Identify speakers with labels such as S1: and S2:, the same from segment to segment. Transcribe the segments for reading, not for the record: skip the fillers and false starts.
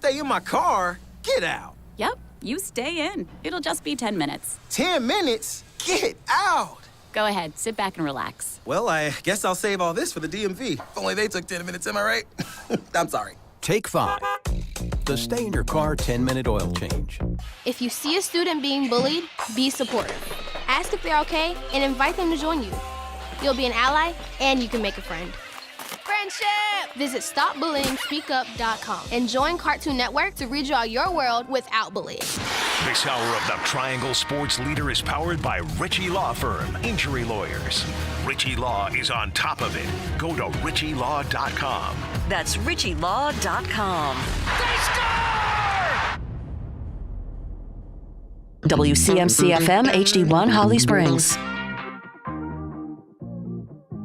S1: Stay in my car? Get out.
S2: Yep, you stay in. It'll just be 10 minutes.
S1: 10 minutes? Get out.
S2: Go ahead, sit back and relax.
S1: Well, I guess I'll save all this for the DMV. If only they took 10 minutes, am I right? I'm sorry.
S3: Take 5. The stay in your car 10-minute oil change.
S4: If you see a student being bullied, be supportive. Ask if they're okay and invite them to join you. You'll be an ally and you can make a friend. Friendship! Visit StopBullyingSpeakUp.com and join Cartoon Network to redraw your world without bullying.
S5: This hour of the Triangle Sports Leader is powered by Ritchie Law Firm, injury lawyers. Ritchie Law is on top of it. Go to RitchieLaw.com.
S6: That's RitchieLaw.com.
S5: They score!
S6: WCMC-FM HD1 Holly Springs.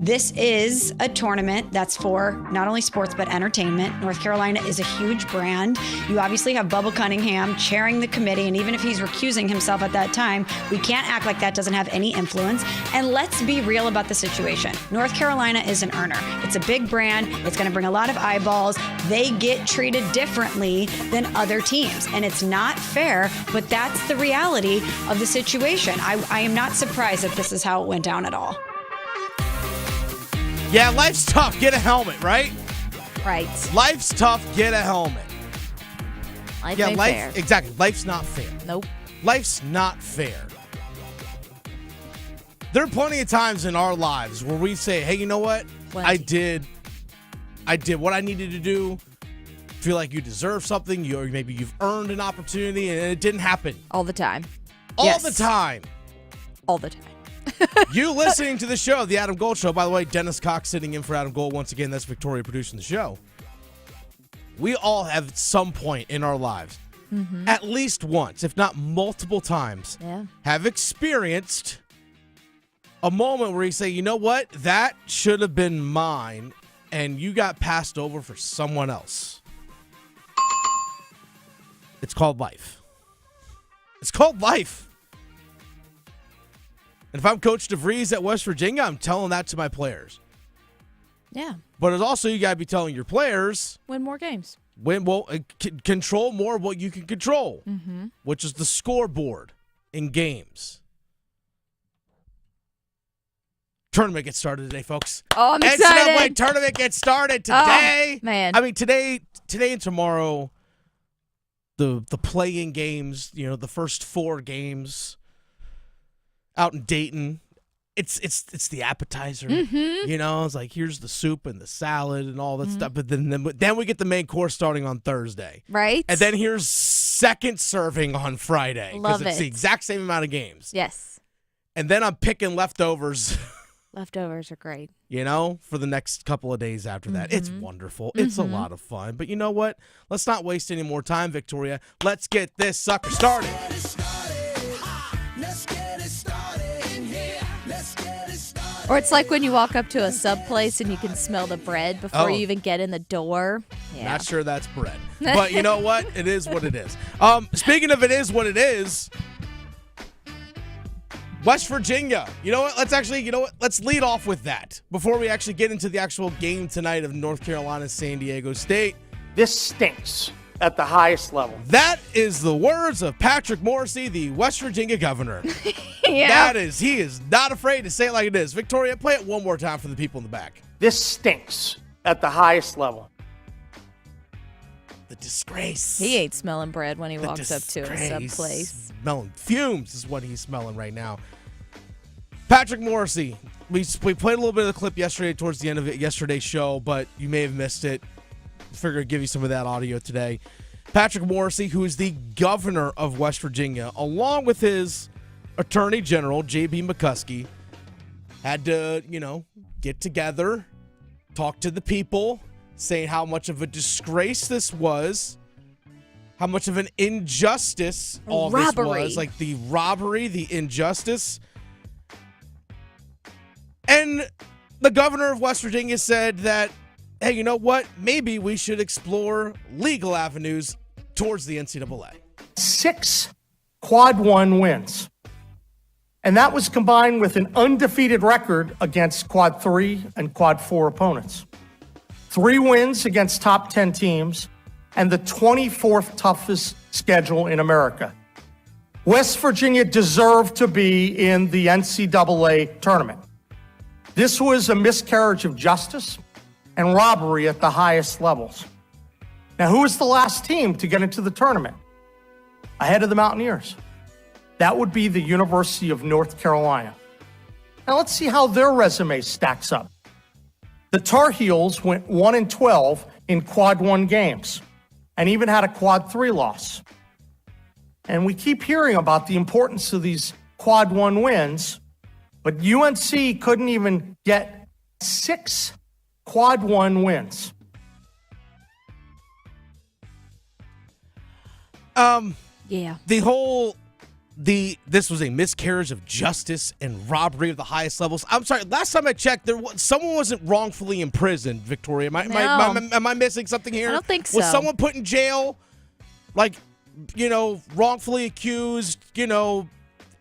S7: This is a tournament that's for not only sports, but entertainment. North Carolina is a huge brand. You obviously have Bubba Cunningham chairing the committee, and even if he's recusing himself at that time, we can't act like that doesn't have any influence. And let's be real about the situation. North Carolina is an earner. It's a big brand. It's going to bring a lot of eyeballs. They get treated differently than other teams, and it's not fair, but that's the reality of the situation. I am not surprised that this is how it went down at all.
S8: Yeah, life's tough. Get a helmet, right?
S9: Right.
S8: Life's tough. Get a helmet.
S9: Life ain't fair.
S8: Exactly. Life's not fair.
S9: Nope.
S8: Life's not fair. There are plenty of times in our lives where we say, hey, you know what? I did what I needed to do. Feel like you deserve something. Maybe you've earned an opportunity and it didn't happen.
S9: All the time.
S8: All the time.
S9: All the time.
S8: You listening to the show, The Adam Gold Show. By the way, Dennis Cox sitting in for Adam Gold once again. That's Victoria producing the show. We all have at some point in our lives, at least once, if not multiple times, have experienced a moment where you say, you know what? That should have been mine, and you got passed over for someone else. It's called life. It's called life. And if I'm Coach DeVries at West Virginia, I'm telling that to my players.
S9: Yeah.
S8: But it's also you got to be telling your players.
S9: Win more games.
S8: Control more of what you can control, which is the scoreboard in games. Tournament gets started today, folks.
S9: Oh, I'm excited.
S8: NCAA tournament gets started today.
S9: Oh, man.
S8: I mean, today and tomorrow, the play-in games, the first 4 games out in Dayton, it's the appetizer. It's like, here's the soup and the salad and all that stuff. But then we get the main course starting on Thursday.
S9: Right.
S8: And then here's second serving on Friday.
S9: Love
S8: Because it's the exact same amount of games.
S9: Yes.
S8: And then I'm picking leftovers.
S9: Leftovers are great.
S8: For the next couple of days after that. It's wonderful. It's a lot of fun. But you know what? Let's not waste any more time, Victoria. Let's get this sucker started.
S9: Or it's like when you walk up to a sub place and you can smell the bread before you even get in the door. Yeah.
S8: Not sure that's bread. But you know what? It is what it is. Speaking of it is what it is, West Virginia. Let's lead off with that before we actually get into the actual game tonight of North Carolina, San Diego State.
S10: This stinks at the highest level.
S8: That is the words of Patrick Morrisey, the West Virginia governor.
S9: Yeah.
S8: He is not afraid to say it like it is. Victoria, play it one more time for the people in the back.
S10: This stinks at the highest level.
S8: The disgrace.
S9: He ain't smelling bread when he walks up to a sub place.
S8: Smelling fumes is what he's smelling right now. Patrick Morrisey. We played a little bit of the clip yesterday towards the end of yesterday's show, but you may have missed it. Figure I'd give you some of that audio today. Patrick Morrisey, who is the governor of West Virginia, along with his Attorney General, J.B. McCuskey, had to, get together, talk to the people, saying how much of a disgrace this was, how much of an injustice all this was, like the robbery, the injustice. And the governor of West Virginia said that, hey, you know what? Maybe we should explore legal avenues towards the NCAA.
S10: 6 quad 1 wins. And that was combined with an undefeated record against quad 3 and quad 4 opponents. 3 wins against top 10 teams, and the 24th toughest schedule in America. West Virginia deserved to be in the NCAA tournament. This was a miscarriage of justice and robbery at the highest levels. Now, who was the last team to get into the tournament? Ahead of the Mountaineers. That would be the University of North Carolina. Now, let's see how their resume stacks up. The Tar Heels went 1-12 in quad 1 games and even had a quad 3 loss. And we keep hearing about the importance of these quad 1 wins, but UNC couldn't even get 6 quad 1 wins.
S9: Yeah.
S8: This was a miscarriage of justice and robbery of the highest levels. I'm sorry. Last time I checked, someone wasn't wrongfully imprisoned. Victoria, am I missing something here?
S9: I don't think so.
S8: Was someone put in jail, wrongfully accused?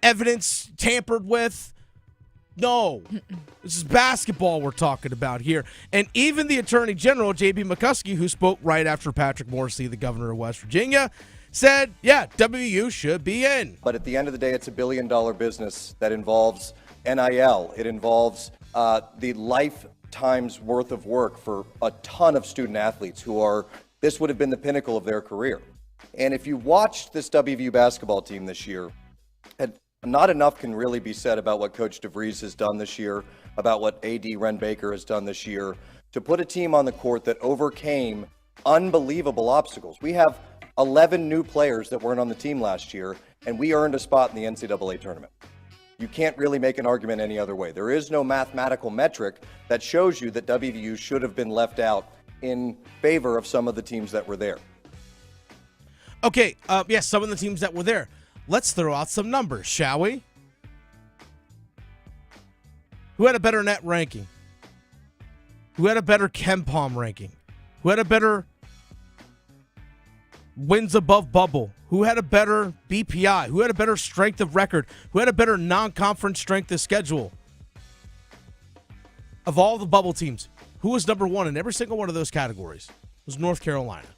S8: Evidence tampered with? No. This is basketball we're talking about here. And even the Attorney General, J.B. McCuskey, who spoke right after Patrick Morrisey, the governor of West Virginia, said, yeah, WVU should be in.
S11: But at the end of the day, it's a billion-dollar business that involves NIL. It involves the lifetime's worth of work for a ton of student athletes this would have been the pinnacle of their career. And if you watched this WVU basketball team this year, not enough can really be said about what Coach DeVries has done this year, about what A.D. Ren Baker has done this year, to put a team on the court that overcame unbelievable obstacles. We have 11 new players that weren't on the team last year, and we earned a spot in the NCAA tournament. You can't really make an argument any other way. There is no mathematical metric that shows you that WVU should have been left out in favor of some of the teams that were there.
S8: Okay, yes, some of the teams that were there. Let's throw out some numbers, shall we? Who had a better net ranking? Who had a better KenPom ranking? Who had a better wins above bubble? Who had a better BPI? Who had a better strength of record? Who had a better non-conference strength of schedule? Of all the bubble teams, who was number one in every single one of those categories? It was North Carolina.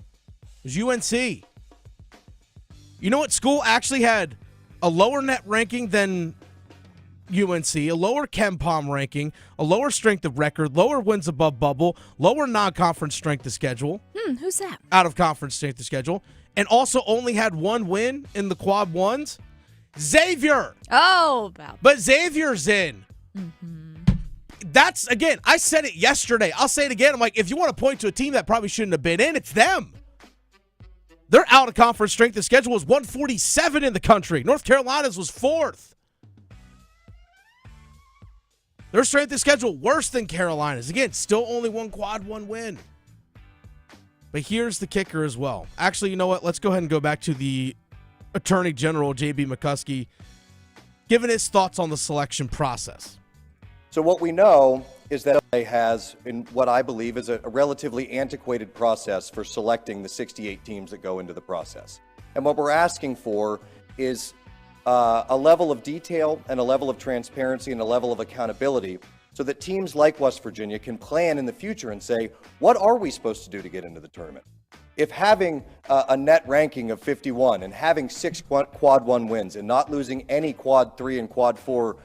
S8: It was UNC. You know what school actually had a lower net ranking than UNC, a lower KenPom ranking, a lower strength of record, lower wins above bubble, lower non-conference strength of schedule?
S9: Who's that?
S8: Out of conference strength of schedule, and also only had one win in the quad ones? Xavier.
S9: Oh,
S8: but Xavier's in. That's, again, I said it yesterday. I'll say it again. I'm like, if you want to point to a team that probably shouldn't have been in, it's them. Their out-of-conference strength of schedule was 147 in the country. North Carolina's was 4th. Their strength of schedule worse than Carolina's. Again, still only one quad 1 win. But here's the kicker as well. Actually, you know what? Let's go ahead and go back to the Attorney General, J.B. McCuskey, giving his thoughts on the selection process.
S11: So what we know is that LA has, in what I believe is a relatively antiquated process for selecting the 68 teams that go into the process. And what we're asking for is a level of detail and a level of transparency and a level of accountability so that teams like West Virginia can plan in the future and say, what are we supposed to do to get into the tournament? If having a net ranking of 51 and having 6 quad 1 wins and not losing any quad 3 and quad 4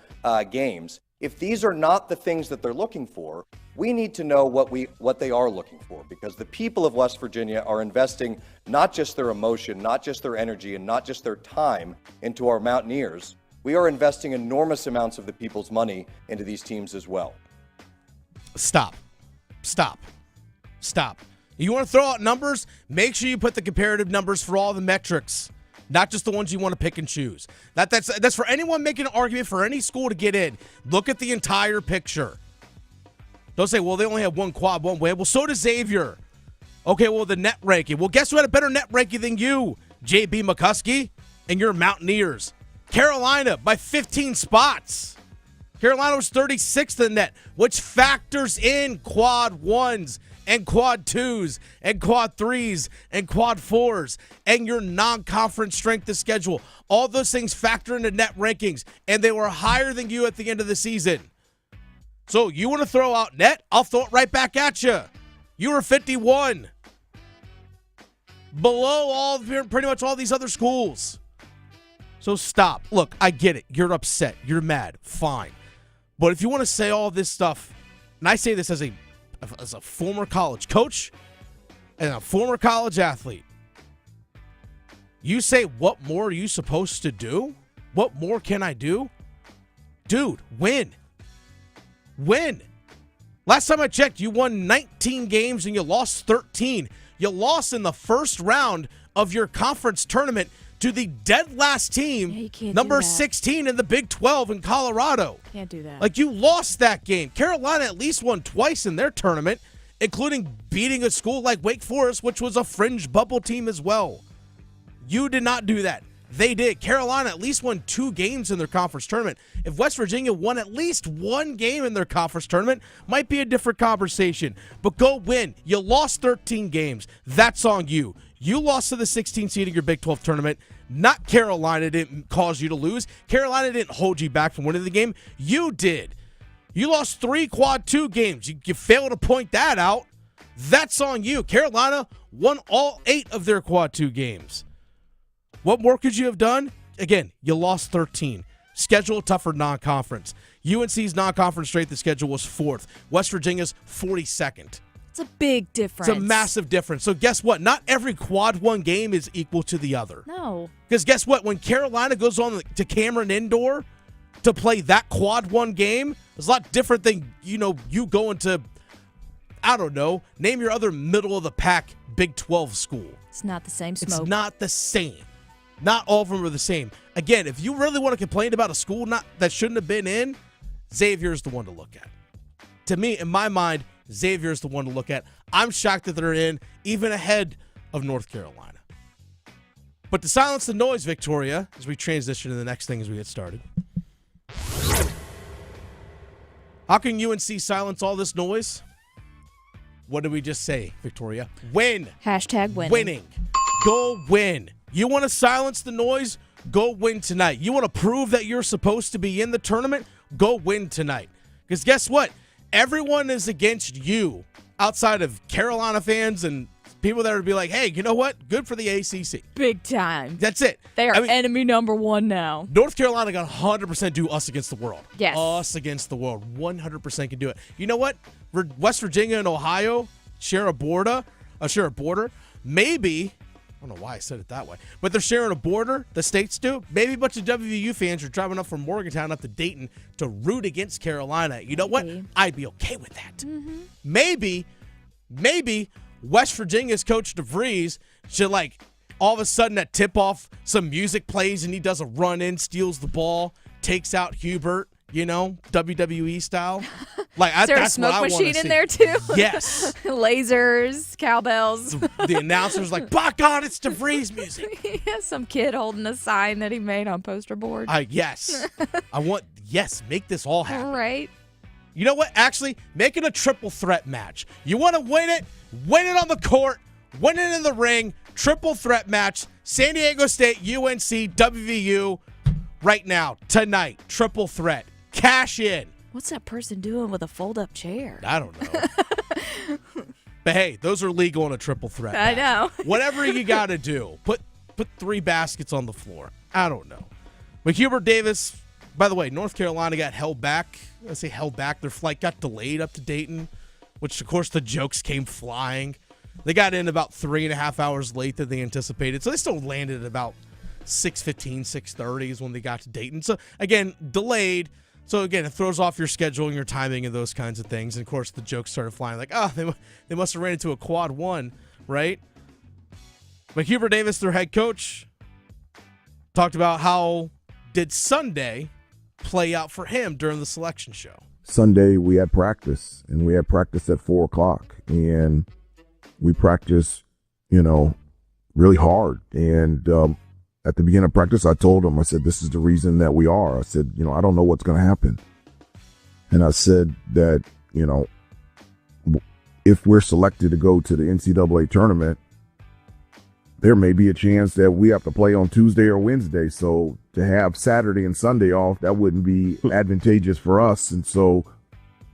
S11: games, if these are not the things that they're looking for, we need to know what they are looking for, because the people of West Virginia are investing not just their emotion, not just their energy, and not just their time into our Mountaineers. We are investing enormous amounts of the people's money into these teams as well.
S8: Stop. You want to throw out numbers? Make sure you put the comparative numbers for all the metrics, not just the ones you want to pick and choose. That's for anyone making an argument for any school to get in. Look at the entire picture. Don't say, well, they only have one quad 1 win. Well, so does Xavier. Okay, well, the net ranking. Well, guess who had a better net ranking than you, J.B. McCuskey, and your Mountaineers? Carolina by 15 spots. Carolina was 36th in net, which factors in quad 1s and quad 2s and quad 3s and quad 4s and your non-conference strength of schedule. All those things factor into net rankings, and they were higher than you at the end of the season. So you want to throw out net? I'll throw it right back at you. You were 51. below pretty much all these other schools. So stop. Look, I get it. You're upset. You're mad. Fine. But if you want to say all this stuff, and I say this as a former college coach and a former college athlete, you say, what more are you supposed to do? What more can I do? Dude, win. Win. Last time I checked, you won 19 games and you lost 13. You lost in the first round of your conference tournament to the dead last team, number 16 in the Big 12 in Colorado.
S9: Can't do that.
S8: Like, you lost that game. Carolina at least won twice in their tournament, including beating a school like Wake Forest, which was a fringe bubble team as well. You did not do that. They did. Carolina at least won 2 games in their conference tournament. If West Virginia won at least 1 game in their conference tournament, might be a different conversation. But go win. You lost 13 games. That's on you. You lost to the 16 seed in your Big 12 tournament. Not Carolina didn't cause you to lose. Carolina didn't hold you back from winning the game. You did. You lost 3 quad 2 games. You failed to point that out. That's on you. Carolina won all 8 of their quad 2 games. What more could you have done? Again, you lost 13. Schedule tougher non-conference. UNC's non-conference strength of schedule was 4th. West Virginia's 42nd.
S9: It's a big difference.
S8: It's a massive difference. So guess what? Not every quad 1 game is equal to the other.
S9: No.
S8: Because guess what? When Carolina goes on to Cameron Indoor to play that quad 1 game, it's a lot different than, you going to, I don't know, name your other middle-of-the-pack Big 12 school.
S9: It's not the same smoke.
S8: It's not the same. Not all of them are the same. Again, if you really want to complain about a school that shouldn't have been in, Xavier's the one to look at. To me, in my mind, Xavier's the one to look at. I'm shocked that they're in, even ahead of North Carolina. But to silence the noise, Victoria, as we transition to the next thing as we get started. How can UNC silence all this noise? What did we just say, Victoria? Win.
S9: Hashtag winning.
S8: Winning. Go win. You want to silence the noise? Go win tonight. You want to prove that you're supposed to be in the tournament? Go win tonight. Because guess what? Everyone is against you outside of Carolina fans and people that would be like, hey, you know what? Good for the ACC.
S9: Big time.
S8: That's it.
S9: They are enemy number 1 now.
S8: North Carolina got 100% do us against the world.
S9: Yes.
S8: Us against the world. 100% can do it. You know what? West Virginia and Ohio share a border. Maybe, I don't know why I said it that way, but they're sharing a border, the states do. Maybe a bunch of WVU fans are driving up from Morgantown up to Dayton to root against Carolina. You know what? I'd be okay with that. Mm-hmm. Maybe West Virginia's coach DeVries should, all of a sudden at tip-off, some music plays and he does a run-in, steals the ball, takes out Hubert, WWE style.
S9: Is there a smoke machine in there too?
S8: Yes.
S9: Lasers, cowbells.
S8: The announcer's like, by God, it's DeVries music.
S9: Yeah, some kid holding a sign that he made on poster board.
S8: Yes. Make this all happen.
S9: All right.
S8: You know what? Actually, make it a triple threat match. You want to win it on the court, win it in the ring, triple threat match, San Diego State, UNC, WVU, right now, tonight, triple threat. Cash in.
S9: What's that person doing with a fold-up chair?
S8: I don't know. But hey, those are legal in a triple threat match.
S9: I know.
S8: Whatever you got to do. Put 3 baskets on the floor. I don't know. But Hubert Davis, by the way, North Carolina got held back. I say held back. Their flight got delayed up to Dayton, which, of course, the jokes came flying. They got in about 3.5 hours late than they anticipated. So they still landed at about 6:15, 6:30 is when they got to Dayton. So, again, delayed. So, again, it throws off your schedule and your timing and those kinds of things. And, of course, the jokes started flying like, they must have ran into a quad 1, right? But Hubert Davis, their head coach, talked about how did Sunday play out for him during the selection show.
S12: Sunday, we had practice, and we had practice at 4 o'clock. And we practiced, really hard. And at the beginning of practice, I told him, I said, this is the reason that we are. I said, I don't know what's going to happen. And I said that, if we're selected to go to the NCAA tournament, there may be a chance that we have to play on Tuesday or Wednesday. So to have Saturday and Sunday off, that wouldn't be advantageous for us. And so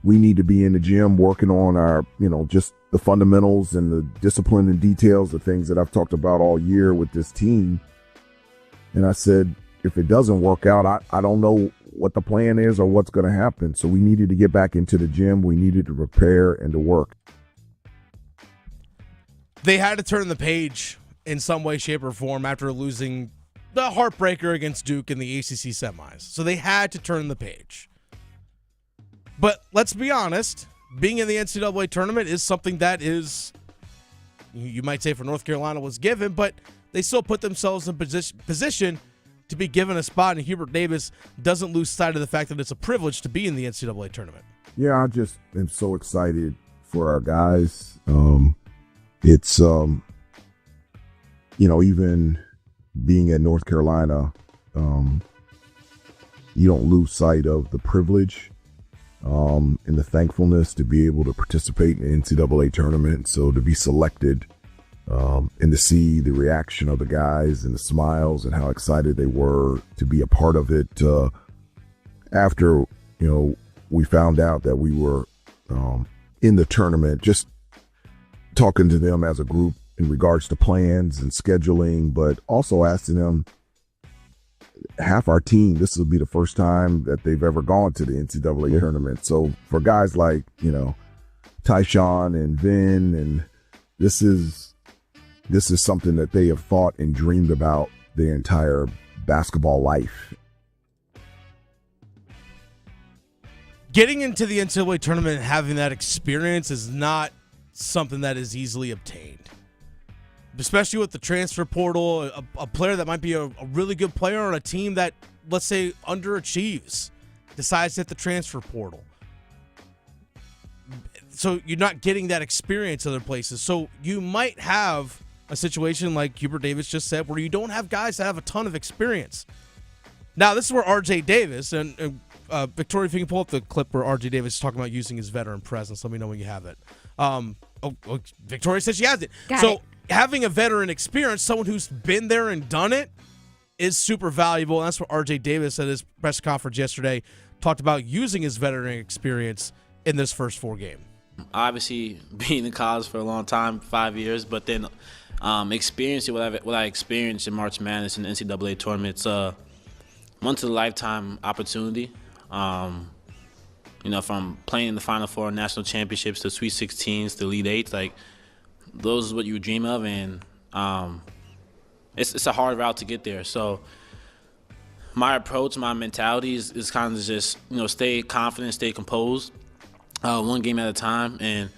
S12: we need to be in the gym working on our, just the fundamentals and the discipline and details, the things that I've talked about all year with this team. And I said, if it doesn't work out, I don't know what the plan is or what's going to happen. So we needed to get back into the gym. We needed to prepare and to work.
S8: They had to turn the page in some way, shape, or form after losing the heartbreaker against Duke in the ACC semis. So they had to turn the page. But let's be honest, being in the NCAA tournament is something that is, you might say for North Carolina was given, but they still put themselves in position to be given a spot, and Hubert Davis doesn't lose sight of the fact that it's a privilege to be in the NCAA tournament.
S12: Yeah, I just am so excited for our guys. It's, even being at North Carolina, you don't lose sight of the privilege and the thankfulness to be able to participate in the NCAA tournament. So to be selected and to see the reaction of the guys and the smiles and how excited they were to be a part of it after, we found out that we were in the tournament, just talking to them as a group in regards to plans and scheduling, but also asking them, half our team, this will be the first time that they've ever gone to the NCAA tournament. So for guys like, Tyshawn and Vin, and this is something that they have thought and dreamed about their entire basketball life.
S8: Getting into the NCAA tournament and having that experience is not something that is easily obtained. Especially with the transfer portal, a player that might be a really good player on a team that, let's say, underachieves, decides to hit the transfer portal. So you're not getting that experience other places. So you might have a situation like Hubert Davis just said, where you don't have guys that have a ton of experience. Now, this is where R.J. Davis, and Victoria, if you can pull up the clip where R.J. Davis is talking about using his veteran presence, let me know when you have it. Victoria says she has it.
S9: Got
S8: so
S9: it.
S8: Having a veteran experience, someone who's been there and done it, is super valuable. And that's what R.J. Davis at his press conference yesterday talked about, using his veteran experience in this first 4 game.
S13: Obviously, being in college for a long time, 5 years, but then experiencing what I experienced in March Madness and the NCAA tournament, it's a once-in-a-lifetime opportunity. From playing in the Final Four national championships to Sweet 16s to Elite Eights, those is what you dream of, and it's a hard route to get there. So my approach, my mentality is kind of just, stay confident, stay composed, one game at a time, and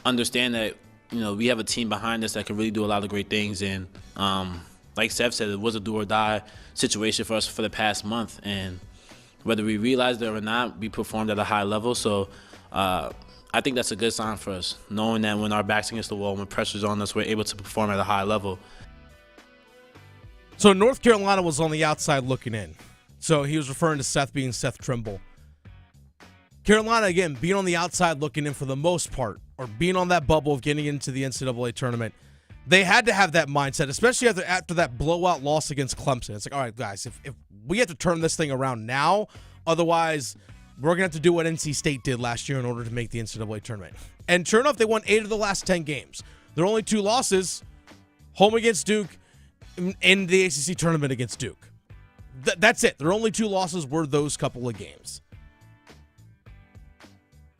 S13: understand that, we have a team behind us that can really do a lot of great things. And like Seth said, it was a do-or-die situation for us for the past month, and whether we realized it or not, we performed at a high level. So I think that's a good sign for us, knowing that when our back's against the wall, when pressure's on us, we're able to perform at a high level.
S8: So North Carolina was on the outside looking in. So he was referring to Seth being Seth Trimble. Carolina, again, being on the outside looking in for the most part, or being on that bubble of getting into the NCAA tournament, they had to have that mindset, especially after that blowout loss against Clemson. It's like, all right, guys, if we have to turn this thing around now, otherwise we're going to have to do what NC State did last year in order to make the NCAA tournament. And sure enough, they won 8 of the last 10 games. Their only 2 losses, home against Duke and the ACC tournament against Duke. That's it. Their only 2 losses were those couple of games.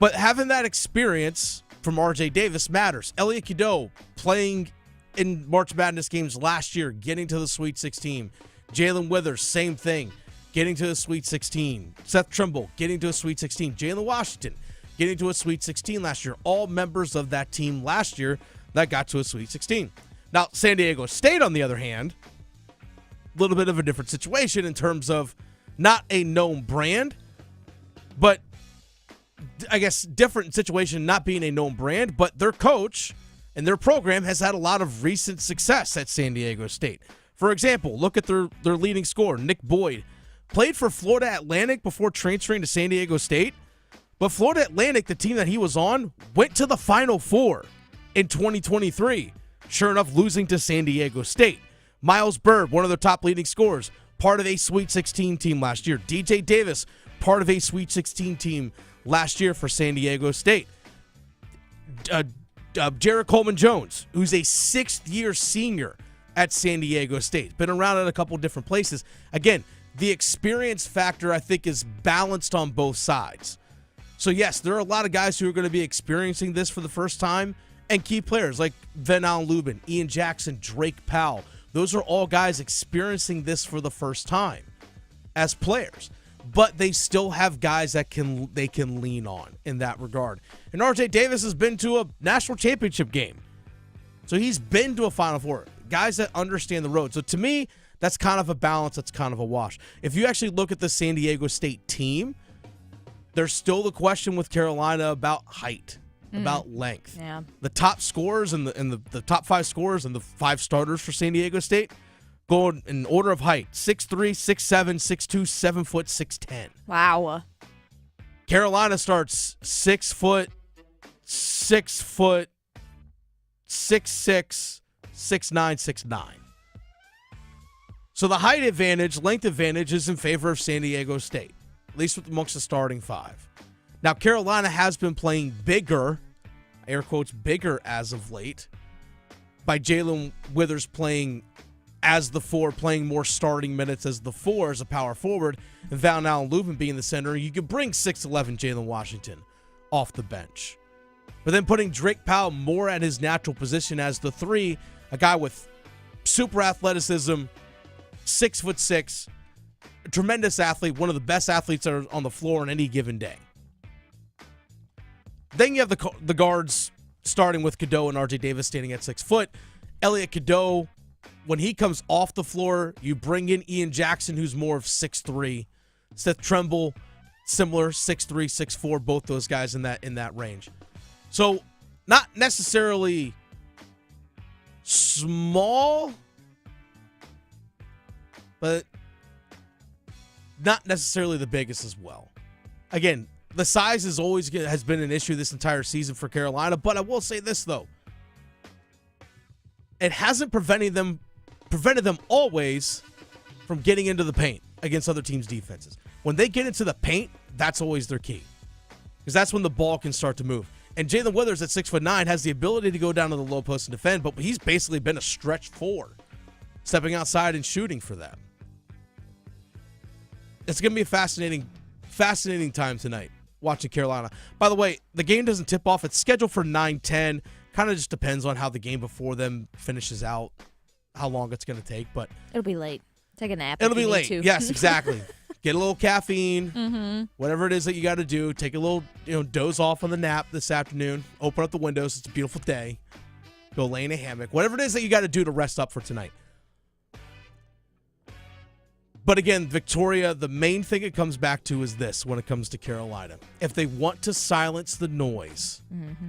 S8: But having that experience from R.J. Davis matters. Elliot Cadeau playing in March Madness games last year, getting to the Sweet 16. Jalen Withers, same thing, getting to the Sweet 16. Seth Trimble, getting to a Sweet 16. Jalen Washington, getting to a Sweet 16 last year. All members of that team last year that got to a Sweet 16. Now, San Diego State, on the other hand, a little bit of a different situation in terms of not a known brand, but I guess different situation not being a known brand, but their coach and their program has had a lot of recent success at San Diego State. For example, look at their leading scorer, Nick Boyd. Played for Florida Atlantic before transferring to San Diego State, but Florida Atlantic, the team that he was on, went to the Final Four in 2023. Sure enough, losing to San Diego State. Miles Bird, one of their top leading scorers, part of a Sweet 16 team last year. DJ Davis, part of a Sweet 16 team last year for San Diego State. Jared Coleman-Jones, who's a sixth-year senior at San Diego State. Been around at a couple different places. Again, the experience factor, I think, is balanced on both sides. So, yes, there are a lot of guys who are going to be experiencing this for the first time, and key players like Van Allen Lubin, Ian Jackson, Drake Powell. Those are all guys experiencing this for the first time as players. But they still have guys that they can lean on in that regard. And RJ Davis has been to a national championship game. So he's been to a Final Four. Guys that understand the road. So to me, that's kind of a balance. That's kind of a wash. If you actually look at the San Diego State team, there's still the question with Carolina about height, about length.
S9: Yeah.
S8: The top scorers and the top 5 scorers and the 5 starters for San Diego State go in order of height: 6'3", 6'7", 6'2", 7 foot, 6'10".
S9: Wow.
S8: Carolina starts 6 foot, 6 foot, 6'6", 6'9", 6'9". So the height advantage, length advantage is in favor of San Diego State, at least amongst the starting 5. Now, Carolina has been playing bigger, air quotes, bigger as of late, by Jalen Withers playing as the 4, playing more starting minutes as the 4 as a power forward, and Van Allen Lubin being the center. You could bring 6'11" Jalen Washington off the bench. But then putting Drake Powell more at his natural position as the 3, a guy with super athleticism, 6'6", a tremendous athlete, one of the best athletes that are on the floor on any given day. Then you have the guards starting with Cadeau and RJ Davis standing at 6 foot. Elliot Cadeau, when he comes off the floor, you bring in Ian Jackson, who's more of 6'3". Seth Trimble, similar, 6'3", 6'4", both those guys in that range. So not necessarily small, but not necessarily the biggest as well. Again, the size has been an issue this entire season for Carolina, but I will say this, though. It hasn't prevented them always from getting into the paint against other teams' defenses. When they get into the paint, that's always their key, because that's when the ball can start to move. And Jalen Withers at 6'9" has the ability to go down to the low post and defend, but he's basically been a stretch 4, stepping outside and shooting for them. It's going to be a fascinating time tonight watching Carolina. By the way, the game doesn't tip off. It's scheduled for 9:10. Kind of just depends on how the game before them finishes out, how long it's going to take. But
S9: it'll be late. Take a nap.
S8: It'll be late. Yes, exactly. Get a little caffeine,
S9: Mm-hmm.
S8: whatever it is that you got to do. Take a little, doze off on the nap this afternoon. Open up the windows. It's a beautiful day. Go lay in a hammock. Whatever it is that you got to do to rest up for tonight. But again, Victoria, the main thing it comes back to is this when it comes to Carolina. If they want to silence the noise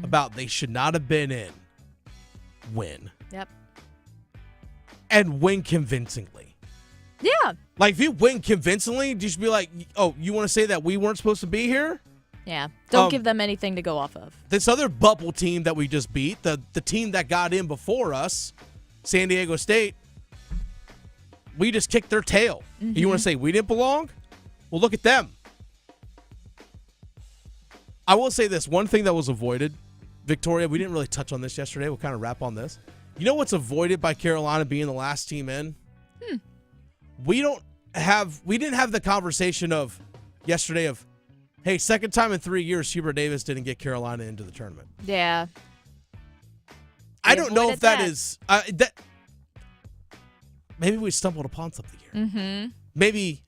S8: about they should not have been in, win.
S9: Yep.
S8: And win convincingly.
S9: Yeah.
S8: Like, if you win convincingly, you should be like, oh, you want to say that we weren't supposed to be here?
S9: Yeah. Don't give them anything to go off of.
S8: This other bubble team that we just beat, the team that got in before us, San Diego State, we just kicked their tail.
S9: Mm-hmm.
S8: You want to say we didn't belong? Well, look at them. I will say this. One thing that was avoided, Victoria, we didn't really touch on this yesterday. We'll kind of wrap on this. You know what's avoided by Carolina being the last team in? We didn't have the conversation of yesterday of, hey, second time in 3 years, Hubert Davis didn't get Carolina into the tournament.
S9: Yeah.
S8: I don't know if that is that. Maybe we stumbled upon something here.
S9: Mm-hmm.
S8: Maybe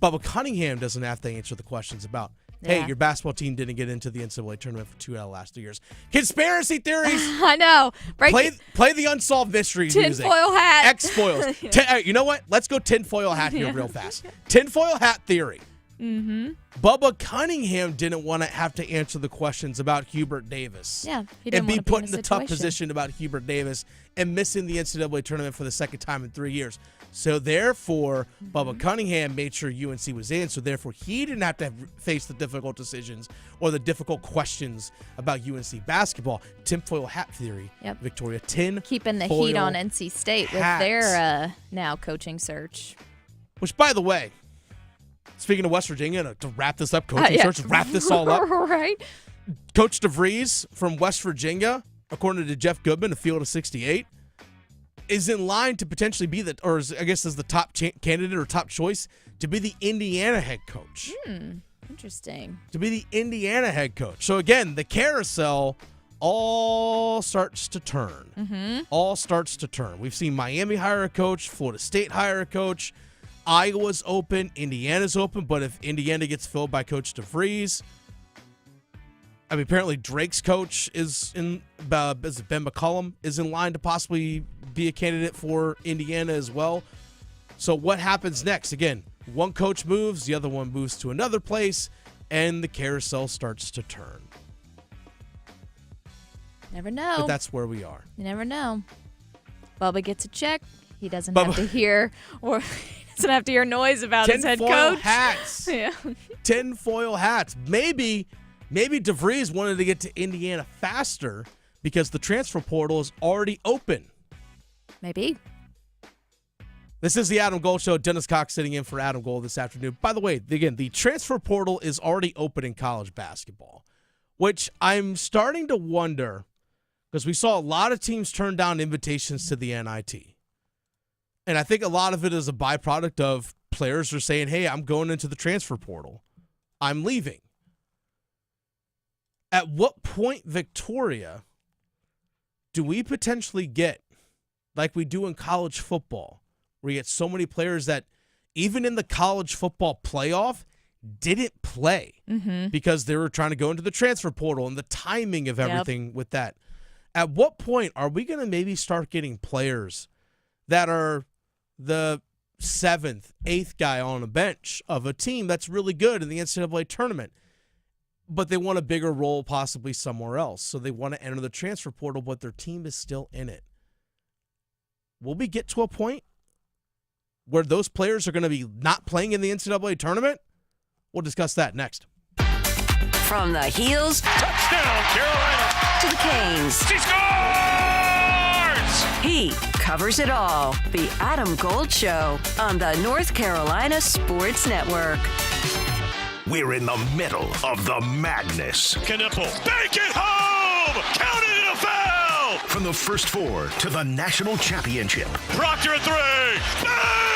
S8: Bubba Cunningham doesn't have to answer the questions about, hey,
S9: Yeah.
S8: your basketball team didn't get into the NCAA tournament for 2 out of the last 2 years. Conspiracy theories.
S9: I know.
S8: Play the unsolved mysteries music.
S9: Tinfoil hat.
S8: X-foils. You know what? Let's go tinfoil hat here real fast. Tinfoil hat theory.
S9: Mm-hmm.
S8: Bubba Cunningham didn't want to have to answer the questions about Hubert Davis.
S9: Yeah, he
S8: and
S9: didn't
S8: be
S9: want to
S8: put
S9: be
S8: in
S9: in a
S8: the tough
S9: situation.
S8: position about Hubert Davis and missing the NCAA tournament for the second time in 3 years. So therefore, Bubba Cunningham made sure UNC was in. So therefore, he didn't have to face the difficult decisions or the difficult questions about UNC basketball. Tinfoil hat theory.
S9: Yep.
S8: Victoria,
S9: Keeping the heat on NC State with their now coaching search.
S8: Which, by the way, Speaking of West Virginia, to wrap this up, coaching search, wrap this all up.
S9: Right.
S8: Coach DeVries from West Virginia, according to Jeff Goodman, a field of 68, is in line to potentially be is the top candidate or top choice to be the Indiana head coach.
S9: Interesting.
S8: To be the Indiana head coach. So again, the carousel all starts to turn.
S9: Mm-hmm.
S8: All starts to turn. We've seen Miami hire a coach, Florida State hire a coach, Iowa's open, Indiana's open, but if Indiana gets filled by Coach DeVries, I mean, apparently Drake's coach is Ben McCollum is in line to possibly be a candidate for Indiana as well. So what happens next? Again, one coach moves, the other one moves to another place, and the carousel starts to turn.
S9: Never know.
S8: But that's where we are.
S9: You never know. Bubba gets a check. He doesn't have to hear noise about his head coach.
S8: Hats.
S9: Yeah.
S8: Tinfoil hats. Maybe DeVries wanted to get to Indiana faster because the transfer portal is already open.
S9: Maybe.
S8: This is the Adam Gold Show. Dennis Cox sitting in for Adam Gold this afternoon. By the way, again, the transfer portal is already open in college basketball, which I'm starting to wonder because we saw a lot of teams turn down invitations to the NIT. And I think a lot of it is a byproduct of players are saying, hey, I'm going into the transfer portal. I'm leaving. At what point, Victoria, do we potentially get, like we do in college football, where you get so many players that even in the college football playoff didn't play because they were trying to go into the transfer portal and the timing of everything with that? At what point are we going to maybe start getting players that are the 7th, 8th guy on a bench of a team that's really good in the NCAA tournament, but they want a bigger role possibly somewhere else, so they want to enter the transfer portal, but their team is still in it? Will we get to a point where those players are going to be not playing in the NCAA tournament? We'll discuss that next.
S6: From the heels,
S5: Touchdown, Carolina!
S6: to the canes.
S5: She scores!
S6: He covers it all. The Adam Gold Show on the North Carolina Sports Network.
S5: We're in the middle of the madness. Knipple. Bank it home! Count it in a foul! From the first four to the national championship. Proctor at 3. Bang!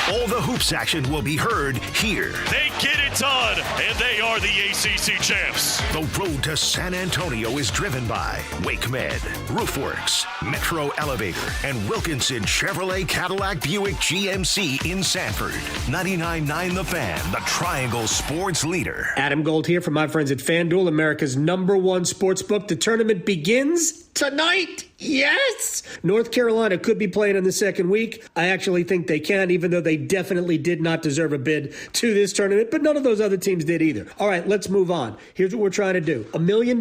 S5: All the hoops action will be heard here. They get it done, and they are the ACC champs. The road to San Antonio is driven by WakeMed, Roofworks, Metro Elevator, and Wilkinson Chevrolet Cadillac Buick GMC in Sanford. 99.9 The Fan, the Triangle Sports leader.
S14: Adam Gold here from my friends at FanDuel, America's #1 sportsbook. The tournament begins tonight. Yes! North Carolina could be playing in the second week. I actually think they can, even though they definitely did not deserve a bid to this tournament, but none of those other teams did either. All right, let's move on. Here's what we're trying to do. $1 million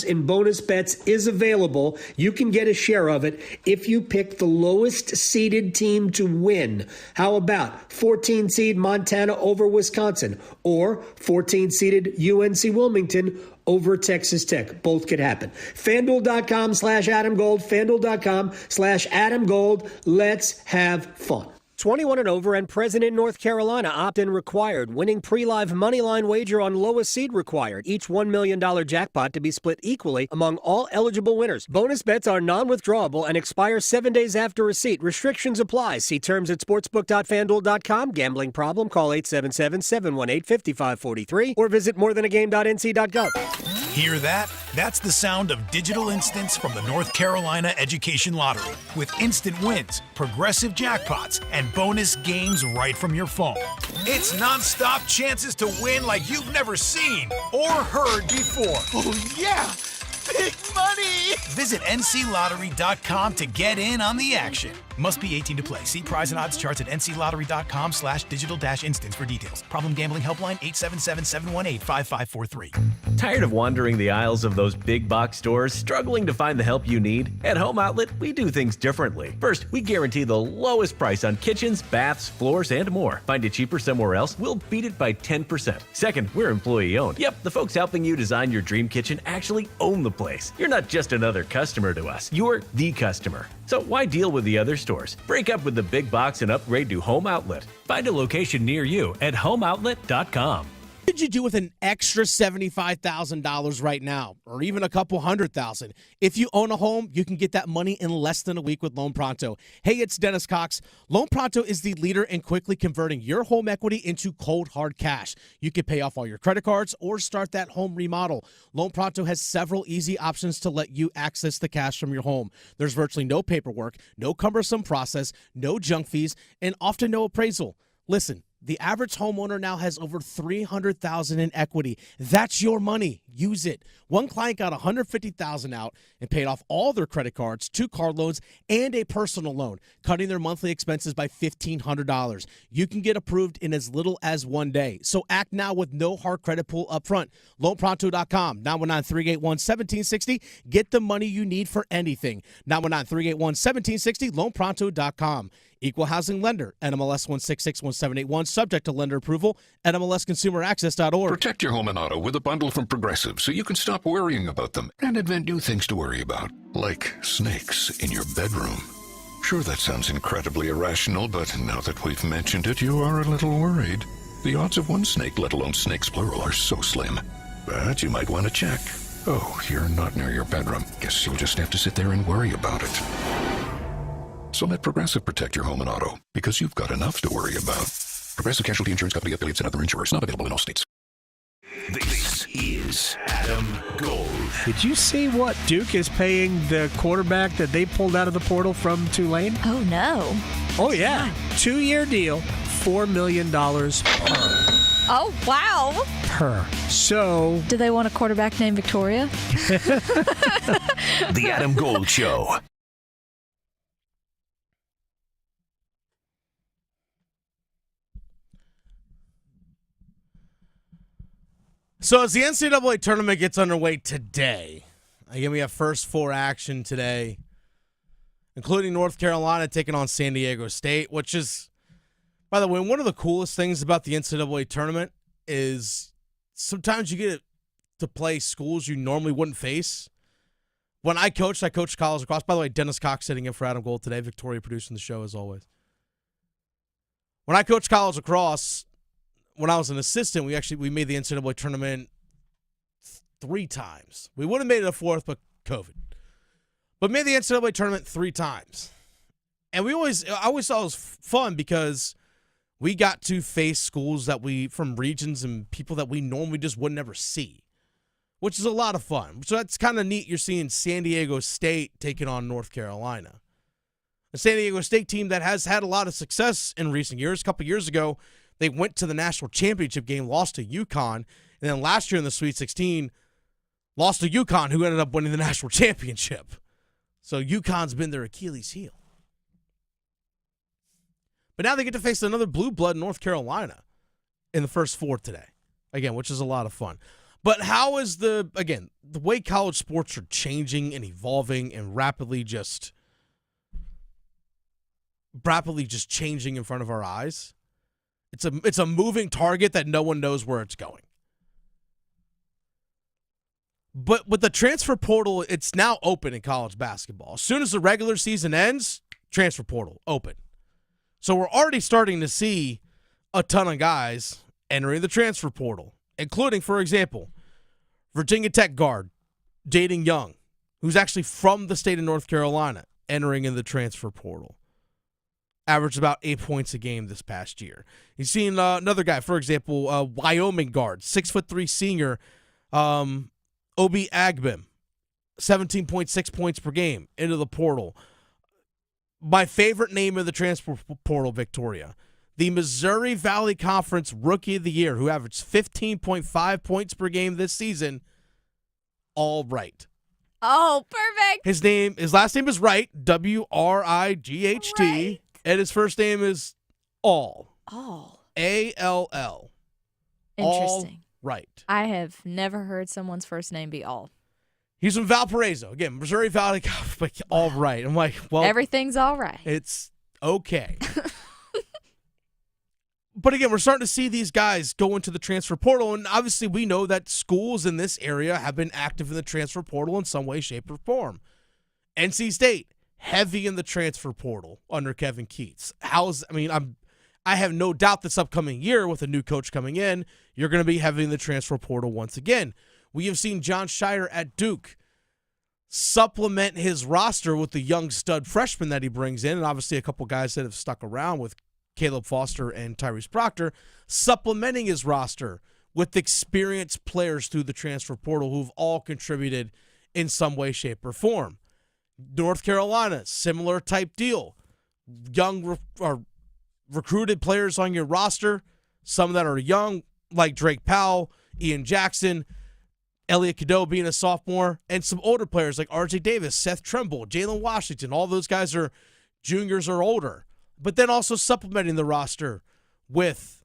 S14: in bonus bets is available. You can get a share of it if you pick the lowest seeded team to win. How about 14 seed Montana over Wisconsin, or 14 seeded UNC Wilmington over Texas Tech? Both could happen. FanDuel.com/Adam Gold. FanDuel.com/Adam Gold. Let's have fun. 21 and over and present in North Carolina. Opt-in required. Winning pre-live moneyline wager on lowest seed required. Each $1 million jackpot to be split equally among all eligible winners. Bonus bets are non-withdrawable and expire 7 days after receipt. Restrictions apply. See terms at sportsbook.fanduel.com. Gambling problem? Call 877-718-5543 or visit morethanagame.nc.gov.
S15: Hear that? That's the sound of digital instants from the North Carolina Education Lottery. With instant wins, progressive jackpots, and bonus games right from your phone. It's nonstop chances to win like you've never seen or heard before.
S1: Oh, yeah! Big money!
S15: Visit nclottery.com to get in on the action. Must be 18 to play. See prize and odds charts at nclottery.com/digital-instants for details. Problem gambling helpline 877-718-5543.
S16: Tired of wandering the aisles of those big box stores, struggling to find the help you need? At Home Outlet, we do things differently. First, we guarantee the lowest price on kitchens, baths, floors, and more. Find it cheaper somewhere else? We'll beat it by 10%. Second, we're employee owned. Yep, the folks helping you design your dream kitchen actually own the place. You're not just another customer to us. You're the customer. So So why deal with the other stores? Break up with the big box and upgrade to Home Outlet. Find a location near you at homeoutlet.com.
S8: What could you do with an extra $75,000 right now, or even a couple $100,000? If you own a home, you can get that money in less than a week with Loan Pronto. Hey, it's Dennis Cox. Loan Pronto is the leader in quickly converting your home equity into cold, hard cash. You can pay off all your credit cards or start that home remodel. Loan Pronto has several easy options to let you access the cash from your home. There's virtually no paperwork, no cumbersome process, no junk fees, and often no appraisal. Listen. The average homeowner now has over $300,000 in equity. That's your money. Use it. One client got $150,000 out and paid off all their credit cards, 2 car loans, and a personal loan, cutting their monthly expenses by $1,500. You can get approved in as little as 1 day. So act now with no hard credit pull up front. LoanPronto.com, 919-381-1760. Get the money you need for anything. 919-381-1760, LoanPronto.com. Equal housing lender, NMLS 1661781, subject to lender approval, NMLSconsumeraccess.org.
S17: Protect your home and auto with a bundle from Progressive so you can stop worrying about them and invent new things to worry about, like snakes in your bedroom. Sure, that sounds incredibly irrational, but now that we've mentioned it, you are a little worried. The odds of one snake, let alone snakes plural, are so slim. But you might want to check. Oh, you're not near your bedroom. Guess you'll just have to sit there and worry about it. So let Progressive protect your home and auto, because you've got enough to worry about. Progressive Casualty Insurance Company, affiliates, and other insurers. Not available in all states.
S5: This is Adam Gold.
S14: Did you see what Duke is paying the quarterback that they pulled out of the portal from Tulane?
S9: Oh, no.
S14: Oh, yeah. 2-year deal, $4 million per.
S9: Oh, wow.
S14: Per. So.
S9: Do they want a quarterback named Victoria?
S5: The Adam Gold Show.
S8: So as the NCAA tournament gets underway today, again, we have first 4 action today, including North Carolina taking on San Diego State, which is, by the way, one of the coolest things about the NCAA tournament is sometimes you get to play schools you normally wouldn't face. When I coached college lacrosse. By the way, Dennis Cox sitting in for Adam Gold today. Victoria producing the show as always. When I coached college lacrosse, when I was an assistant, we made the NCAA tournament 3 times. We would have made it a 4th, but COVID. But made the NCAA tournament 3 times. And I always thought it was fun because we got to face schools from regions and people that we normally just would never see, which is a lot of fun. So that's kind of neat. You're seeing San Diego State taking on North Carolina. A San Diego State team that has had a lot of success in recent years. A couple years ago, they went to the national championship game, lost to UConn, and then last year in the Sweet 16, lost to UConn, who ended up winning the national championship. So UConn's been their Achilles heel. But now they get to face another blue blood, North Carolina, in the first 4 today, again, which is a lot of fun. But how is the way college sports are changing and evolving and rapidly just changing in front of our eyes? It's a moving target that no one knows where it's going. But with the transfer portal, it's now open in college basketball. As soon as the regular season ends, transfer portal open. So we're already starting to see a ton of guys entering the transfer portal, including, for example, Virginia Tech guard Jaden Young, who's actually from the state of North Carolina, entering in the transfer portal. Averaged about 8 points a game this past year. You've seen another guy, for example, Wyoming guard, 6'3" senior, Obi Agbim, 17.6 points per game into the portal. My favorite name in the transfer portal, Victoria, the Missouri Valley Conference Rookie of the Year, who averaged 15.5 points per game this season, All Right.
S9: Oh, perfect.
S8: His last name is Wright, Wright, right. And his first name is All. A-L-L.
S9: Interesting.
S8: All Right.
S9: I have never heard someone's first name be All.
S8: He's from Valparaiso. Again, Missouri Valley, but All Right. I'm like, well.
S9: Everything's all right.
S8: It's okay. But again, we're starting to see these guys go into the transfer portal, and obviously we know that schools in this area have been active in the transfer portal in some way, shape, or form. NC State heavy in the transfer portal under Kevin Keats. I have no doubt this upcoming year with a new coach coming in, you're going to be heavy in the transfer portal once again. We have seen John Shire at Duke supplement his roster with the young stud freshmen that he brings in, and obviously a couple guys that have stuck around with Caleb Foster and Tyrese Proctor, supplementing his roster with experienced players through the transfer portal who've all contributed in some way, shape, or form. North Carolina, similar type deal. Young recruited players on your roster, some that are young, like Drake Powell, Ian Jackson, Elliot Cadeau being a sophomore, and some older players like R.J. Davis, Seth Trimble, Jalen Washington. All those guys are juniors or older. But then also supplementing the roster with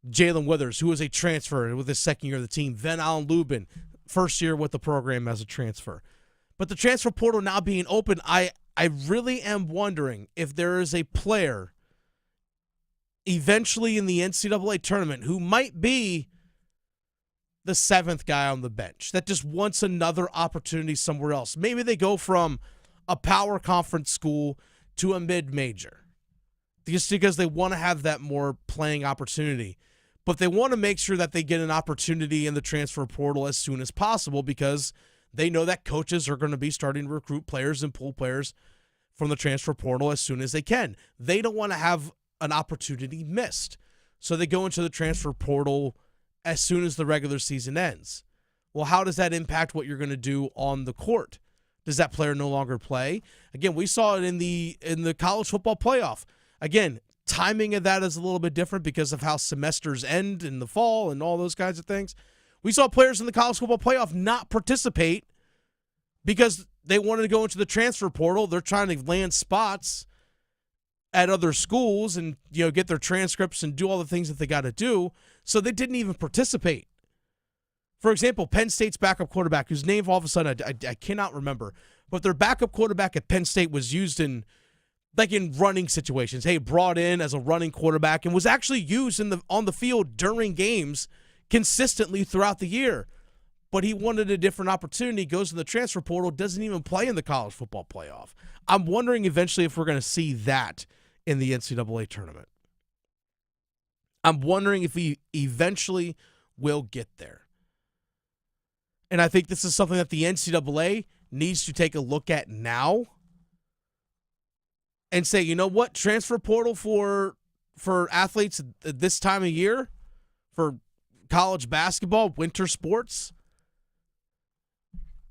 S8: Jalen Withers, who is a transfer with his second year of the team. Van Allen Lubin, first year with the program as a transfer. But the transfer portal now being open, I really am wondering if there is a player eventually in the NCAA tournament who might be the seventh guy on the bench that just wants another opportunity somewhere else. Maybe they go from a power conference school to a mid-major just because they want to have that more playing opportunity. But they want to make sure that they get an opportunity in the transfer portal as soon as possible because they know that coaches are going to be starting to recruit players and pull players from the transfer portal as soon as they can. They don't want to have an opportunity missed. So they go into the transfer portal as soon as the regular season ends. Well, how does that impact what you're going to do on the court? Does that player no longer play? Again, we saw it in the college football playoff. Again, timing of that is a little bit different because of how semesters end in the fall and all those kinds of things. We saw players in the college football playoff not participate because they wanted to go into the transfer portal. They're trying to land spots at other schools and get their transcripts and do all the things that they got to do. So they didn't even participate. For example, Penn State's backup quarterback, whose name all of a sudden I cannot remember, but their backup quarterback at Penn State was used in running situations. Hey, brought in as a running quarterback and was actually used on the field during games consistently throughout the year. But he wanted a different opportunity, goes to the transfer portal, doesn't even play in the college football playoff. I'm wondering eventually if we're going to see that in the NCAA tournament. I'm wondering if we eventually will get there. And I think this is something that the NCAA needs to take a look at now and say, you know what, transfer portal for athletes at this time of year, for college basketball, winter sports,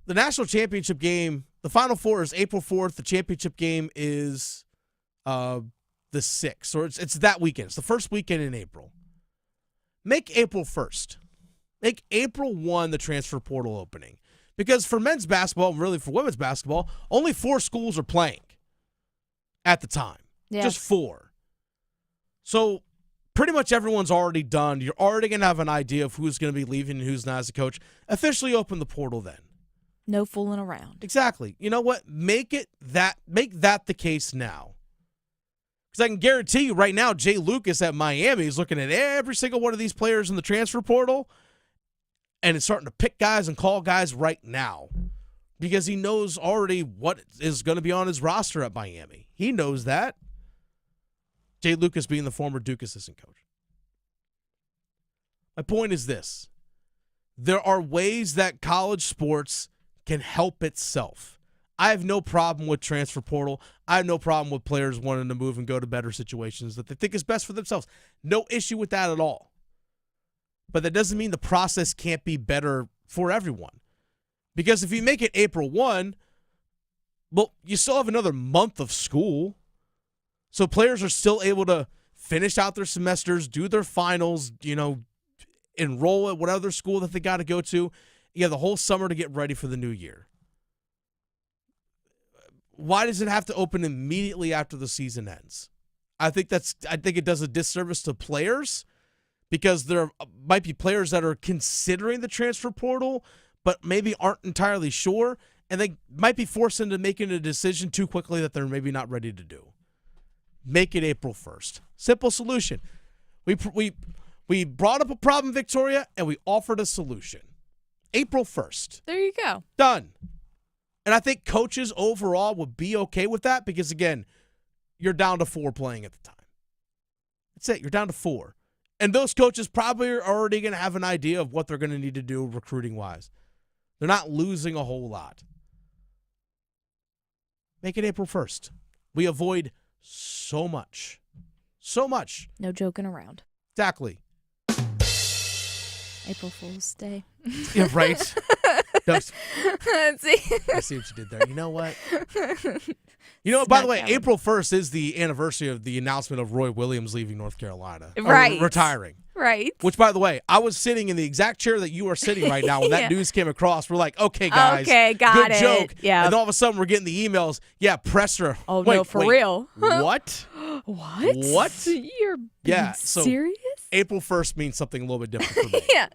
S8: the national championship game, the Final Four is April 4th. The championship game is the 6th. Or it's that weekend. It's the first weekend in April. Make April 1st. Make April 1 the transfer portal opening. Because for men's basketball, and really for women's basketball, only 4 schools are playing at the time.
S9: Yes.
S8: Just 4. So pretty much everyone's already done. You're already going to have an idea of who's going to be leaving and who's not as a coach. Officially open the portal then.
S9: No fooling around.
S8: Exactly. You know what? Make that the case now. Because I can guarantee you right now, Jay Lucas at Miami is looking at every single one of these players in the transfer portal and is starting to pick guys and call guys right now because he knows already what is going to be on his roster at Miami. He knows that. Jay Lucas being the former Duke assistant coach. My point is this. There are ways that college sports can help itself. I have no problem with transfer portal. I have no problem with players wanting to move and go to better situations that they think is best for themselves. No issue with that at all. But that doesn't mean the process can't be better for everyone. Because if you make it April 1, well, you still have another month of school. So players are still able to finish out their semesters, do their finals, enroll at whatever school that they got to go to. You have the whole summer to get ready for the new year. Why does it have to open immediately after the season ends? I think it does a disservice to players because there might be players that are considering the transfer portal but maybe aren't entirely sure, and they might be forced into making a decision too quickly that they're maybe not ready to do. Make it April 1st. Simple solution. We brought up a problem, Victoria, and we offered a solution. April 1st.
S9: There you go.
S8: Done. And I think coaches overall would be okay with that because, again, you're down to 4 playing at the time. That's it. You're down to 4. And those coaches probably are already going to have an idea of what they're going to need to do recruiting-wise. They're not losing a whole lot. Make it April 1st. We avoid so much. So much.
S9: No joking around.
S8: Exactly.
S9: April Fool's Day.
S8: Yeah, right.
S9: See?
S8: I see what you did there. You know what? By the way, April 1st is the anniversary of the announcement of Roy Williams leaving North Carolina.
S9: Right.
S8: Retiring.
S9: Right.
S8: Which, by the way, I was sitting in the exact chair that you are sitting right now when that news came across. We're like, okay, guys.
S9: Okay, got
S8: good
S9: it.
S8: joke.
S9: Yeah.
S8: And all of a sudden, we're getting the emails. Yeah, presser.
S9: Oh, no, for real.
S8: What?
S9: What?
S8: What?
S9: You're being serious?
S8: April 1st means something a little bit different for me.
S9: Yeah.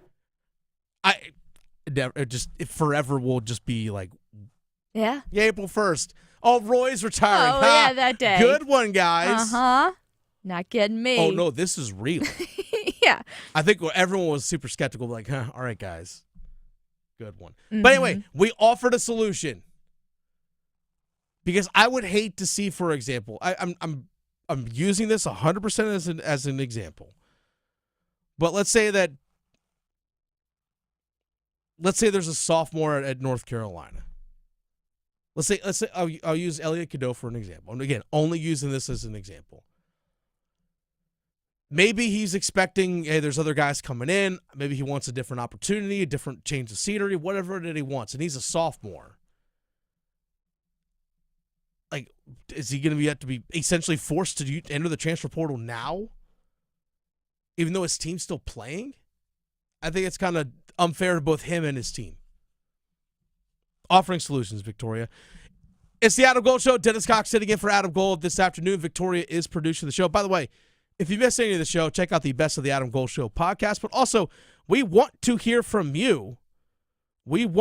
S8: It forever will just be like,
S9: yeah,
S8: April 1st. Oh, Roy's retiring.
S9: Oh, yeah, that day.
S8: Good one, guys.
S9: Uh-huh. Not kidding me.
S8: Oh, no, this is real.
S9: Yeah.
S8: I think everyone was super skeptical, like, all right, guys. Good one. But anyway, we offered a solution. Because I would hate to see, for example, I'm using this 100% as an example. But let's say there's a sophomore at North Carolina. Let's say I'll use Elliot Cadeau for an example. And again, only using this as an example. Maybe he's expecting, hey, there's other guys coming in. Maybe he wants a different opportunity, a different change of scenery, whatever it is he wants. And he's a sophomore. Like, is he going to have to be essentially forced to enter the transfer portal now? Even though his team's still playing? I think it's kind of unfair to both him and his team. Offering solutions, Victoria. It's the Adam Gold Show. Dennis Cox sitting in for Adam Gold this afternoon. Victoria is producing the show. By the way, if you missed any of the show, check out the Best of the Adam Gold Show podcast. But also, we want to hear from you.
S9: Yeah.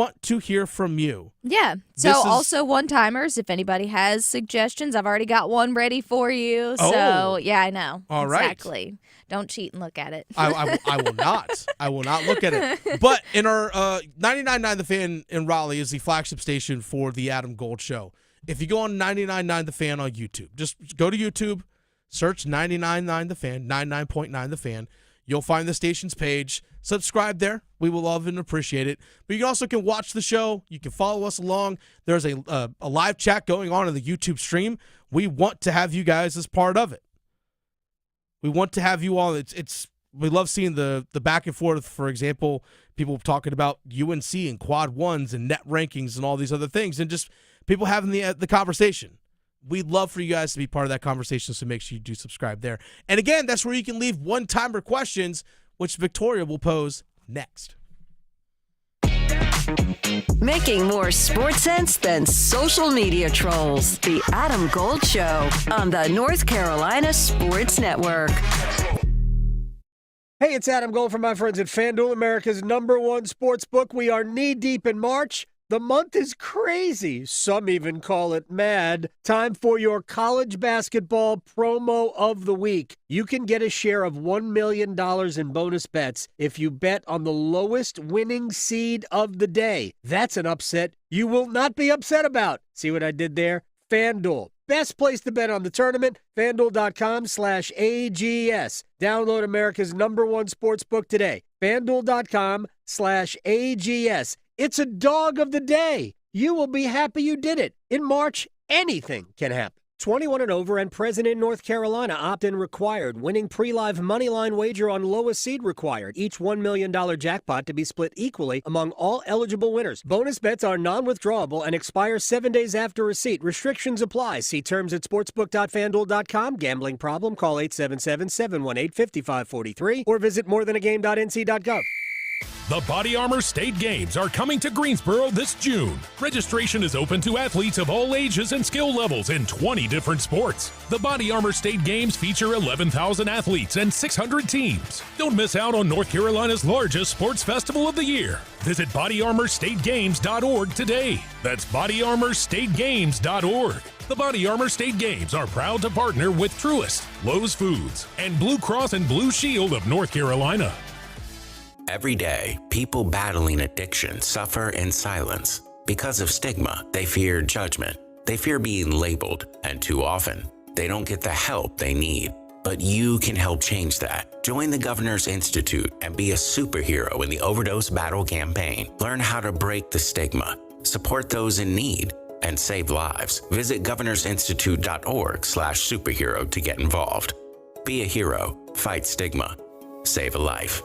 S9: So also one-timers, if anybody has suggestions, I've already got one ready for you. So, yeah, I know.
S8: All right.
S9: Exactly. Don't cheat and look at it.
S8: I will not. I will not look at it. But in our 99.9 The Fan in Raleigh is the flagship station for the Adam Gold Show. If you go on 99.9 The Fan on YouTube, just go to YouTube, search 99.9 The Fan, 99.9 The Fan. You'll find the station's page. Subscribe there. We will love and appreciate it. But you also can watch the show. You can follow us along. There's a live chat going on in the YouTube stream. We want to have you guys as part of it. We want to have you all. We love seeing the back and forth. For example, people talking about UNC and quad ones and net rankings and all these other things, and just people having the conversation. We'd love for you guys to be part of that conversation, so make sure you do subscribe there. And again, that's where you can leave one-timer questions, which Victoria will pose next.
S6: Making more sports sense than social media trolls. The Adam Gold Show on the North Carolina Sports Network.
S14: Hey, it's Adam Gold from my friends at FanDuel, America's #1 sports book. We are knee-deep in March. The month is crazy. Some even call it mad. Time for your college basketball promo of the week. You can get a share of $1 million in bonus bets if you bet on the lowest winning seed of the day. That's an upset you will not be upset about. See what I did there? FanDuel. Best place to bet on the tournament, FanDuel.com/AGS. Download America's #1 sports book today. FanDuel.com/AGS. It's a dog of the day. You will be happy you did it. In March, anything can happen. 21 and over and present in North Carolina. Opt-in required. Winning pre-live moneyline wager on lowest seed required. Each $1 million jackpot to be split equally among all eligible winners. Bonus bets are non-withdrawable and expire 7 days after receipt. Restrictions apply. See terms at sportsbook.fanduel.com. Gambling problem? Call 877-718-5543 or visit morethanagame.nc.gov.
S18: The Body Armor State Games are coming to Greensboro this June. Registration is open to athletes of all ages and skill levels in 20 different sports. The Body Armor State Games feature 11,000 athletes and 600 teams. Don't miss out on North Carolina's largest sports festival of the year. Visit bodyarmorstategames.org today. That's bodyarmorstategames.org. The Body Armor State Games are proud to partner with Truist, Lowe's Foods, and Blue Cross and Blue Shield of North Carolina.
S19: Every day, people battling addiction suffer in silence. Because of stigma, they fear judgment. They fear being labeled, and too often, they don't get the help they need. But you can help change that. Join the Governor's Institute and be a superhero in the overdose battle campaign. Learn how to break the stigma, support those in need, and save lives. Visit governorsinstitute.org/superhero to get involved. Be a hero, fight stigma, save a life.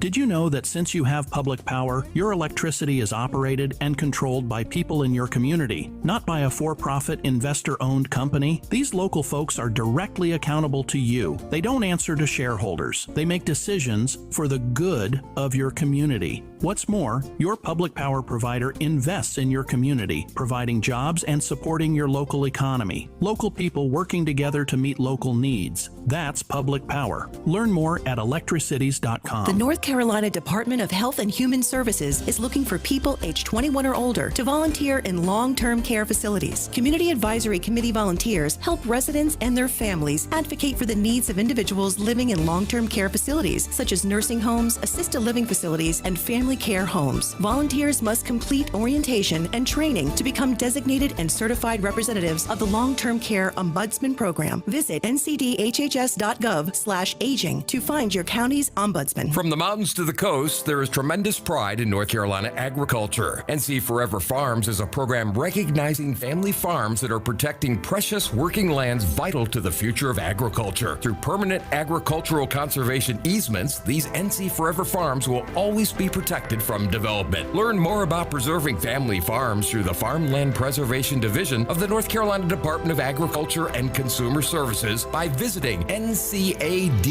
S20: Did you know that since you have public power, your electricity is operated and controlled by people in your community, not by a for-profit, investor-owned company? These local folks are directly accountable to you. They don't answer to shareholders. They make decisions for the good of your community. What's more, your public power provider invests in your community, providing jobs and supporting your local economy. Local people working together to meet local needs. That's public power. Learn more at electricities.com.
S21: The North Carolina Department of Health and Human Services is looking for people age 21 or older to volunteer in long-term care facilities. Community Advisory Committee volunteers help residents and their families advocate for the needs of individuals living in long-term care facilities, such as nursing homes, assisted living facilities, and family care homes. Volunteers must complete orientation and training to become designated and certified representatives of the Long-Term Care Ombudsman Program. Visit ncdhhs.gov/aging to find your county's ombudsman.
S22: From the mountains to the coast, there is tremendous pride in North Carolina agriculture. NC Forever Farms is a program recognizing family farms that are protecting precious working lands vital to the future of agriculture. Through permanent agricultural conservation easements, these NC Forever Farms will always be protected from development. Learn more about preserving family farms through the Farmland Preservation Division of the North Carolina Department of Agriculture and Consumer Services by visiting ncadfp.org.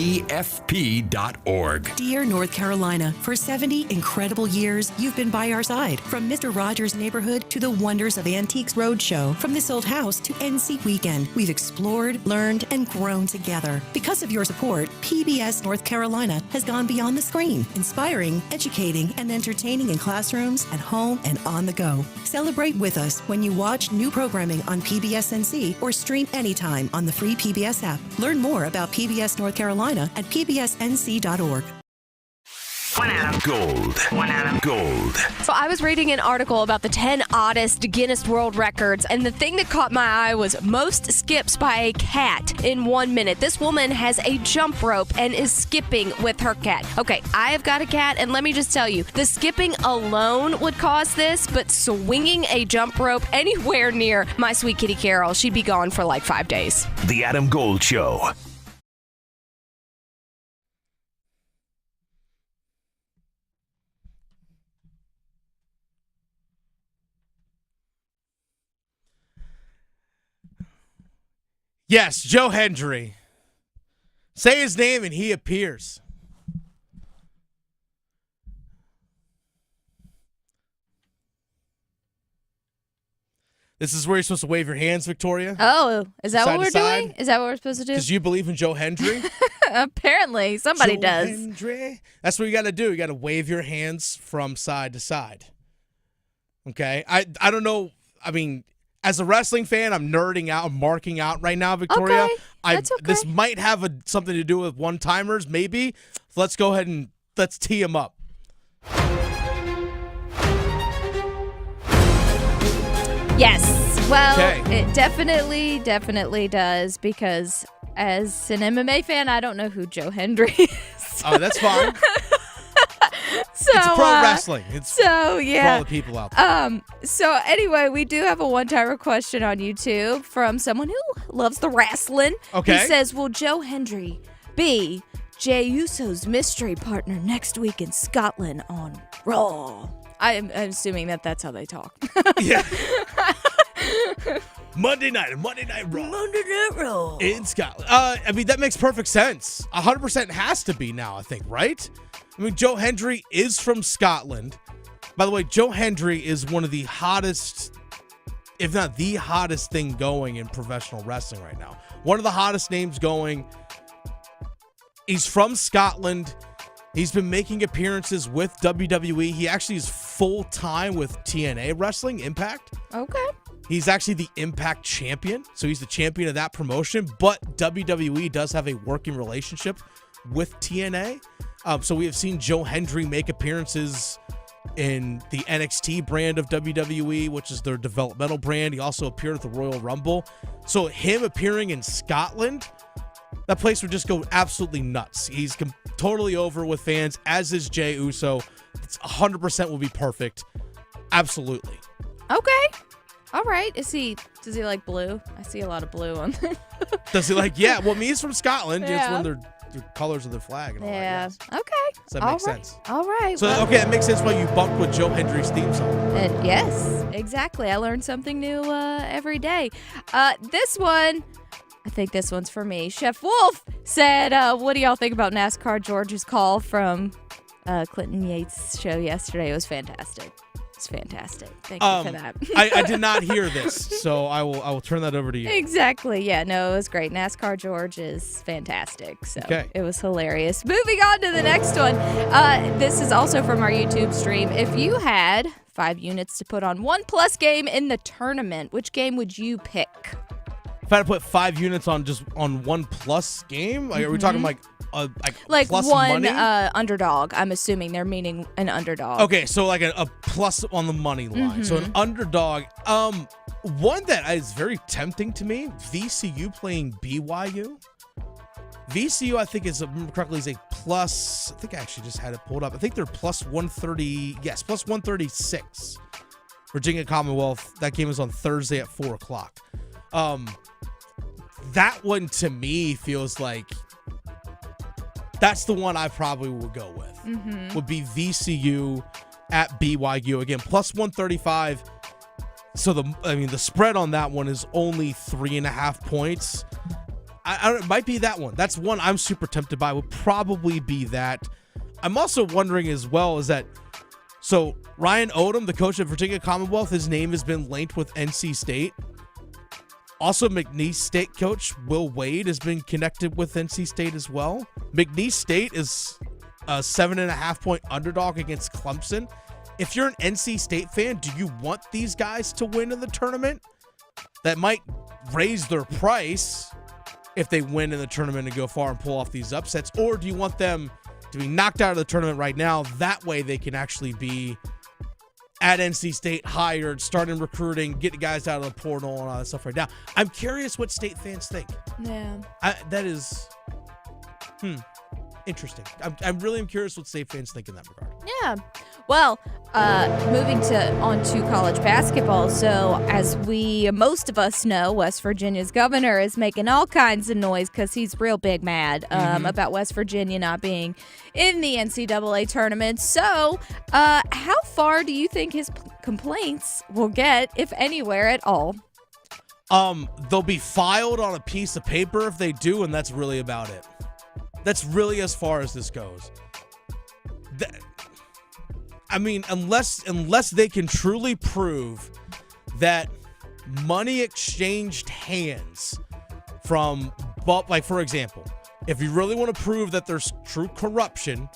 S21: Dear North Carolina, for 70 incredible years, you've been by our side. From Mr. Rogers' Neighborhood to the wonders of Antiques Roadshow, from This Old House to NC Weekend, we've explored, learned, and grown together. Because of your support, PBS North Carolina has gone beyond the screen, inspiring, educating, and entertaining in classrooms, at home, and on the go. Celebrate with us when you watch new programming on PBS NC or stream anytime on the free PBS app. Learn more about PBS North Carolina at pbsnc.org.
S5: One Adam. Gold. One Adam. Gold.
S9: So I was reading an article about the 10 oddest Guinness World Records, and the thing that caught my eye was most skips by a cat in 1 minute. This woman has a jump rope and is skipping with her cat. Okay, I have got a cat, and let me just tell you, the skipping alone would cause this, but swinging a jump rope anywhere near my sweet kitty Carol, she'd be gone for like 5 days.
S5: The Adam Gold Show.
S8: Yes, Joe Hendry. Say his name and he appears. This is where you're supposed to wave your hands, Victoria.
S9: Oh, is that what we're
S8: side?
S9: doing? Is that what we're supposed to do?
S8: Because you believe in Joe Hendry?
S9: Apparently, somebody
S8: Joe
S9: does.
S8: Hendry. That's what you got to do. You got to wave your hands from side to side. Okay? I don't know. I mean, as a wrestling fan, I'm nerding out. I'm marking out right now, Victoria.
S9: Okay, that's okay.
S8: This might have something to do with one-timers, maybe. So let's go ahead and let's tee them up.
S9: Yes. Well,
S8: Okay.
S9: It definitely does, because as an MMA fan, I don't know who Joe Hendry is.
S8: Oh, that's fine.
S9: So,
S8: it's pro wrestling. It's
S9: so yeah.
S8: for all the people out there.
S9: So anyway, we do have a one-timer question on YouTube from someone who loves the wrestling.
S8: Okay.
S9: He says, will Joe Hendry be Jey Uso's mystery partner next week in Scotland on Raw? I'm assuming that's how they talk.
S8: Yeah. Monday Night Raw.
S9: Monday Night Raw.
S8: In Scotland. I mean, that makes perfect sense. 100% has to be now, I think, right? I mean, Joe Hendry is from Scotland. By the way, Joe Hendry is one of the hottest, if not the hottest thing going in professional wrestling right now. One of the hottest names going. He's from Scotland. He's been making appearances with WWE. He actually is full-time with TNA Wrestling, Impact.
S9: Okay.
S8: He's actually the Impact champion, so he's the champion of that promotion, but WWE does have a working relationship with TNA. So we have seen Joe Hendry make appearances in the NXT brand of WWE, which is their developmental brand. He also appeared at the Royal Rumble. So him appearing in Scotland, that place would just go absolutely nuts. He's totally over with fans, as is Jey Uso. It's 100% will be perfect. Absolutely.
S2: Okay. All right. Does he like blue? I see a lot of blue on there.
S8: Does he like, yeah. Well, he's from Scotland.
S2: Yeah.
S8: It's one of their colors of their flag and all that. Yes.
S2: Okay.
S8: Does that make sense?
S2: All right.
S8: So, okay, that makes sense why you bumped with Joe Hendry's theme song.
S2: Yes, exactly. I learn something new every day. This one, I think this one's for me. Chef Wolf said, what do y'all think about NASCAR George's call from Clinton Yates' show yesterday? It was fantastic. It's fantastic. Thank you for that.
S8: I did not hear this, so I will turn that over to you.
S2: Exactly. Yeah, no, it was great. NASCAR George is fantastic. So
S8: okay.
S2: It was hilarious. Moving on to the next one. This is also from our YouTube stream. If you had 5 units to put on one plus game in the tournament, which game would you pick?
S8: If I had to put 5 units on just on one plus game, like, are we talking like plus
S2: one
S8: money?
S2: Underdog? I'm assuming they're meaning an underdog.
S8: Okay, so like a plus on the money line. So an underdog. One that is very tempting to me, VCU playing BYU. VCU, I think, is, if I remember correctly, is a plus. I think I actually just had it pulled up. I think they're plus 130. Yes, plus 136. Virginia Commonwealth. That game is on Thursday at 4:00. That one to me feels like that's the one I probably would go with. Would be VCU at BYU again, plus 135. So the spread on that one is only 3.5 points. It might be that one. That's one I'm super tempted by. Would probably be that. I'm also wondering as well is that so Ryan Odom, the coach of Virginia Commonwealth, his name has been linked with NC State. Also, McNeese State coach Will Wade has been connected with NC State as well. McNeese State is a 7.5 point underdog against Clemson. If you're an NC State fan, do you want these guys to win in the tournament? That might raise their price if they win in the tournament and go far and pull off these upsets. Or do you want them to be knocked out of the tournament right now? That way they can actually be at NC State, hired, starting recruiting, getting guys out of the portal and all that stuff right now. I'm curious what State fans think.
S2: Yeah.
S8: That is interesting. I'm really curious what State fans think in that regard.
S2: Yeah. Well, moving on to college basketball. So as most of us know, West Virginia's governor is making all kinds of noise because he's real big mad about West Virginia not being in the NCAA tournament. So how far do you think his complaints will get, if anywhere at all?
S8: They'll be filed on a piece of paper if they do, and that's really about it. That's really as far as this goes. I mean, unless they can truly prove that money exchanged hands from, like, for example, if you really want to prove that there's true corruption,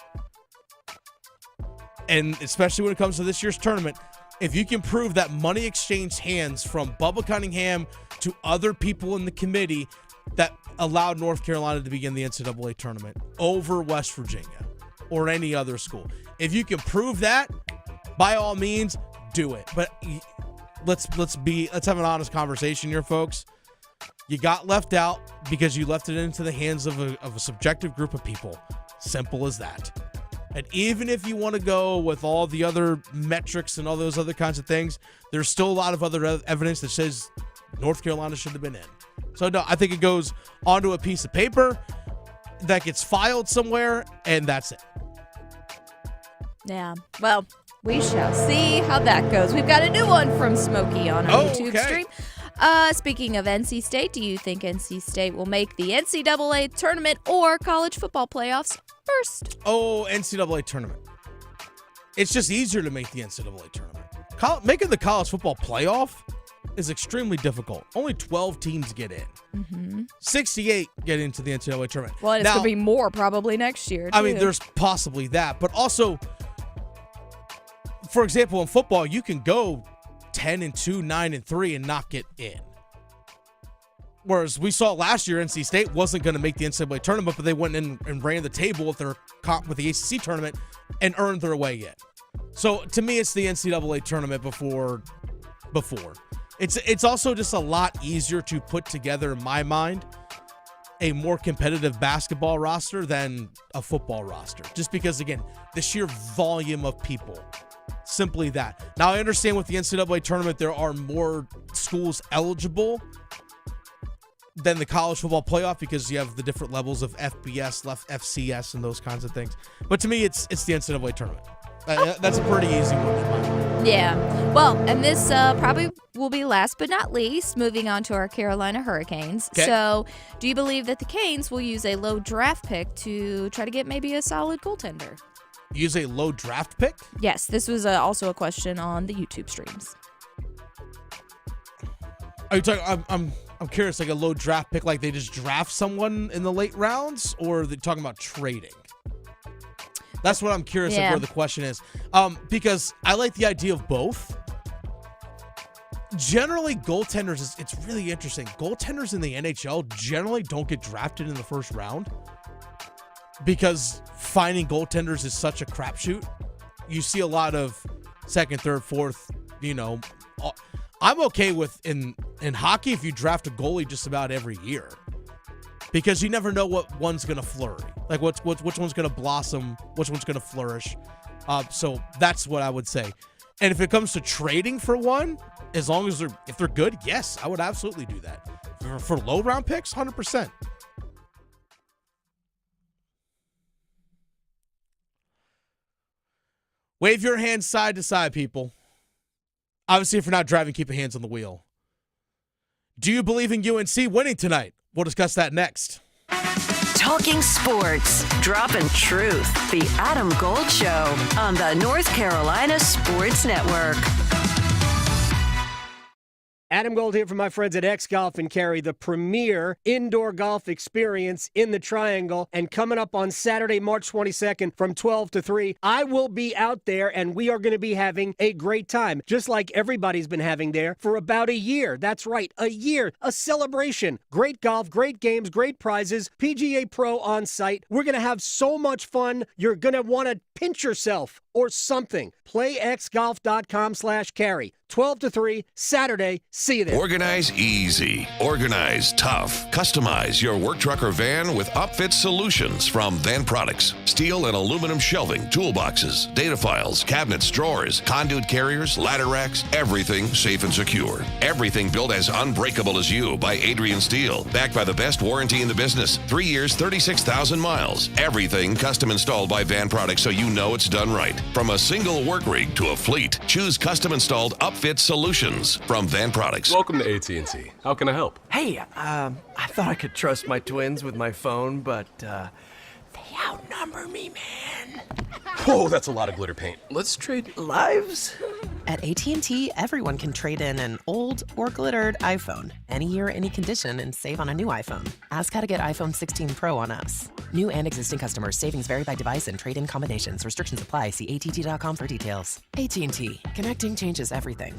S8: and especially when it comes to this year's tournament, if you can prove that money exchanged hands from Bubba Cunningham to other people in the committee that allowed North Carolina to begin the NCAA tournament over West Virginia or any other school. If you can prove that, by all means, do it. But let's have an honest conversation here, folks. You got left out because you left it into the hands of a subjective group of people. Simple as that. And even if you want to go with all the other metrics and all those other kinds of things, there's still a lot of other evidence that says North Carolina should have been in. So no, I think it goes onto a piece of paper that gets filed somewhere, and that's it.
S2: Yeah. Well, we shall see how that goes. We've got a new one from Smokey on our YouTube stream. Speaking of NC State, do you think NC State will make the NCAA tournament or college football playoffs first?
S8: Oh, NCAA tournament. It's just easier to make the NCAA tournament. Making the college football playoff is extremely difficult. Only 12 teams get in. 68 get into the NCAA tournament.
S2: Well, it's going to be more probably next year, too.
S8: I mean, there's possibly that. But also, for example, in football, you can go 10-2, 9-3, and not get in. Whereas we saw last year, NC State wasn't going to make the NCAA tournament, but they went in and ran the table with the ACC tournament and earned their way in. So to me, it's the NCAA tournament before. It's also just a lot easier to put together, in my mind, a more competitive basketball roster than a football roster. Just because, again, the sheer volume of people. Simply that. Now, I understand with the NCAA tournament, there are more schools eligible than the college football playoff because you have the different levels of FBS, FCS, and those kinds of things. But to me, it's the NCAA tournament. That's a pretty easy one in my mind.
S2: Yeah. Well, and this probably will be last but not least, moving on to our Carolina Hurricanes.
S8: Okay.
S2: So, do you believe that the Canes will use a low draft pick to try to get maybe a solid goaltender?
S8: Use a low draft pick?
S2: Yes, this was also a question on the YouTube streams.
S8: Are you talking? I'm curious, like a low draft pick, like they just draft someone in the late rounds, or are they talking about trading? That's what I'm curious of where the question is. Because I like the idea of both. Generally, goaltenders, it's really interesting. Goaltenders in the NHL generally don't get drafted in the first round because finding goaltenders is such a crapshoot. You see a lot of second, third, fourth, I'm okay with in hockey if you draft a goalie just about every year. Because you never know what one's going to flurry. Like which one's going to blossom, which one's going to flourish. So that's what I would say. And if it comes to trading for one, as long as if they're good, yes, I would absolutely do that. For low round picks, 100%. Wave your hands side to side, people. Obviously, if you're not driving, keep your hands on the wheel. Do you believe in UNC winning tonight? We'll discuss that next.
S6: Talking sports, dropping truth. The Adam Gold Show on the North Carolina Sports Network.
S14: Adam Gold here from my friends at X Golf and Carry, the premier indoor golf experience in the Triangle. And coming up on Saturday, March 22nd from 12 to 3, I will be out there and we are going to be having a great time, just like everybody's been having there for about a year. That's right, a year, a celebration. Great golf, great games, great prizes, PGA Pro on site. We're going to have so much fun. You're going to want to pinch yourself or something. PlayXGolf.com/carry. 12 to 3, Saturday. See you there.
S3: Organize easy. Organize tough. Customize your work truck or van with upfit solutions from Van Products. Steel and aluminum shelving, toolboxes, data files, cabinets, drawers, conduit carriers, ladder racks, everything safe and secure. Everything built as unbreakable as you by Adrian Steel. Backed by the best warranty in the business. 3 years, 36,000 miles. Everything custom installed by Van Products so you know it's done right. From a single work rig to a fleet, choose custom installed upfit solutions from Van Products.
S4: Welcome to AT&T. How can I help?
S23: Hey, I thought I could trust my twins with my phone, but they outnumber me, man.
S4: Whoa, that's a lot of glitter paint. Let's trade
S23: lives.
S24: At AT&T, everyone can trade in an old or glittered iPhone. Any year, any condition, and save on a new iPhone. Ask how to get iPhone 16 Pro on us. New and existing customers. Savings vary by device and trade-in combinations. Restrictions apply. See att.com for details. AT&T. Connecting changes everything.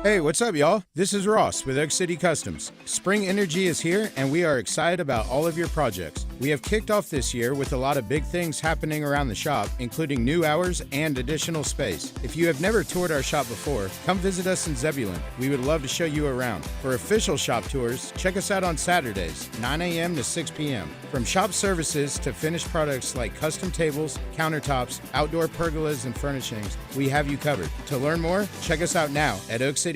S25: Hey, what's up, y'all? This is Ross with Egg City Customs. Spring Energy is here, and we are excited about all of your projects. We have kicked off this year with a lot of big things happening around the shop, including new hours and additional space. If you have never toured our shop before, come visit us in Zebulon. We would love to show you around. For official shop tours, check us out on Saturdays, 9 a.m. to 6 p.m. From shop services to finished products like custom tables, countertops, outdoor pergolas, and furnishings, we have you covered. To learn more, check us out now at oakcitycustoms.com.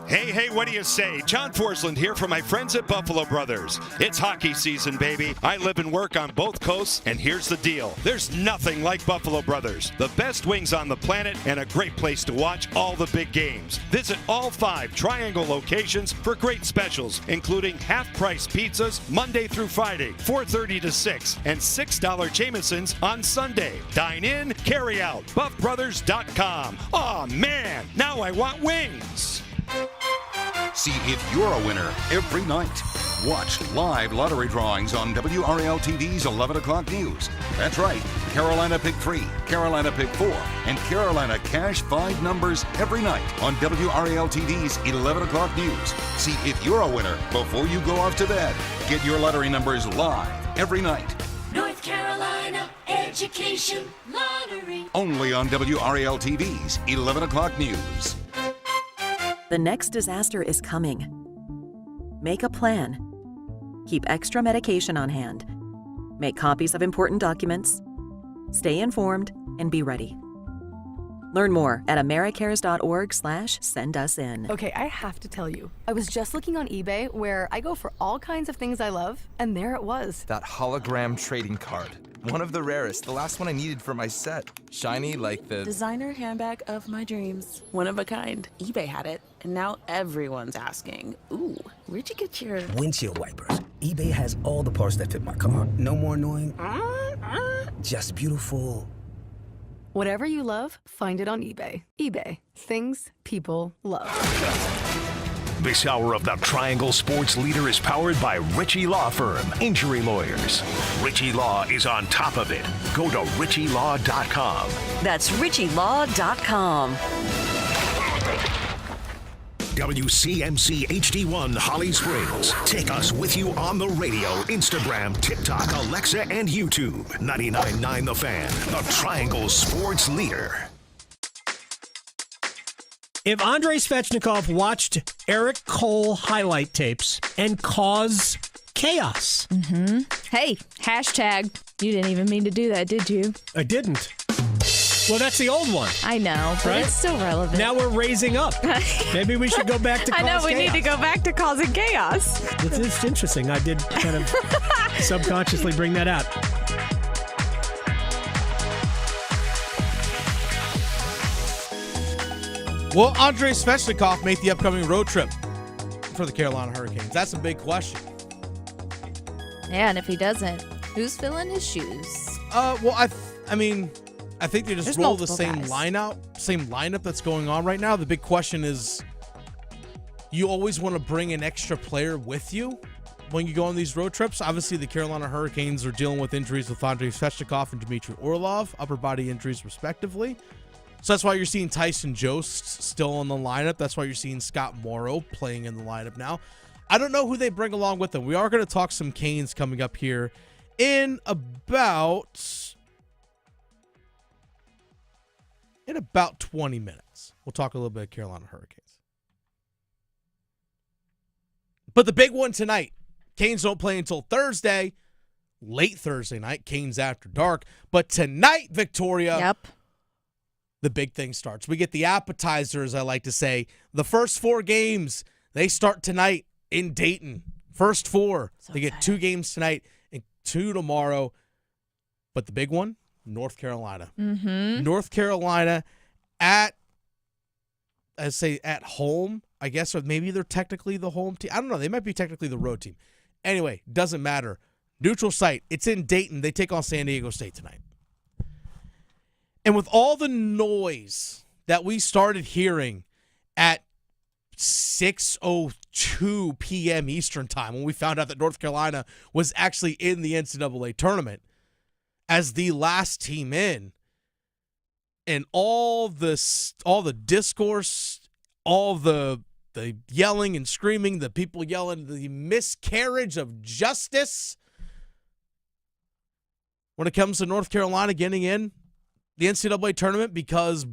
S26: Hey, what do you say? John Forsland here from my friends at Buffalo Brothers. It's hockey season, baby. I live and work on both coasts, and here's the deal. There's nothing like Buffalo Brothers. The best wings on the planet and a great place to watch all the big games. Visit all 5 Triangle locations for great specials, including half-price pizzas Monday through Friday, 4:30 to 6, and $6 Jamesons on Sunday. Dine in, carry out. BuffBrothers.com. Aw, man, now I want wings.
S27: See if you're a winner every night. Watch live lottery drawings on WRAL-TV's 11 o'clock news. That's right, Carolina Pick 3, Carolina Pick 4, and Carolina Cash 5 numbers every night on WRAL-TV's 11 o'clock news. See if you're a winner before you go off to bed. Get your lottery numbers live every night.
S28: North Carolina,
S27: Education Lottery. Only on WRAL TV's 11 o'clock news.
S1: The next disaster is coming. Make a plan. Keep extra medication on hand. Make copies of important documents. Stay informed and be ready. Learn more at americares.org/send-us-in.
S7: Okay, I have to tell you, I was just looking on eBay where I go for all kinds of things I love, and there it was.
S10: That hologram trading card. One of the rarest, the last one I needed for my set. Shiny like the
S11: designer handbag of my dreams. One of a kind. eBay had it, and now everyone's asking, ooh, where'd you get your
S12: windshield wipers? eBay has all the parts that fit my car. No more annoying, just beautiful.
S7: Whatever you love, find it on eBay. eBay. Things people love.
S5: This hour of the Triangle Sports Leader is powered by Ritchie Law Firm, injury lawyers. Ritchie Law is on top of it. Go to ritchielaw.com.
S6: That's ritchielaw.com.
S5: WCMC HD1 Holly Springs. Take us with you on the radio, Instagram, TikTok, Alexa, and YouTube. 99.9 The Fan, the Triangle Sports Leader.
S13: If Andrei Svechnikov watched Eric Cole highlight tapes and caused chaos.
S2: Hey, hashtag, you didn't even mean to do that, did you?
S13: I didn't. Well, that's the old one.
S2: I know, but
S13: right?
S2: It's still relevant.
S13: Now we're raising up. Maybe we should go back to
S2: I know, we
S13: chaos.
S2: need to go back to causing chaos.
S13: It's interesting. I did kind of subconsciously bring that out.
S8: Will Andrei Svechnikov make the upcoming road trip for the Carolina Hurricanes? That's a big question.
S2: Yeah, and if he doesn't, who's filling his shoes?
S8: Well, I think they just
S2: There's
S8: roll the
S2: multiple
S8: same
S2: guys.
S8: lineup that's going on right now. The big question is, you always want to bring an extra player with you when you go on these road trips. Obviously, the Carolina Hurricanes are dealing with injuries with Andrei Svechnikov and Dmitry Orlov, upper body injuries respectively. So that's why you're seeing Tyson Jost still in the lineup. That's why you're seeing Scott Morrow playing in the lineup now. I don't know who they bring along with them. We are going to talk some Canes coming up here in about 20 minutes. We'll talk a little bit of Carolina Hurricanes. But the big one tonight, Canes don't play until Thursday, late Thursday night, Canes after dark. But tonight, Victoria, the big thing starts. We get the appetizers, I like to say. The first 4 games, they start tonight in Dayton. First 4. They get 2 games tonight and 2 tomorrow. But the big one, North Carolina. North Carolina at home, I guess, or maybe they're technically the home team. I don't know. They might be technically the road team. Anyway, doesn't matter. Neutral site. It's in Dayton. They take on San Diego State tonight. And with all the noise that we started hearing at 6:02 p.m. Eastern time when we found out that North Carolina was actually in the NCAA tournament as the last team in, and all the discourse, all the yelling and screaming, the people yelling, the miscarriage of justice when it comes to North Carolina getting in the NCAA tournament, because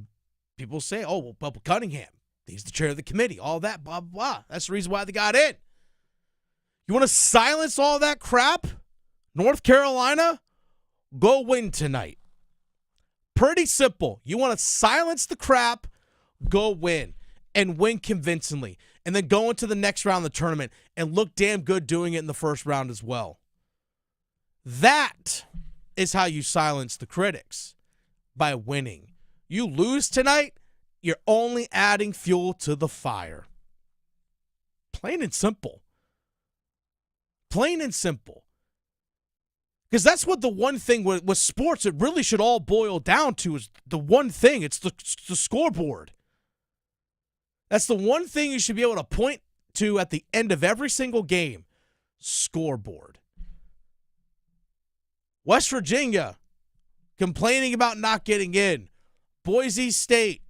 S8: people say, oh, well, Bubba Cunningham, he's the chair of the committee, all that, blah, blah, blah. That's the reason why they got in. You want to silence all that crap? North Carolina, go win tonight. Pretty simple. You want to silence the crap, go win, and win convincingly. And then go into the next round of the tournament and look damn good doing it in the first round as well. That is how you silence the critics, by winning. You lose tonight, you're only adding fuel to the fire. Plain and simple. Plain and simple. Because that's what the one thing with sports, it really should all boil down to, is the one thing. It's the scoreboard. That's the one thing you should be able to point to at the end of every single game. Scoreboard. West Virginia complaining about not getting in. Boise State,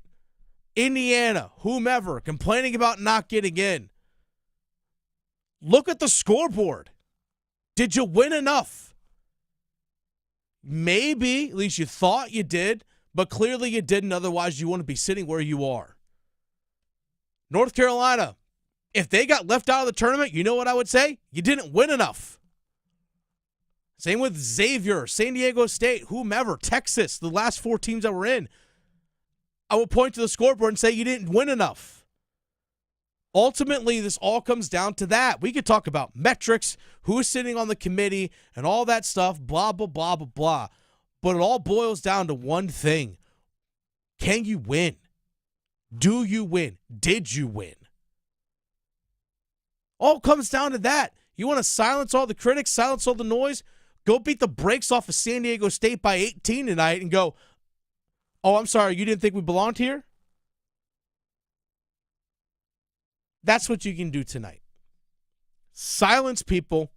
S8: Indiana, whomever, complaining about not getting in. Look at the scoreboard. Did you win enough? Maybe, at least you thought you did, but clearly you didn't. Otherwise, you wouldn't be sitting where you are. North Carolina, if they got left out of the tournament, you know what I would say? You didn't win enough. Same with Xavier, San Diego State, whomever, Texas, the last 4 teams that were in. I would point to the scoreboard and say you didn't win enough. Ultimately, this all comes down to that. We could talk about metrics, who's sitting on the committee, and all that stuff, blah, blah, blah, blah, blah. But it all boils down to one thing. Can you win? Do you win? Did you win? All comes down to that. You want to silence all the critics, silence all the noise? Go beat the brakes off of San Diego State by 18 tonight and go, oh, I'm sorry, you didn't think we belonged here? That's what you can do tonight. Silence people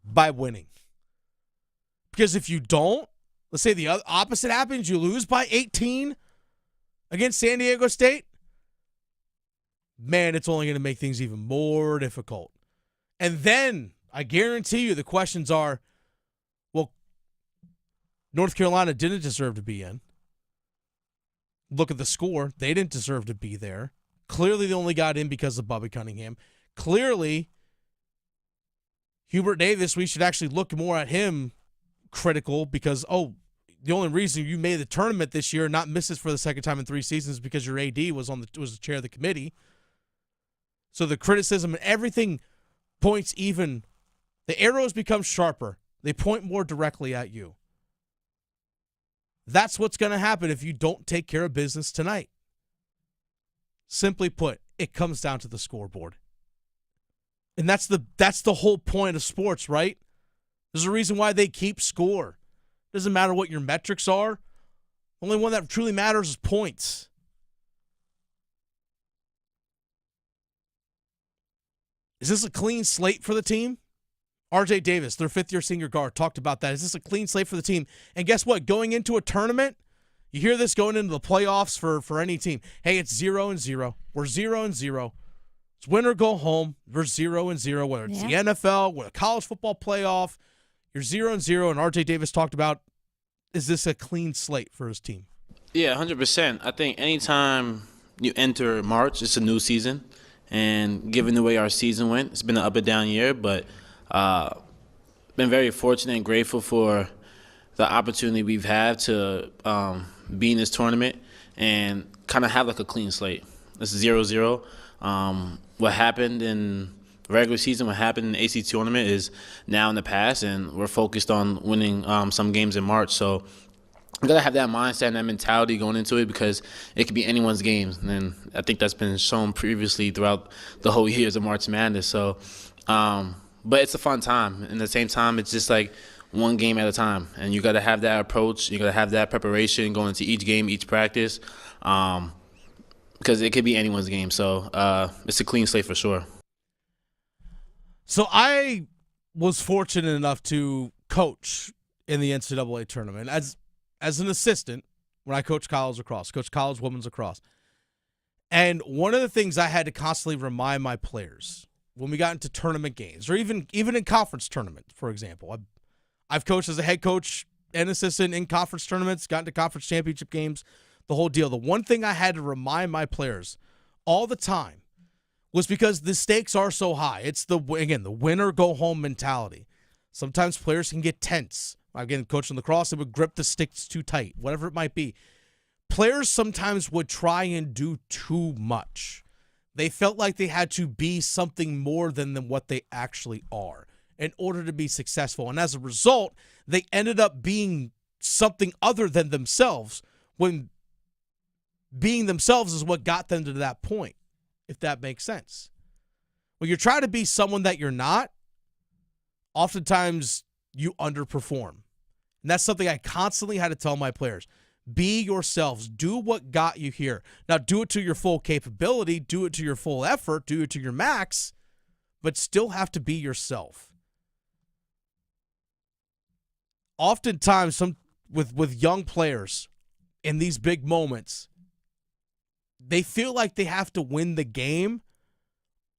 S8: by winning. Because if you don't, let's say the opposite happens, you lose by 18 against San Diego State, man, it's only going to make things even more difficult. And then, I guarantee you, the questions are, well, North Carolina didn't deserve to be in. Look at the score. They didn't deserve to be there. Clearly, they only got in because of Bobby Cunningham. Clearly, Hubert Davis, we should actually look more at him critical because, the only reason you made the tournament this year and not miss it for the second time in 3 seasons is because your AD was the chair of the committee. So the criticism and everything points even. The arrows become sharper. They point more directly at you. That's what's going to happen if you don't take care of business tonight. Simply put, it comes down to the scoreboard. And that's the whole point of sports, right? There's a reason why they keep score. Doesn't matter what your metrics are. The only one that truly matters is points. Is this a clean slate for the team? RJ Davis, their 5th-year senior guard, talked about that. Is this a clean slate for the team? And guess what? Going into a tournament, you hear this going into the playoffs for any team. Hey, it's 0-0. We're 0-0. It's win or go home. We're 0-0. Whether it's the NFL, whether college football playoff, you're 0-0. And RJ Davis talked about, is this a clean slate for his team?
S15: Yeah, 100%. I think anytime you enter March, it's a new season. And given the way our season went, it's been an up and down year, but been very fortunate and grateful for the opportunity we've had to be in this tournament and kind of have like a clean slate. It's 0-0. What happened in the regular season, what happened in the AC tournament is now in the past, and we're focused on winning some games in March. So you got to have that mindset and that mentality going into it because it could be anyone's game. And I think that's been shown previously throughout the whole years of March Madness. So, but it's a fun time. And at the same time, it's just like one game at a time. And you got to have that approach. You got to have that preparation going into each game, each practice, because it could be anyone's game. So it's a clean slate for sure.
S8: So I was fortunate enough to coach in the NCAA tournament as an assistant when I coached college women's lacrosse. And one of the things I had to constantly remind my players when we got into tournament games, or even in conference tournaments, for example. I've coached as a head coach and assistant in conference tournaments, gotten to conference championship games, the whole deal. The one thing I had to remind my players all the time was because the stakes are so high. It's the win or go home mentality. Sometimes players can get tense. Again, coaching lacrosse, they would grip the sticks too tight, whatever it might be. Players sometimes would try and do too much. They felt like they had to be something more than what they actually are in order to be successful. And as a result, they ended up being something other than themselves when being themselves is what got them to that point, if that makes sense. When you're trying to be someone that you're not, oftentimes you underperform. And that's something I constantly had to tell my players. Be yourselves. Do what got you here. Now, do it to your full capability. Do it to your full effort. Do it to your max. But still have to be yourself. Oftentimes, with young players in these big moments, they feel like they have to win the game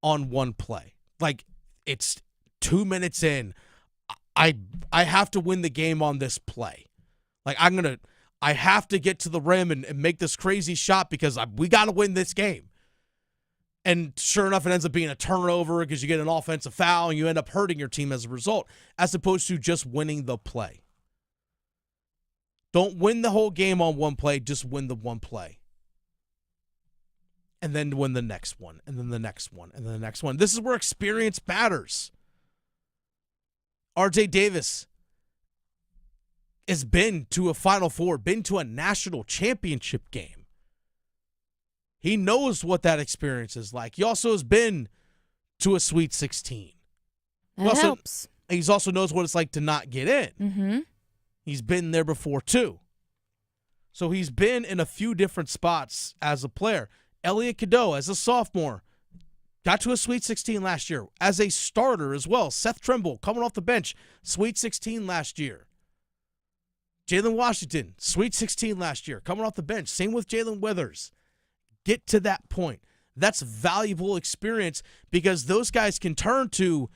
S8: on one play. Like, it's 2 minutes in. I have to win the game on this play. Like, I have to get to the rim and make this crazy shot because we got to win this game. And sure enough, it ends up being a turnover because you get an offensive foul and you end up hurting your team as a result, as opposed to just winning the play. Don't win the whole game on one play, just win the one play. And then win the next one, and then the next one, and then the next one. This is where experience matters. RJ Davis has been to a Final Four, been to a national championship game. He knows what that experience is like. He also has been to a Sweet 16.
S2: That helps.
S8: He also knows what it's like to not get in.
S2: Mm-hmm.
S8: He's been there before, too. So he's been in a few different spots as a player. Elliot Cadeau, as a sophomore, got to a Sweet 16 last year. As a starter as well, Seth Trimble, coming off the bench, Sweet 16 last year. Jalen Washington, Sweet 16 last year, coming off the bench. Same with Jalen Withers. Get to that point. That's valuable experience because those guys can turn to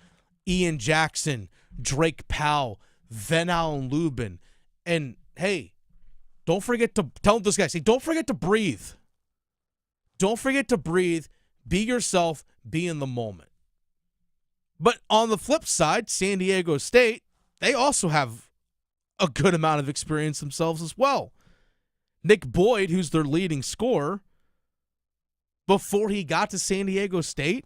S8: Ian Jackson, Drake Powell, Van Allen Lubin, and hey, don't forget to tell those guys, hey, don't forget to breathe. Don't forget to breathe. Be yourself. Be in the moment. But on the flip side, San Diego State, they also have a good amount of experience themselves as well. Nick Boyd, who's their leading scorer, before he got to San Diego State,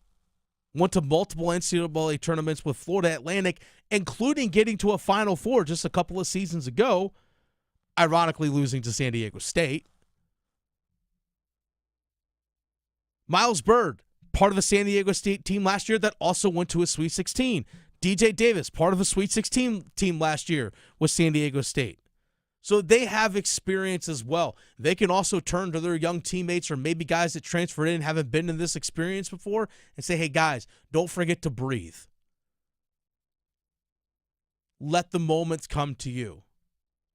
S8: went to multiple NCAA tournaments with Florida Atlantic, including getting to a Final Four just a couple of seasons ago, ironically losing to San Diego State. Miles Byrd, part of the San Diego State team last year that also went to a Sweet 16. DJ Davis, part of a Sweet 16 team last year with San Diego State. So they have experience as well. They can also turn to their young teammates or maybe guys that transferred in and haven't been in this experience before and say, hey, guys, don't forget to breathe. Let the moments come to you.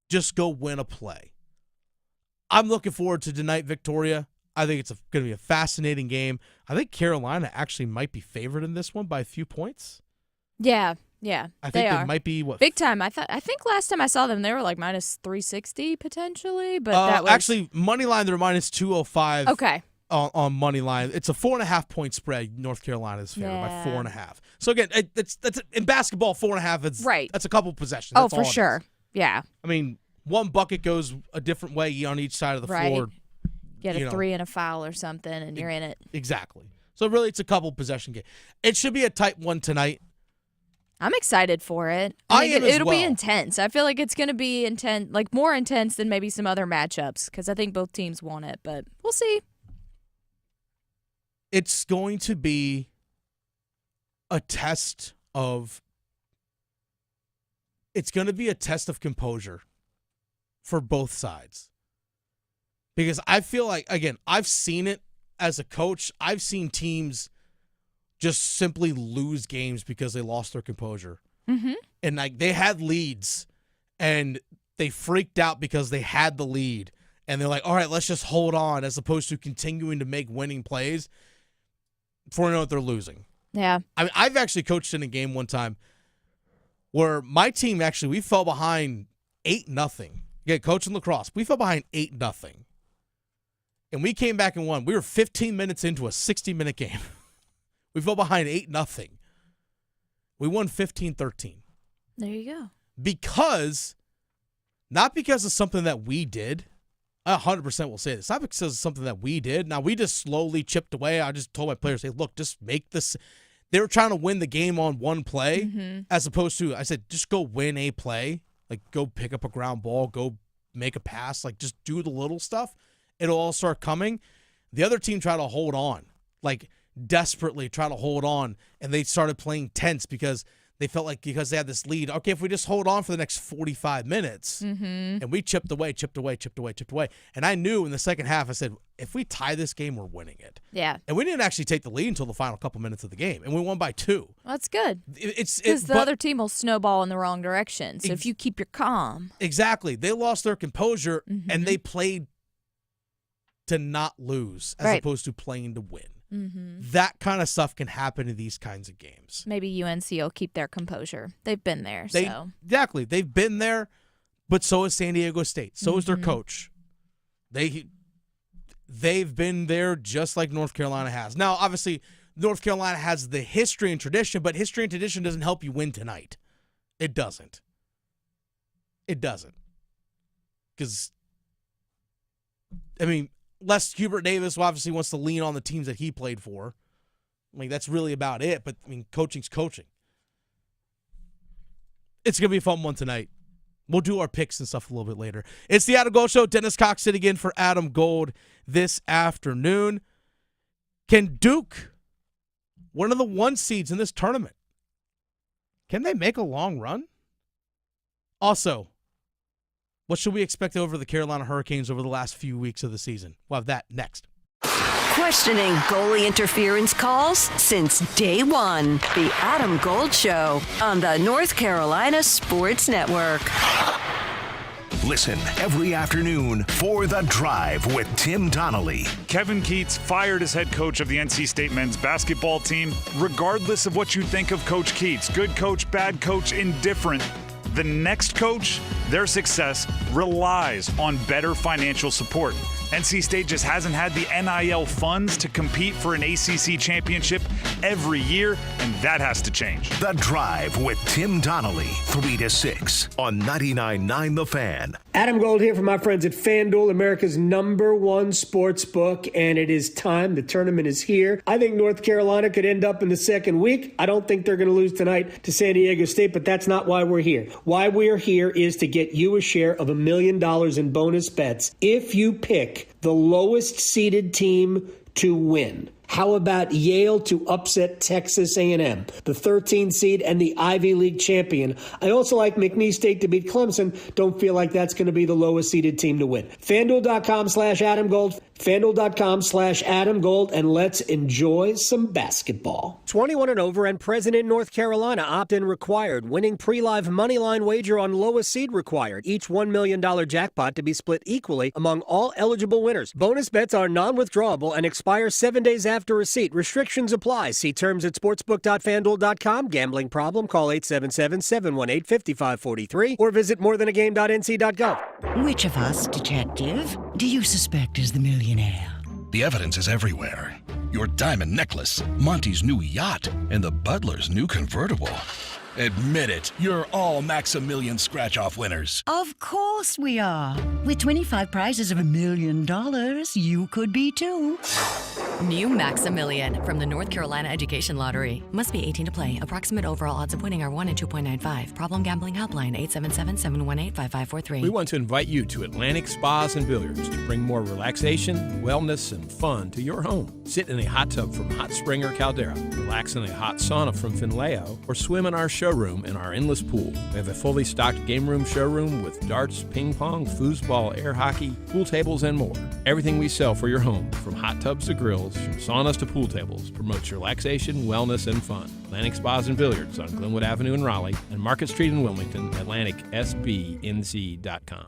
S8: Just go win a play. I'm looking forward to tonight, Victoria. I think it's going to be a fascinating game. I think Carolina actually might be favored in this one by a few points.
S2: Yeah,
S8: I think they might be
S2: big time. I think last time I saw them, they were like minus 360 potentially, but that was
S8: actually money line. They're minus 205.
S2: Okay.
S8: On money line, it's a 4.5 point spread. North Carolina is favored by 4.5. So again, that's in basketball 4.5. It's right. That's a couple possessions. That's
S2: for sure. Yeah.
S8: I mean, one bucket goes a different way on each side of the floor.
S2: Get a 3 and a foul or something, and you're in it.
S8: Exactly. So really, it's a couple possession game. It should be a tight one tonight.
S2: I'm excited for it. It'll be intense. I feel like it's going to be intense, like more intense than maybe some other matchups, because I think both teams want it, but we'll see.
S8: It's going to be a test of composure for both sides. Because I feel like, again, I've seen it as a coach. I've seen teams just simply lose games because they lost their composure.
S2: Mm-hmm.
S8: And like they had leads and they freaked out because they had the lead. And they're like, all right, let's just hold on, as opposed to continuing to make winning plays before you know what they're losing.
S2: Yeah.
S8: I mean, I've actually coached in a game one time where my team we fell behind 8-0. Yeah, coaching lacrosse. We fell behind 8-0. And we came back and won. We were 15 minutes into a 60-minute game. We fell behind 8-0. We won 15-13.
S2: There you go.
S8: Not because of something that we did. I 100% will say this. Not because of something that we did. Now, we just slowly chipped away. I just told my players, hey, look, just make this. They were trying to win the game on one play, as opposed to, I said, just go win a play. Like, go pick up a ground ball, go make a pass. Like, just do the little stuff. It'll all start coming. The other team tried to hold on, like desperately try to hold on, and they started playing tense because they felt like because they had this lead, okay, if we just hold on for the next 45 minutes, and we chipped away. And I knew in the second half, I said, if we tie this game, we're winning it.
S2: Yeah.
S8: And we didn't actually take the lead until the final couple minutes of the game, and we won by 2.
S2: Well, that's good. Because the other team will snowball in the wrong direction, so if you keep your calm.
S8: Exactly. They lost their composure, and they played to not lose as opposed to playing to win. That kind of stuff can happen in these kinds of games.
S2: Maybe UNC will keep their composure. They've been there.
S8: Exactly. They've been there, but so is San Diego State. So is their coach. They've been there just like North Carolina has. Now, obviously, North Carolina has the history and tradition, but history and tradition doesn't help you win tonight. It doesn't. It doesn't. Because, I mean, unless Hubert Davis obviously wants to lean on the teams that he played for. I mean, that's really about it. But, I mean, coaching's coaching. It's going to be a fun one tonight. We'll do our picks and stuff a little bit later. It's the Adam Gold Show. Dennis Cox sitting in for Adam Gold this afternoon. Can Duke, one of the 1 seeds in this tournament, can they make a long run? Also, what should we expect over the Carolina Hurricanes over the last few weeks of the season? We'll have that next.
S6: Questioning goalie interference calls since day one. The Adam Gold Show on the North Carolina Sports Network.
S5: Listen every afternoon for The Drive with Tim Donnelly.
S16: Kevin Keatts fired as head coach of the NC State men's basketball team. Regardless of what you think of Coach Keatts, good coach, bad coach, indifferent, the next coach, their success relies on better financial support. NC State just hasn't had the NIL funds to compete for an ACC championship every year, and that has to change.
S5: The Drive with Tim Donnelly, 3 to 6 on 99.9 The Fan.
S14: Adam Gold here from my friends at FanDuel, America's #1 sports book, and it is time. The tournament is here. I think North Carolina could end up in the second week. I don't think they're going to lose tonight to San Diego State, but that's not why we're here. Why we're here is to get you a share of $1 million in bonus bets if you pick the lowest seeded team to win. How about Yale to upset Texas A&M, the 13th seed and the Ivy League champion? I also like McNeese State to beat Clemson. Don't feel like that's going to be the lowest seeded team to win. FanDuel.com/Adam Gold. FanDuel.com/Adam Gold, and let's enjoy some basketball.
S13: 21 and over and present in North Carolina. Opt-in required. Winning pre-live moneyline wager on lowest seed required. Each $1 million jackpot to be split equally among all eligible winners. Bonus bets are non-withdrawable and expire 7 days after receipt. Restrictions apply. See terms at sportsbook.fanduel.com. Gambling problem? Call 877-718-5543 or visit morethanagame.nc.gov.
S17: Which of us, detective, do you suspect is the millionaire?
S18: The evidence is everywhere. Your diamond necklace, Monty's new yacht, and the butler's new convertible. Admit it, you're all Maximilian scratch-off winners.
S17: Of course we are. With 25 prizes of $1 million, you could be too.
S19: New Maximilian from the North Carolina Education Lottery. Must be 18 to play. Approximate overall odds of winning are 1 in 2.95. Problem gambling helpline 877-718-5543.
S20: We want to invite you to Atlantic Spas and Billiards to bring more relaxation, wellness, and fun to your home. Sit in a hot tub from Hot Spring or Caldera. Relax in a hot sauna from Finleo, or swim in our showroom in our endless pool. We have a fully stocked game room showroom with darts, ping pong, foosball, air hockey, pool tables, and more. Everything we sell for your home, from hot tubs to grills, from saunas to pool tables, promotes relaxation, wellness, and fun. Atlantic Spas and Billiards on Glenwood Avenue in Raleigh and Market Street in Wilmington, AtlanticSBNC.com.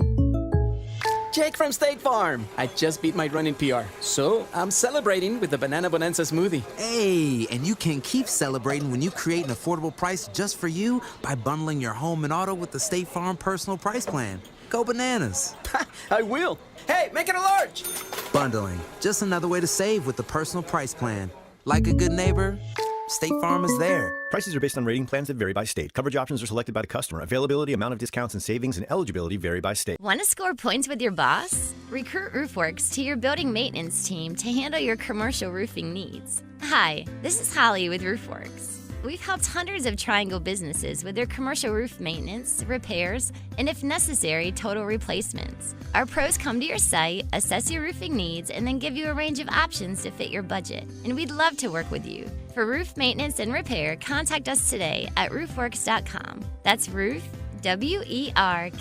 S21: Jake from State Farm. I just beat my running PR, so I'm celebrating with the Banana Bonanza smoothie.
S22: Hey, and you can keep celebrating when you create an affordable price just for you by bundling your home and auto with the State Farm Personal Price Plan. Go bananas.
S21: I will. Hey, make it a large.
S22: Bundling, just another way to save with the Personal Price Plan. Like a good neighbor, State Farm is there.
S28: Prices are based on rating plans that vary by state. Coverage options are selected by the customer. Availability, amount of discounts and savings, and eligibility vary by state.
S29: Want to score points with your boss? Recruit RoofWorks to your building maintenance team to handle your commercial roofing needs. Hi, this is Holly with RoofWorks. We've helped hundreds of Triangle businesses with their commercial roof maintenance, repairs, and if necessary, total replacements. Our pros come to your site, assess your roofing needs, and then give you a range of options to fit your budget. And we'd love to work with you. For roof maintenance and repair, contact us today at roofworks.com. That's roof, WERKS.com.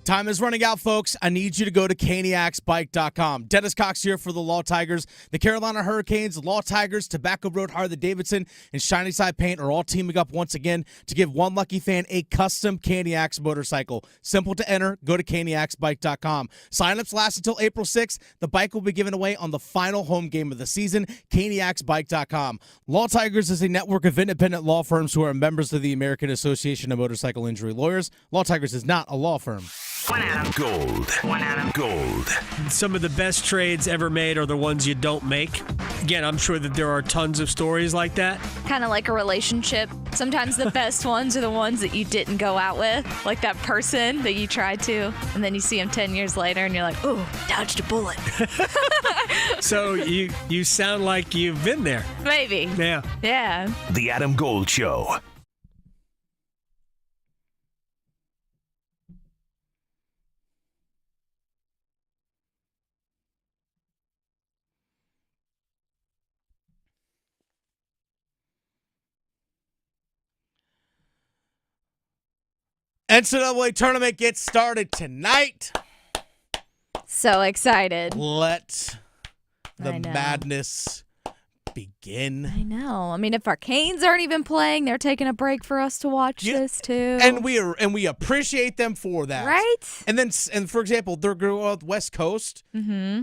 S8: Time is running out, folks. I need you to go to caniacsbike.com. Dennis Cox here for the Law Tigers. The Carolina Hurricanes, Law Tigers, Tobacco Road, Harley-Davidson, and Shiny Side Paint are all teaming up once again to give one lucky fan a custom Caniacs motorcycle. Simple to enter. Go to caniacsbike.com. Sign-ups last until April 6th. The bike will be given away on the final home game of the season. caniacsbike.com. Law Tigers is a network of independent law firms who are members of the American Association of Motorcycle Injury Lawyers. Law Tigers is not a law firm.
S5: Gold. Gold.
S13: Some of the best trades ever made are the ones you don't make. Again, I'm sure that there are tons of stories like that.
S2: Kind of like a relationship. Sometimes the best ones are the ones that you didn't go out with. Like that person that you tried to, and then you see him 10 years later, and you're like, ooh, dodged a bullet.
S13: So you sound like you've been there.
S2: Maybe.
S13: Yeah.
S2: Yeah.
S5: The Adam Gold Show.
S8: NCAA tournament gets started tonight.
S2: So excited.
S8: Let the madness begin.
S2: I know. I mean, if our Canes aren't even playing, they're taking a break for us to watch this too.
S8: And we appreciate them for that.
S2: Right?
S8: And for example, they're going out West Coast.
S2: Mm-hmm.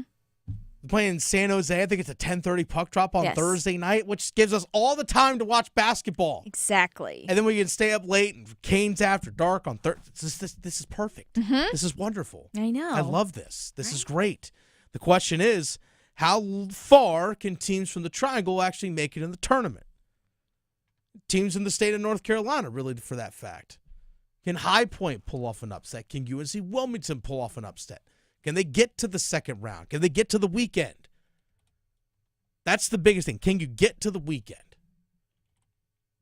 S8: Playing San Jose. I think it's a 10:30 puck drop on
S2: Yes.
S8: Thursday night, which gives us all the time to watch basketball.
S2: Exactly.
S8: And then we can stay up late and Canes after dark on Thursday. This is perfect.
S2: Mm-hmm.
S8: This is wonderful.
S2: I know.
S8: I love this. This is great. The question is, how far can teams from the Triangle actually make it in the tournament? Teams in the state of North Carolina, really, for that fact. Can High Point pull off an upset? Can UNC Wilmington pull off an upset? Can they get to the second round? Can they get to the weekend? That's the biggest thing. Can you get to the weekend?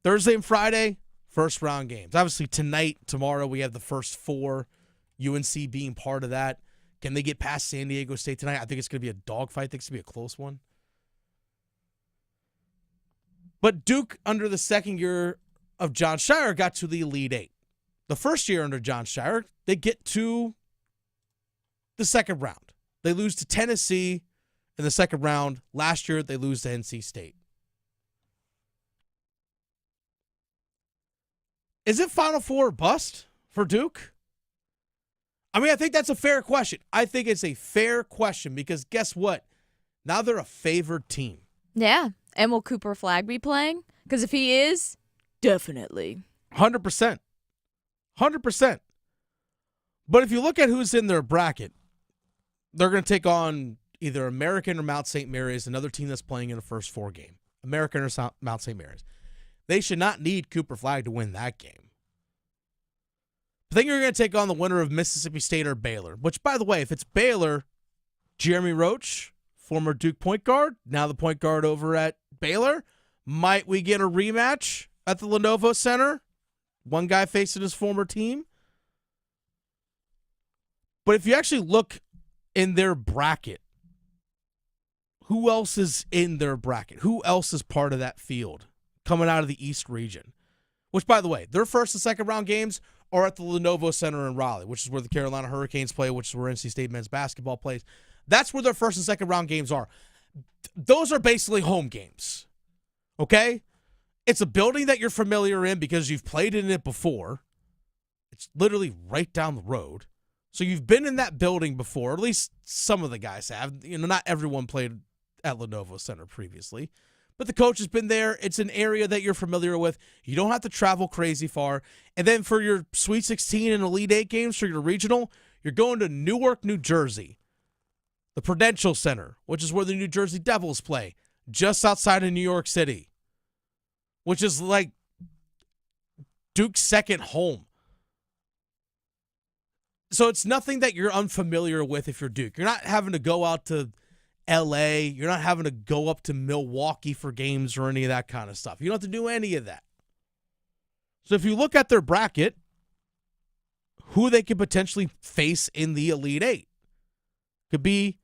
S8: Thursday and Friday, first round games. Obviously, tonight, tomorrow, we have the first four, UNC being part of that. Can they get past San Diego State tonight? I think it's going to be a dogfight. I think it's going to be a close one. But Duke, under the second year of John Shire, got to the Elite Eight. The first year under John Shire, they get to the second round. They lose to Tennessee in the second round. Last year, they lose to NC State. Is it Final Four or bust for Duke? I mean, I think that's a fair question. I think it's a fair question because guess what? Now they're a favored team.
S2: Yeah. And will Cooper Flagg be playing? Because if he is, definitely.
S8: 100%. 100%. But if you look at who's in their bracket, they're going to take on either American or Mount St. Mary's, another team that's playing in the first four game. American or Mount St. Mary's. They should not need Cooper Flagg to win that game. I think you're going to take on the winner of Mississippi State or Baylor, which, by the way, if it's Baylor, Jeremy Roach, former Duke point guard, now the point guard over at Baylor, might we get a rematch at the Lenovo Center? One guy facing his former team. But if you actually look in their bracket, who else is in their bracket? Who else is part of that field coming out of the East region? Which, by the way, their first and second round games are at the Lenovo Center in Raleigh, which is where the Carolina Hurricanes play, which is where NC State men's basketball plays. That's where their first and second round games are. Those are basically home games, okay? It's a building that you're familiar in because you've played in it before. It's literally right down the road. So you've been in that building before, or at least some of the guys have. You know, not everyone played at Lenovo Center previously, but the coach has been there. It's an area that you're familiar with. You don't have to travel crazy far. And then for your Sweet 16 and Elite 8 games for your regional, you're going to Newark, New Jersey, the Prudential Center, which is where the New Jersey Devils play, just outside of New York City, which is like Duke's second home. So it's nothing that you're unfamiliar with if you're Duke. You're not having to go out to L.A. You're not having to go up to Milwaukee for games or any of that kind of stuff. You don't have to do any of that. So if you look at their bracket, who they could potentially face in the Elite Eight could be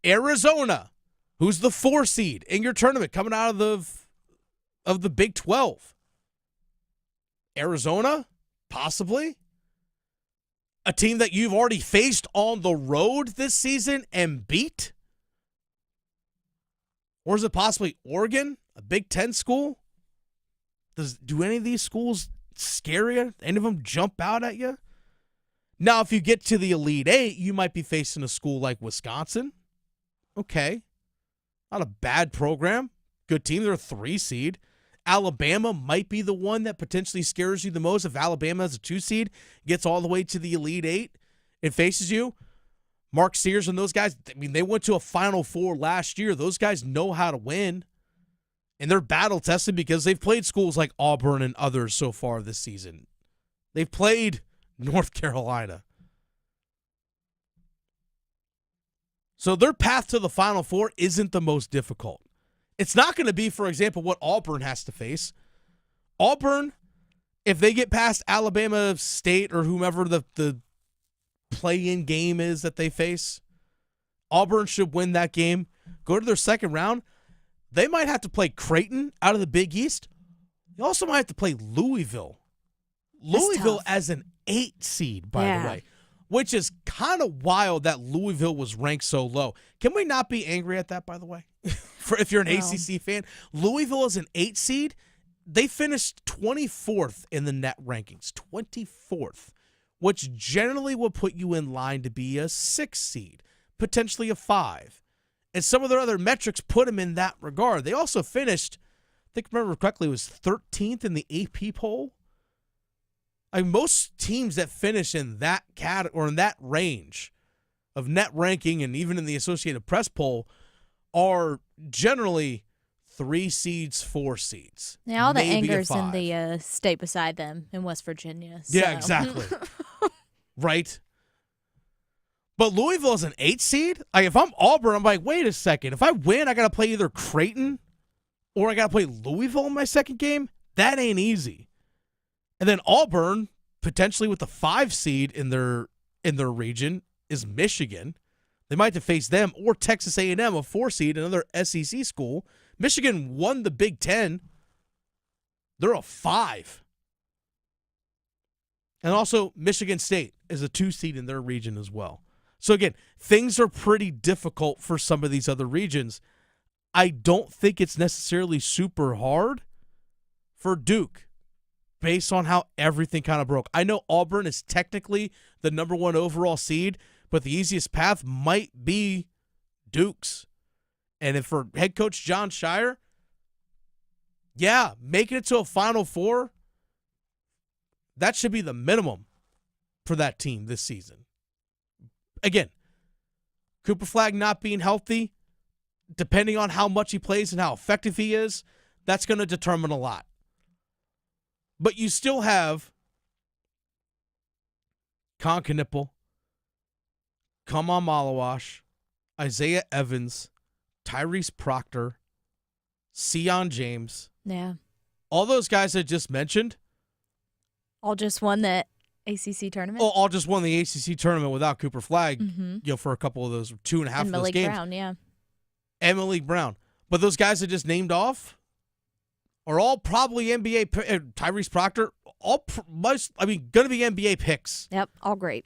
S8: Arizona, who's the 4 seed in your tournament coming out of the Big 12. Arizona, possibly. A team that you've already faced on the road this season and beat? Or is it possibly Oregon, a Big Ten school? Do any of these schools scare you? Any of them jump out at you? Now, if you get to the Elite Eight, you might be facing a school like Wisconsin. Okay. Not a bad program. Good team. They're a 3 seed. Alabama might be the one that potentially scares you the most. If Alabama as a 2 seed gets all the way to the Elite Eight and faces you, Mark Sears and those guys, I mean, they went to a Final Four last year. Those guys know how to win. And they're battle-tested because they've played schools like Auburn and others so far this season. They've played North Carolina. So their path to the Final Four isn't the most difficult. It's not going to be, for example, what Auburn has to face. Auburn, if they get past Alabama State or whomever the play-in game is that they face, Auburn should win that game, go to their second round. They might have to play Creighton out of the Big East. They also might have to play Louisville. Louisville as an 8 seed, by the way, which is kind of wild that Louisville was ranked so low. Can we not be angry at that, by the way? If you're an ACC fan, Louisville is an 8 seed. They finished 24th in the net rankings, 24th, which generally would put you in line to be a 6 seed, potentially a 5. And some of their other metrics put them in that regard. They also finished, I think I remember correctly, it was 13th in the AP poll. I mean, most teams that finish in that or in that range of net ranking and even in the Associated Press poll are generally 3 seeds, 4 seeds.
S2: Yeah, all the
S8: maybe
S2: anger's
S8: a 5.
S2: in the state beside them in West Virginia. So.
S8: Yeah, exactly. Right? But Louisville is an 8 seed? Like, if I'm Auburn, I'm like, wait a second. If I win, I got to play either Creighton or I got to play Louisville in my second game? That ain't easy. And then Auburn, potentially with the 5 seed in their region, is Michigan. They might have to face them or Texas A&M, a 4 seed, another SEC school. Michigan won the Big Ten. They're a 5. And also, Michigan State is a 2 seed in their region as well. So again, things are pretty difficult for some of these other regions. I don't think it's necessarily super hard for Duke based on how everything kind of broke. I know Auburn is technically the number 1 overall seed, but the easiest path might be Duke's. And if for head coach John Shire, making it to a Final Four, that should be the minimum for that team this season. Again, Cooper Flagg not being healthy, depending on how much he plays and how effective he is, that's going to determine a lot. But you still have Con Knipple, Kaman Malawash, Isaiah Evans, Tyrese Proctor, Sion James.
S2: Yeah.
S8: All those guys I just mentioned.
S2: All just won the ACC tournament?
S8: Oh, all just won the ACC tournament without Cooper Flagg, for a couple of those, 2.5 of those games.
S2: Brown, yeah.
S8: And Malik Brown. But those guys I just named off are all probably NBA, Tyrese Proctor, going to be NBA picks.
S2: Yep, all great.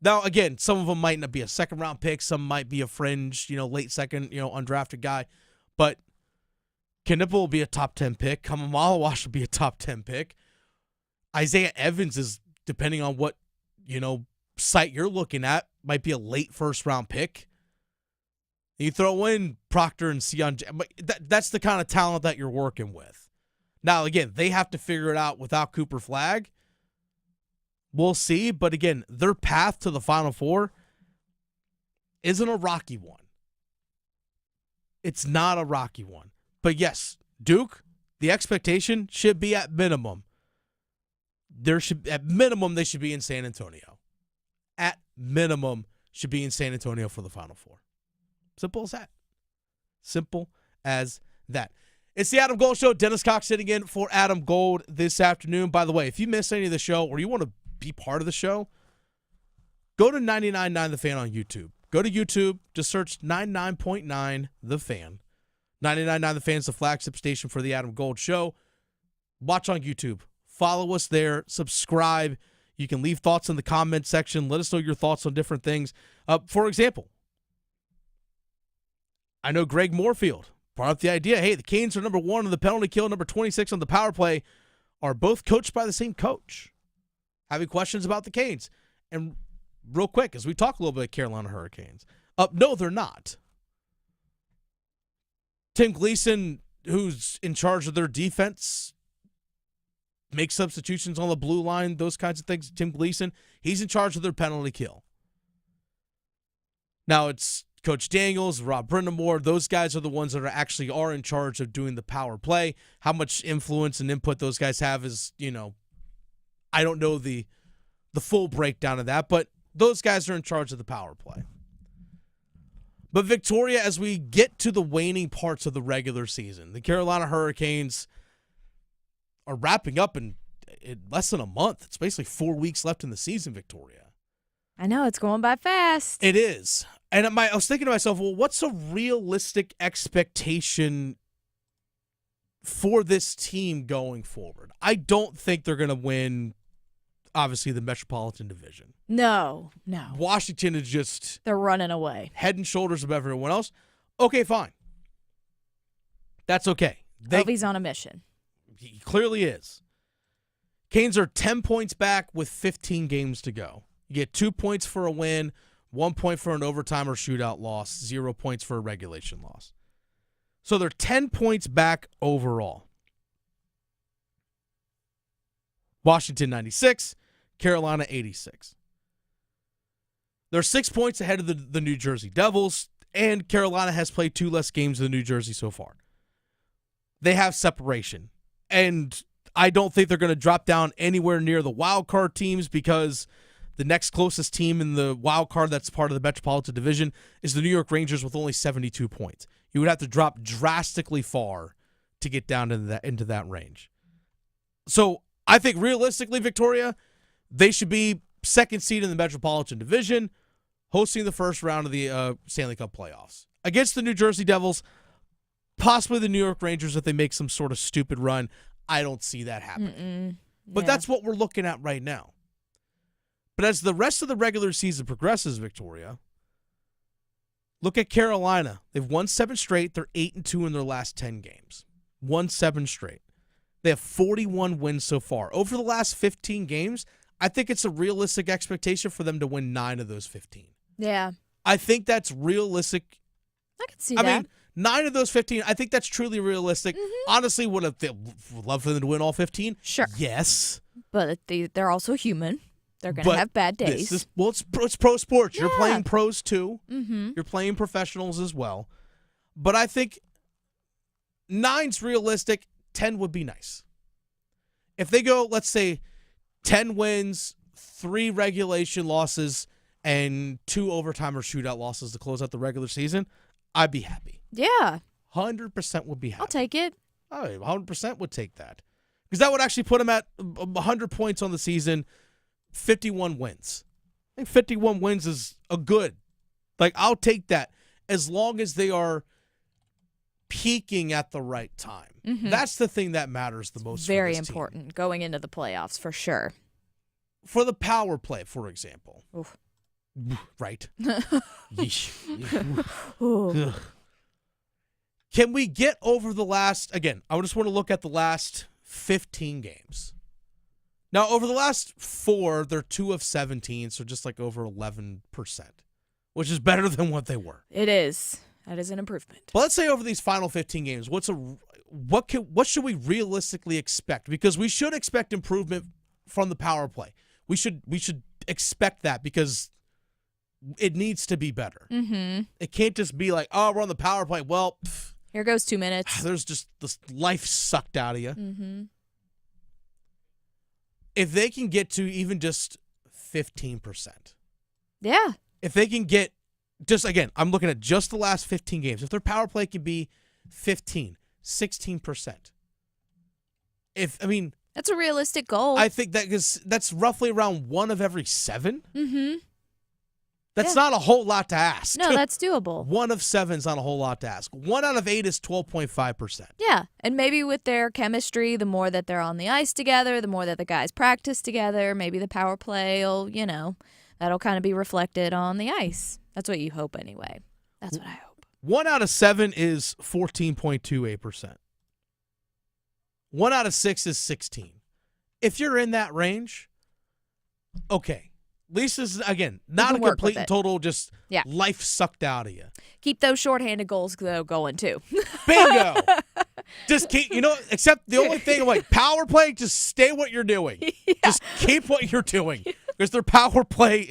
S8: Now, again, some of them might not be a second-round pick. Some might be a fringe, late second, undrafted guy. But Knipple will be a top 10 pick. Kaman Malawash will be a top 10 pick. Isaiah Evans is, depending on what, site you're looking at, might be a late first-round pick. You throw in Proctor and Sion. That's the kind of talent that you're working with. Now, again, they have to figure it out without Cooper Flagg. We'll see. But, again, their path to the Final Four isn't a rocky one. It's not a rocky one. But, yes, Duke, the expectation should be at minimum. At minimum, they should be in San Antonio. At minimum, should be in San Antonio for the Final Four. Simple as that. Simple as that. It's the Adam Gold Show. Dennis Cox sitting in for Adam Gold this afternoon. By the way, if you missed any of the show or you want to be part of the show, go to 99.9 The Fan on YouTube. Go to YouTube. Just search 99.9 The Fan. 99.9 The Fan is the flagship station for the Adam Gold Show. Watch on YouTube. Follow us there. Subscribe. You can leave thoughts in the comment section. Let us know your thoughts on different things. For example, I know Greg Moorfield brought up the idea, hey, the Canes are number 1 on the penalty kill, number 26 on the power play, are both coached by the same coach. Having questions about the Canes. And real quick, as we talk a little bit of Carolina Hurricanes, no, they're not. Tim Gleason, who's in charge of their defense, makes substitutions on the blue line, those kinds of things. Tim Gleason, he's in charge of their penalty kill. Now it's Coach Daniels, Rob Brindamore, those guys are the ones that actually are in charge of doing the power play. How much influence and input those guys have is, I don't know the full breakdown of that, but those guys are in charge of the power play. But Victoria, as we get to the waning parts of the regular season, the Carolina Hurricanes are wrapping up in less than a month. It's basically 4 weeks left in the season, Victoria.
S2: I know, it's going by fast.
S8: It is. And I was thinking to myself, well, what's a realistic expectation for this team going forward? I don't think they're going to win, obviously, the Metropolitan Division.
S2: No.
S8: Washington is just...
S2: They're running away.
S8: Head and shoulders above everyone else. Okay, fine. That's okay.
S2: Ovi's on a mission.
S8: He clearly is. Canes are 10 points back with 15 games to go. You get 2 points for a win, 1 point for an overtime or shootout loss, 0 points for a regulation loss. So they're 10 points back overall. Washington 96, Carolina 86. They're 6 points ahead of the New Jersey Devils, and Carolina has played 2 less games than New Jersey so far. They have separation, and I don't think they're going to drop down anywhere near the wild card teams because the next closest team in the wild card that's part of the Metropolitan Division is the New York Rangers with only 72 points. You would have to drop drastically far to get down into that range. So I think realistically, Victoria, they should be second seed in the Metropolitan Division, hosting the first round of the Stanley Cup playoffs. Against the New Jersey Devils, possibly the New York Rangers if they make some sort of stupid run. I don't see that happening. But that's what we're looking at right now. But as the rest of the regular season progresses, Victoria, look at Carolina. They've won 7 straight. They're 8-2 in their last 10 games. Won 7 straight. They have 41 wins so far. Over the last 15 games, I think it's a realistic expectation for them to win 9 of those 15.
S2: Yeah.
S8: I think that's realistic.
S2: I can see that.
S8: I mean, 9 of those 15, I think that's truly realistic. Honestly, would love for them to win all 15?
S2: Sure.
S8: Yes.
S2: But they're also human. They're going to have bad days.
S8: It's pro sports.
S2: Yeah.
S8: You're playing pros too.
S2: Mm-hmm.
S8: You're playing professionals as well. But I think 9's realistic. 10 would be nice. If they go, let's say, 10 wins, 3 regulation losses, and 2 overtime or shootout losses to close out the regular season, I'd be happy.
S2: Yeah.
S8: 100% would be happy.
S2: I'll take it.
S8: I 100% would take that. Because that would actually put them at 100 points on the season, 51 wins. I think 51 wins is a good. I'll take that as long as they are peaking at the right time.
S2: Mm-hmm.
S8: That's the thing that matters the most.
S2: Very
S8: for this
S2: important
S8: team.
S2: going into the playoffs for sure.
S8: For the power play, for example.
S2: Oof.
S8: Right.
S2: Ooh.
S8: Can we get over the last, again, I just want to look at the last 15 games. Now, over the last 4, they're 2 of 17, so just over 11%, which is better than what they were.
S2: It is. That is an improvement.
S8: But let's say over these final 15 games, what should we realistically expect? Because we should expect improvement from the power play. We should expect that because it needs to be better.
S2: Mm-hmm.
S8: It can't just be we're on the power play. Well,
S2: here goes 2 minutes.
S8: There's just this life sucked out of you.
S2: Mm-hmm.
S8: If they can get to even just 15%.
S2: Yeah.
S8: If they can get I'm looking at just the last 15 games. If their power play could be 15, 16%.
S2: That's a realistic goal.
S8: I think that's roughly around 1 of every 7.
S2: Mm-hmm.
S8: That's not a whole lot to ask.
S2: No, that's doable.
S8: 1 of 7 is not a whole lot to ask. 1 out of 8 is 12.5%.
S2: Yeah, and maybe with their chemistry, the more that they're on the ice together, the more that the guys practice together, maybe the power play will, that'll kind of be reflected on the ice. That's what you hope anyway. That's what I hope.
S8: 1 out of 7 is 14.28%. 1 out of 6 is 16. If you're in that range, okay. Lisa's, again, not a complete and total just life sucked out of you.
S2: Keep those shorthanded goals, though, going, too.
S8: Bingo! Just keep, except the only thing, power play, just stay what you're doing. Yeah. Just keep what you're doing. Because their power play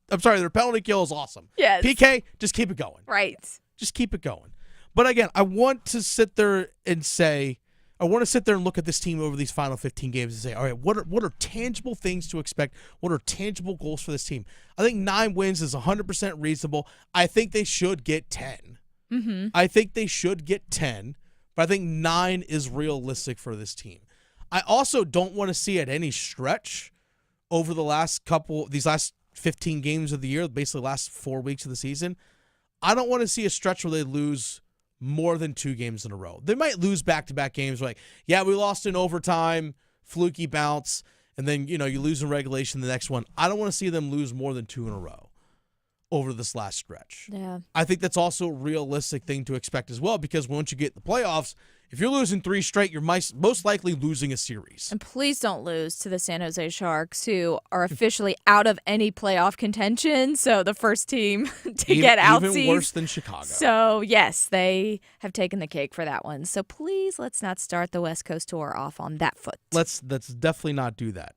S8: their penalty kill is awesome.
S2: Yes.
S8: PK, just keep it going.
S2: Right.
S8: Just keep it going. But again, I want to sit there and look at this team over these final 15 games and say, all right, what are tangible things to expect? What are tangible goals for this team? I think 9 wins is 100% reasonable. I think they should get 10.
S2: Mm-hmm.
S8: I think they should get 10, but I think 9 is realistic for this team. I also don't want to see at any stretch over these last 15 games of the year, basically the last 4 weeks of the season, I don't want to see a stretch where they lose more than 2 games in a row. They might lose back-to-back games we lost in overtime, fluky bounce, and then, you lose in regulation the next one. I don't want to see them lose more than 2 in a row over this last stretch.
S2: Yeah.
S8: I think that's also a realistic thing to expect as well, because once you get the playoffs, if you're losing 3 straight, you're most likely losing a series.
S2: And please don't lose to the San Jose Sharks, who are officially out of any playoff contention. So the first team to get outsies.
S8: Even worse than Chicago.
S2: So, yes, they have taken the cake for that one. So please, let's not start the West Coast tour off on that foot.
S8: Let's definitely not do that.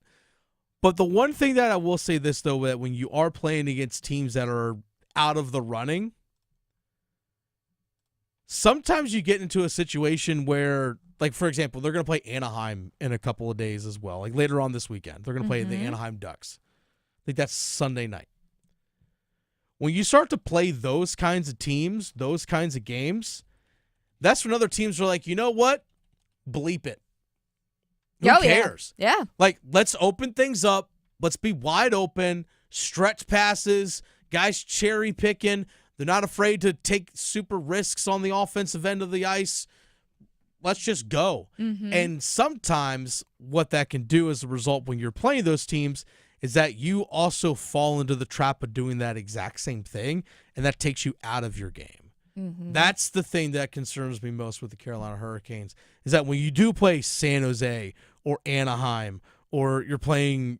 S8: But the one thing that I will say this, though, that when you are playing against teams that are out of the running, sometimes you get into a situation where, for example, they're going to play Anaheim in a couple of days as well. Later on this weekend, they're going to play the Anaheim Ducks. I think that's Sunday night. When you start to play those kinds of teams, those kinds of games, that's when other teams are like, you know what? Bleep it. Who cares?
S2: Yeah.
S8: Let's open things up. Let's be wide open. Stretch passes. Guys cherry picking. They're not afraid to take super risks on the offensive end of the ice. Let's just go.
S2: Mm-hmm.
S8: And sometimes what that can do as a result when you're playing those teams is that you also fall into the trap of doing that exact same thing, and that takes you out of your game.
S2: Mm-hmm.
S8: That's the thing that concerns me most with the Carolina Hurricanes, is that when you do play San Jose or Anaheim, or you're playing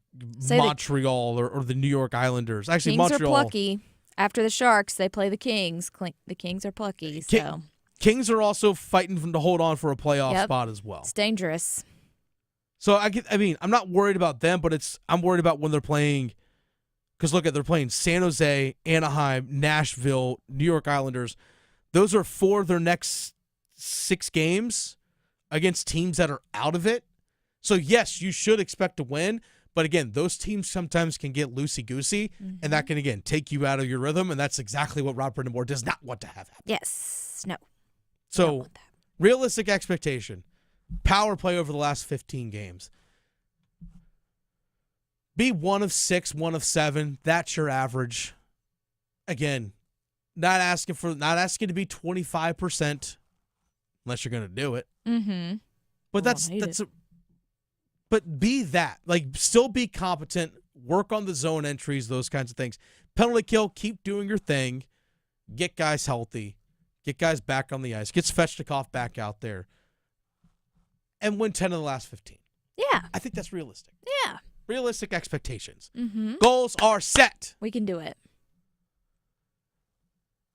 S8: Montreal or the New York Islanders. Actually,
S2: Kings
S8: Montreal
S2: are plucky. After the Sharks, they play the Kings. The Kings are plucky. So
S8: Kings are also fighting to hold on for a playoff spot as well.
S2: It's dangerous.
S8: So I'm not worried about them, but I'm worried about when they're playing. Because they're playing San Jose, Anaheim, Nashville, New York Islanders. Those are 4 of their next 6 games against teams that are out of it. So, yes, you should expect to win. But, again, those teams sometimes can get loosey-goosey, and that can, again, take you out of your rhythm, and that's exactly what Rob Brindamore does not want to have happen.
S2: Yes. No.
S8: So, realistic expectation, power play over the last 15 games. Be 1 of 6, 1 of 7. That's your average. Again, not asking to be 25% unless you're going to do it.
S2: Mm-hmm.
S8: But but be that. Still be competent. Work on the zone entries, those kinds of things. Penalty kill, keep doing your thing. Get guys healthy. Get guys back on the ice. Get Svechnikov back out there. And win 10 of the last 15.
S2: Yeah.
S8: I think that's realistic.
S2: Yeah.
S8: Realistic expectations.
S2: Mm-hmm.
S8: Goals are set.
S2: We can do it.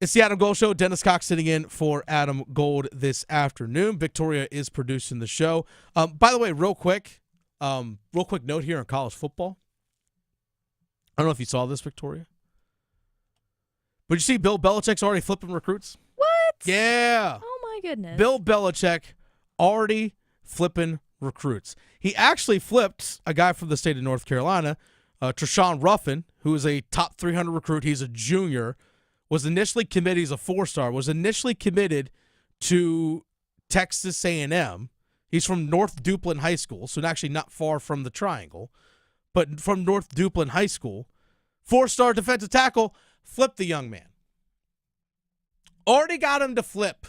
S8: It's the Adam Gold Show. Dennis Cox sitting in for Adam Gold this afternoon. Victoria is producing the show. By the way, real quick note here on college football. I don't know if you saw this, Victoria. But you see Bill Belichick's already flipping recruits?
S2: What?
S8: Yeah.
S2: Oh, my goodness.
S8: Bill Belichick already flipping recruits. He actually flipped a guy from the state of North Carolina, Treshawn Ruffin, who is a top 300 recruit. He's a junior. Was initially committed, he's a 4-star, was initially committed to Texas A&M. He's from North Duplin High School, so actually not far from the Triangle, but from North Duplin High School. 4-star defensive tackle, Flip the young man. Already got him to flip.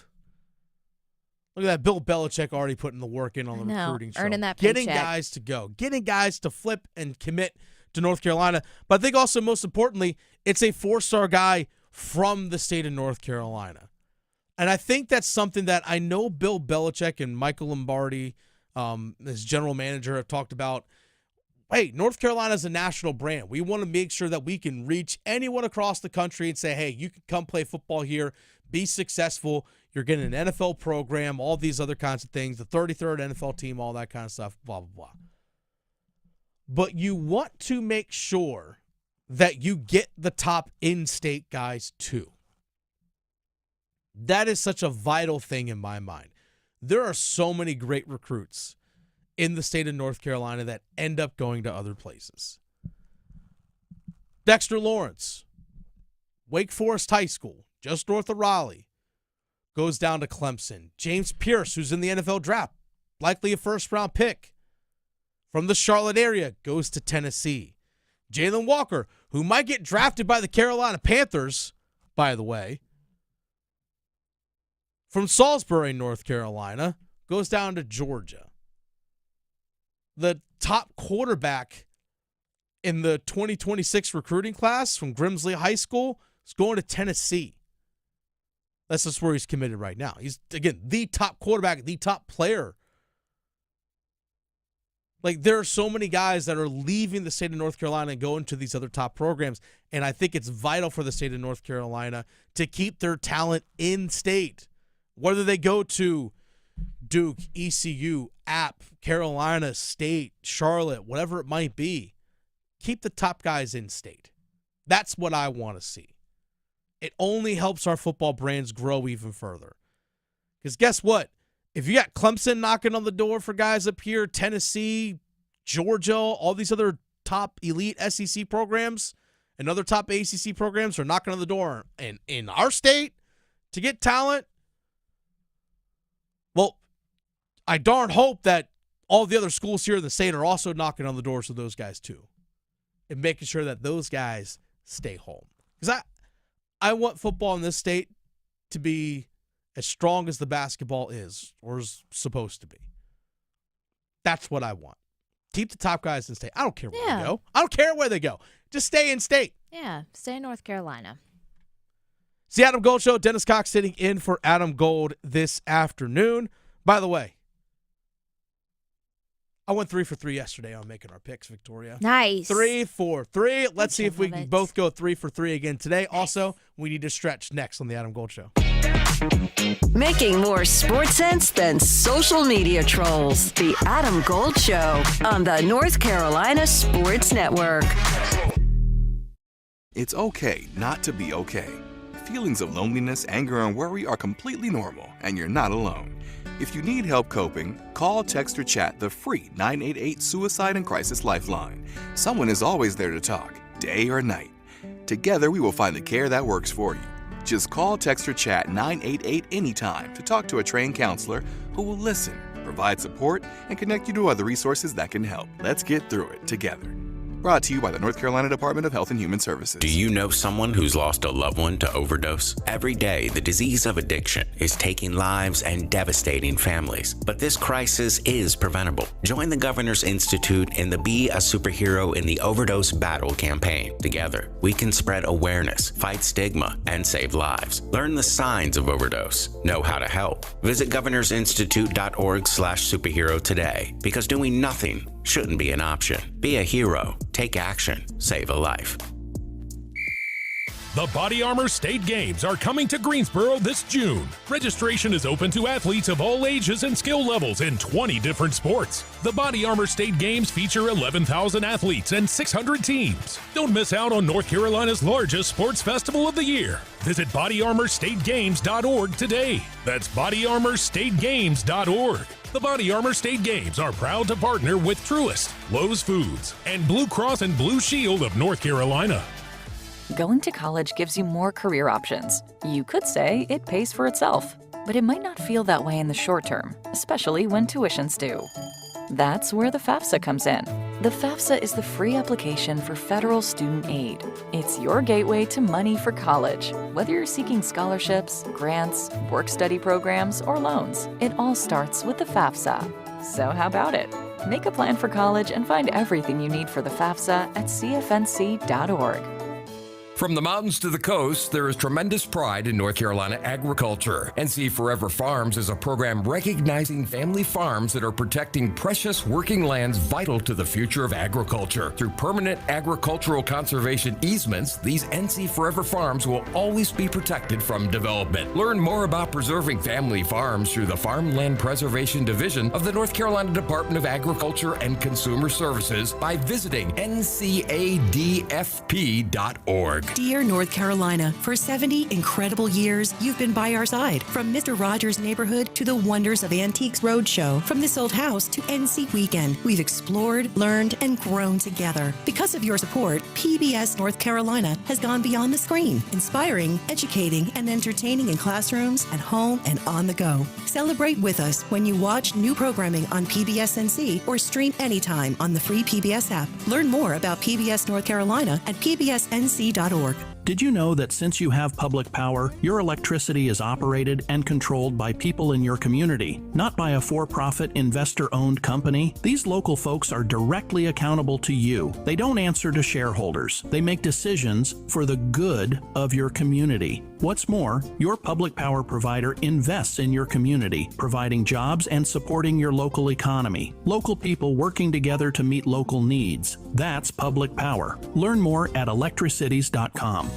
S8: Look at that. Bill Belichick already putting the work in on the recruiting show.
S2: Earning that paycheck.
S8: Getting guys to go. Getting guys to flip and commit to North Carolina. But I think also most importantly, it's a 4-star guy from the state of North Carolina. And I think that's something that I know Bill Belichick and Michael Lombardi, his general manager, have talked about. Hey, North Carolina is a national brand. We want to make sure that we can reach anyone across the country and say, hey, you can come play football here, be successful. You're getting an NFL program, all these other kinds of things, the 33rd NFL team, all that kind of stuff, blah, blah, blah. But you want to make sure that you get the top in-state guys too. That is such a vital thing in my mind. There are so many great recruits in the state of North Carolina that end up going to other places. Dexter Lawrence, Wake Forest High School, just north of Raleigh, goes down to Clemson. James Pierce, who's in the NFL draft, likely a first-round pick from the Charlotte area, goes to Tennessee. Jalen Walker, who might get drafted by the Carolina Panthers, by the way, from Salisbury, North Carolina, goes down to Georgia. The top quarterback in the 2026 recruiting class from Grimsley High School is going to Tennessee. That's just where he's committed right now. He's, again, the top quarterback, the top player. Like, there are so many guys that are leaving the state of North Carolina and going to these other top programs, and I think it's vital for the state of North Carolina to keep their talent in state. Whether they go to Duke, ECU, App, Carolina State, Charlotte, whatever it might be, keep the top guys in state. That's what I want to see. It only helps our football brands grow even further. Because guess what? If you got Clemson knocking on the door for guys up here, Tennessee, Georgia, all these other top elite SEC programs and other top ACC programs are knocking on the door in our state to get talent, well, I darn hope that all the other schools here in the state are also knocking on the doors of those guys too and making sure that those guys stay home. Because I want football in this state to be as strong as the basketball is or is supposed to be. That's what I want. Keep the top guys in state. I don't care where they go. I don't care where they go. Just stay in state.
S2: Yeah, stay in North Carolina.
S8: It's the Adam Gold Show. Dennis Cox sitting in for Adam Gold this afternoon. By the way, I went 3 for 3 yesterday on making our picks, Victoria.
S2: Nice.
S8: 3 for 3. Let's see if we
S2: love
S8: can
S2: it.
S8: both go 3 for 3 again today. Also, we need to stretch next on the Adam Gold Show.
S6: Making more sports sense than social media trolls. The Adam Gold Show on the North Carolina Sports Network.
S1: It's okay not to be okay. Feelings of loneliness, anger, and worry are completely normal, and you're not alone. If you need help coping, call, text, or chat the free 988 Suicide and Crisis Lifeline. Someone is always there to talk, day or night. Together, we will find the care that works for you. Just call, text, or chat 988 anytime to talk to a trained counselor who will listen, provide support, and connect you to other resources that can help. Let's get through it together. Brought to you by the North Carolina Department of Health and Human Services.
S3: Do you know someone who's lost a loved one to overdose? Every day, the disease of addiction is taking lives and devastating families. But this crisis is preventable. Join the Governor's Institute in the Be a Superhero in the Overdose Battle campaign. Together, we can spread awareness, fight stigma, and save lives. Learn the signs of overdose. Know how to help. Visit governorsinstitute.org/superhero today, because doing nothing shouldn't be an option. Be a hero. Take action. Save a life.
S4: The Body Armor State Games are coming to Greensboro this June. Registration is open to athletes of all ages and skill levels in 20 different sports. The Body Armor State Games feature 11,000 athletes and 600 teams. Don't miss out on North Carolina's largest sports festival of the year. Visit bodyarmorstategames.org today. That's bodyarmorstategames.org. The Body Armor State Games are proud to partner with Truist, Lowe's Foods, and Blue Cross and Blue Shield of North Carolina.
S9: Going to college gives you more career options. You could say it pays for itself, but it might not feel that way in the short term, especially when tuitions do. That's where the FAFSA comes in. The FAFSA is the free application for federal student aid. It's your gateway to money for college. Whether you're seeking scholarships, grants, work-study programs, or loans, it all starts with the FAFSA. So how about it? Make a plan for college and find everything you need for the FAFSA at cfnc.org.
S7: From the mountains to the coast, there is tremendous pride in North Carolina agriculture. NC Forever Farms is a program recognizing family farms that are protecting precious working lands vital to the future of agriculture. Through permanent agricultural conservation easements, these NC Forever Farms will always be protected from development. Learn more about preserving family farms through the Farmland Preservation Division of the North Carolina Department of Agriculture and Consumer Services by visiting ncadfp.org.
S10: Dear North Carolina, for 70 incredible years, you've been by our side. From Mr. Rogers' Neighborhood to the wonders of Antiques Roadshow, from This Old House to NC Weekend, we've explored, learned, and grown together. Because of your support, PBS North Carolina has gone beyond the screen, inspiring, educating, and entertaining in classrooms, at home, and on the go. Celebrate with us when you watch new programming on PBS NC or stream anytime on the free PBS app. Learn more about PBS North Carolina at pbsnc.org.
S11: Did you know that since you have public power, your electricity is operated and controlled by people in your community, not by a for-profit investor-owned company? These local folks are directly accountable to you. They don't answer to shareholders. They make decisions for the good of your community. What's more, your public power provider invests in your community, providing jobs and supporting your local economy. Local people working together to meet local needs. That's public power. Learn more at electricities.com.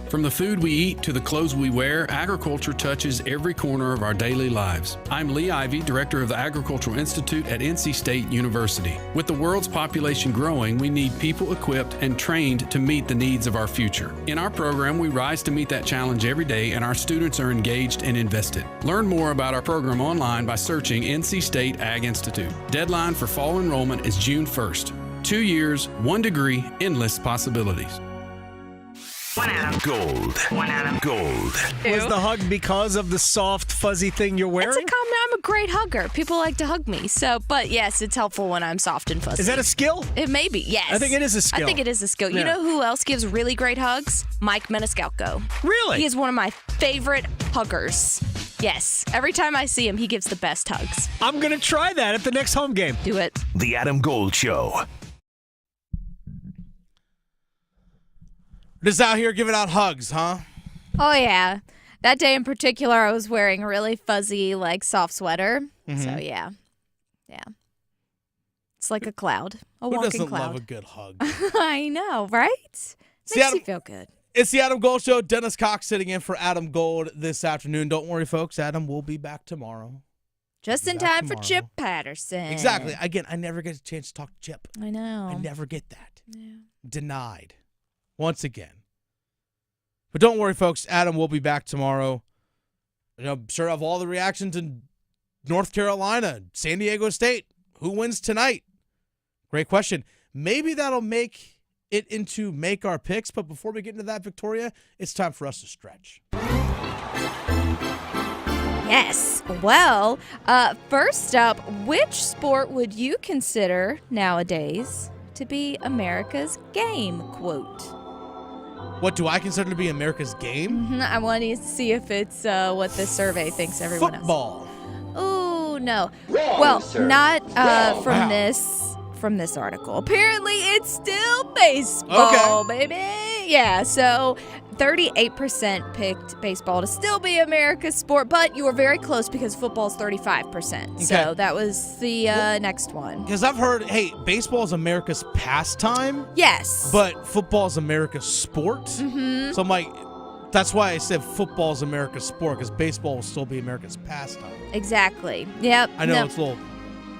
S12: From the food we eat to the clothes we wear, agriculture touches every corner of our daily lives. I'm Lee Ivey, Director of the Agricultural Institute at NC State University. With the world's population growing, we need people equipped and trained to meet the needs of our future. In our program, we rise to meet that challenge every day, and our students are engaged and invested. Learn more about our program online by searching NC State Ag Institute. Deadline for fall enrollment is June 1st. 2 years, 1 degree, endless possibilities.
S5: One Adam. Gold. One Adam. Gold.
S13: Was the hug because of the soft, fuzzy thing you're wearing?
S2: It's a comment. I'm a great hugger. People like to hug me. But yes, it's helpful when I'm soft and fuzzy.
S13: Is that a skill?
S2: It may be, yes.
S13: I think it is a skill.
S2: I think it is a skill.
S13: Yeah.
S2: You know who else gives really great hugs? Mike Meniscalco.
S13: Really?
S2: He is one of my favorite huggers. Yes. Every time I see him, he gives the best hugs.
S13: I'm going to try that at the next home game.
S2: Do it.
S5: The Adam Gold Show.
S8: Just out here giving out hugs, huh?
S2: Oh, yeah. That day in particular, I was wearing a really fuzzy, soft sweater. Mm-hmm. So, yeah. Yeah. It's like a cloud. A walking cloud.
S8: Who doesn't love a good hug?
S2: I know, right? Makes you feel good.
S8: It's the Adam Gold Show. Dennis Cox sitting in for Adam Gold this afternoon. Don't worry, folks. Adam will be back tomorrow.
S2: Just in time for Chip Patterson.
S8: Exactly. Again, I never get a chance to talk to Chip.
S2: I know.
S8: I never get that.
S2: Yeah.
S8: Denied. Once again. But don't worry, folks. Adam will be back tomorrow. I'm sure of all the reactions in North Carolina, San Diego State. Who wins tonight? Great question. Maybe that'll make it into Make Our Picks. But before we get into that, Victoria, it's time for us to stretch.
S2: Yes. Well, first up, which sport would you consider nowadays to be America's game, quote?
S8: What do I consider to be America's game?
S2: Mm-hmm. I want to see if it's what the survey thinks everyone
S8: Football.
S2: else. Oh, no.
S8: Wrong,
S2: well,
S8: sir.
S2: not from
S8: Wow.
S2: from this article. Apparently, it's still baseball, baby. Yeah, so 38% picked baseball to still be America's sport, but you were very close because football's 35%.
S8: Okay.
S2: So that was the next one.
S8: Because I've heard, hey, baseball is America's pastime.
S2: Yes.
S8: But football is America's sport.
S2: Mm-hmm.
S8: So I'm like, that's why I said football is America's sport, because baseball will still be America's pastime.
S2: Exactly. Yep.
S8: I know it's a little...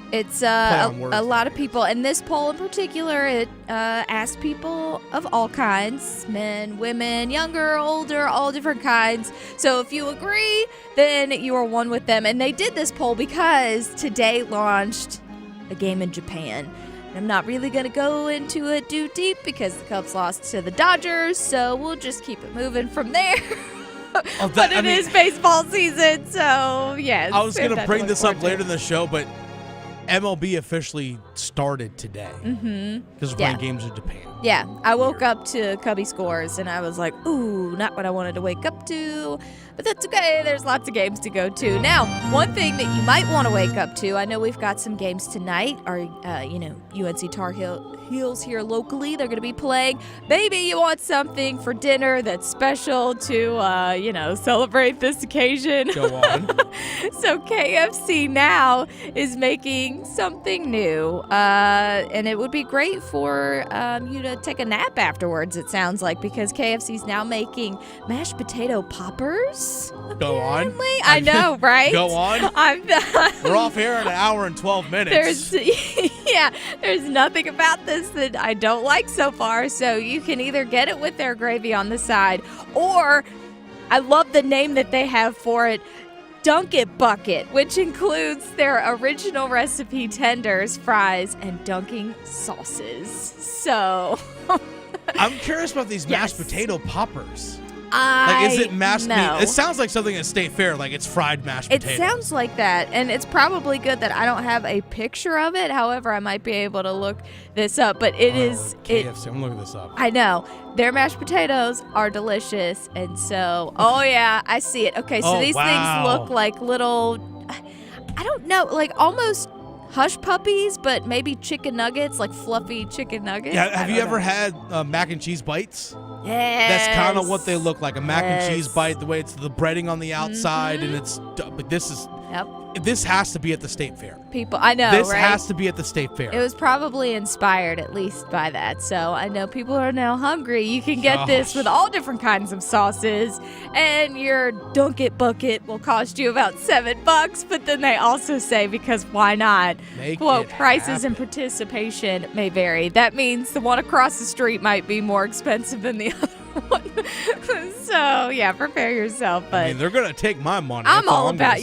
S2: It's
S8: play on words.
S2: a lot of people, and this poll in particular, it asked people of all kinds, men, women, younger, older, all different kinds. So if you agree, then you are one with them. And they did this poll because today launched a game in Japan. And I'm not really going to go into it too deep because the Cubs lost to the Dodgers, so we'll just keep it moving from there. But it is baseball season, so yes.
S8: I was going to bring this up later in the show, but MLB officially started today. Because we're playing games in Japan.
S2: Yeah, I woke up to Cubby scores, and I was like, ooh, not what I wanted to wake up to. But that's okay. There's lots of games to go to. Now, one thing that you might want to wake up to, I know we've got some games tonight. Our, UNC Tar Heels here locally, they're going to be playing. Maybe you want something for dinner that's special to, celebrate this occasion.
S8: Go on.
S2: So KFC now is making something new, and it would be great for you to take a nap afterwards, it sounds like, because KFC's now making mashed potato poppers.
S8: Go on.
S2: I know, right?
S8: Go on. We're off here in an hour and 12 minutes.
S2: There's nothing about this that I don't like so far, so you can either get it with their gravy on the side, or I love the name that they have for it, Dunk It Bucket, which includes their original recipe tenders, fries, and dunking sauces. So
S8: I'm curious about these mashed potato poppers.
S2: Is
S8: it mashed?
S2: No.
S8: It sounds like something at State Fair, like it's fried mashed potatoes.
S2: It sounds like that, and it's probably good that I don't have a picture of it. However, I might be able to look this up, but it is
S8: KFC. I'm looking this up.
S2: I know. Their mashed potatoes are delicious, and so, I see it. Okay, so these things look like little, I don't know, like almost hush puppies, but maybe chicken nuggets, like fluffy chicken nuggets.
S8: Yeah, have you ever had mac and cheese bites?
S2: Yes.
S8: That's kind of what they look like, a mac and cheese bite, the way it's the breading on the outside, and it's, but this has to be at the State Fair.
S2: I know,
S8: this
S2: right?
S8: has to be at the State Fair.
S2: It was probably inspired at least by that. So I know people are now hungry. You can get this with all different kinds of sauces, and your Dunk It Bucket will cost you about $7. But then they also say, because why not? Quote, prices and participation may vary. That means the one across the street might be more expensive than the other one. So yeah, prepare yourself. But
S8: they're gonna take my money.
S2: I'm all about